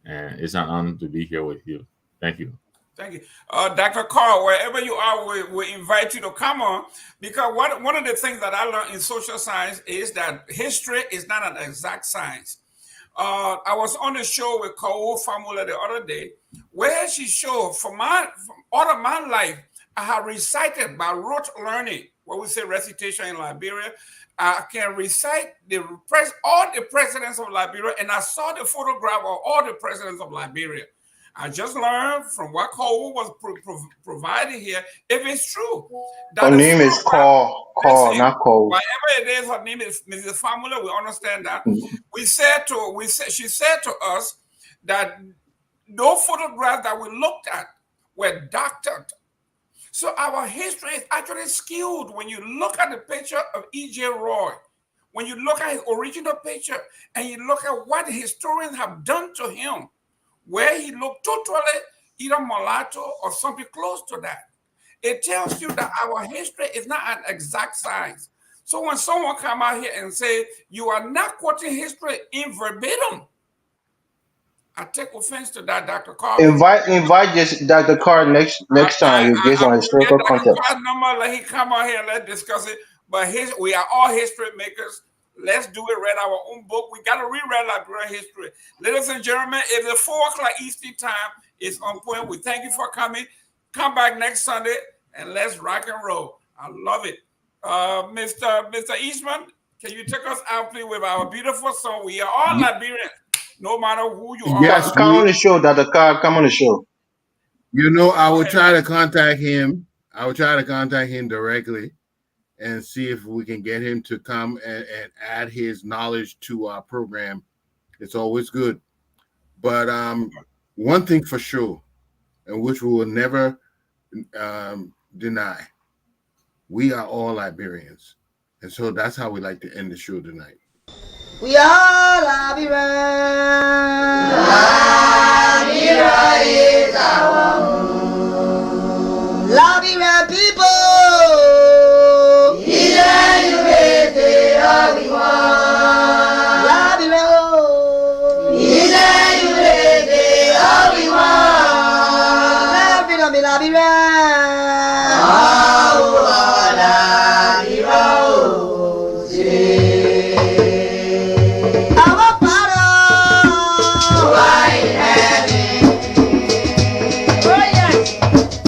And it's an honor to be here with you. Thank you. Thank you. Dr. Carl, wherever you are, we invite you to come on, because one of the things that I learned in social science is that history is not an exact science. I was on a show with Kao Famula the other day, where she showed from all of my life, I have recited by rote learning, what we say recitation in Liberia. I can recite all the presidents of Liberia, and I saw the photograph of all the presidents of Liberia. I just learned from what Cole was providing here. If it's true, Her that name is Call, listen, not Cole. whatever it is, her name is Mrs. Famula. We understand that. Mm-hmm. She said to us that no photographs that we looked at were doctored. So our history is actually skewed when you look at the picture of E.J. Roy, when you look at his original picture, and you look at what historians have done to him, where he looked totally either mulatto or something close to that. It tells you that our history is not an exact science. So when someone come out here and say, you are not quoting history in verbatim, I take offense to that, Dr. Carver. Invite this Dr. Carr next time based on historical context. Dr. Carr's number, let him come out here and let's discuss it. But we are all history makers. Let's do it. Read our own book. We got to reread Liberian history. Ladies and gentlemen, if the 4 o'clock Eastern time is on point, we thank you for coming. Come back next Sunday and let's rock and roll. I love it. Mr. Eastman, can you take us out, please, with our beautiful song? We are all Liberians, no matter who you are. Yes, come on the show, Dr. Carr. Come on the show. You know, I will try to contact him. I will try to contact him directly and see if we can get him to come and add his knowledge to our program. It's always good. But one thing for sure, and which we will never deny, we are all Liberians. And so that's how we like to end the show tonight. We are Liberians.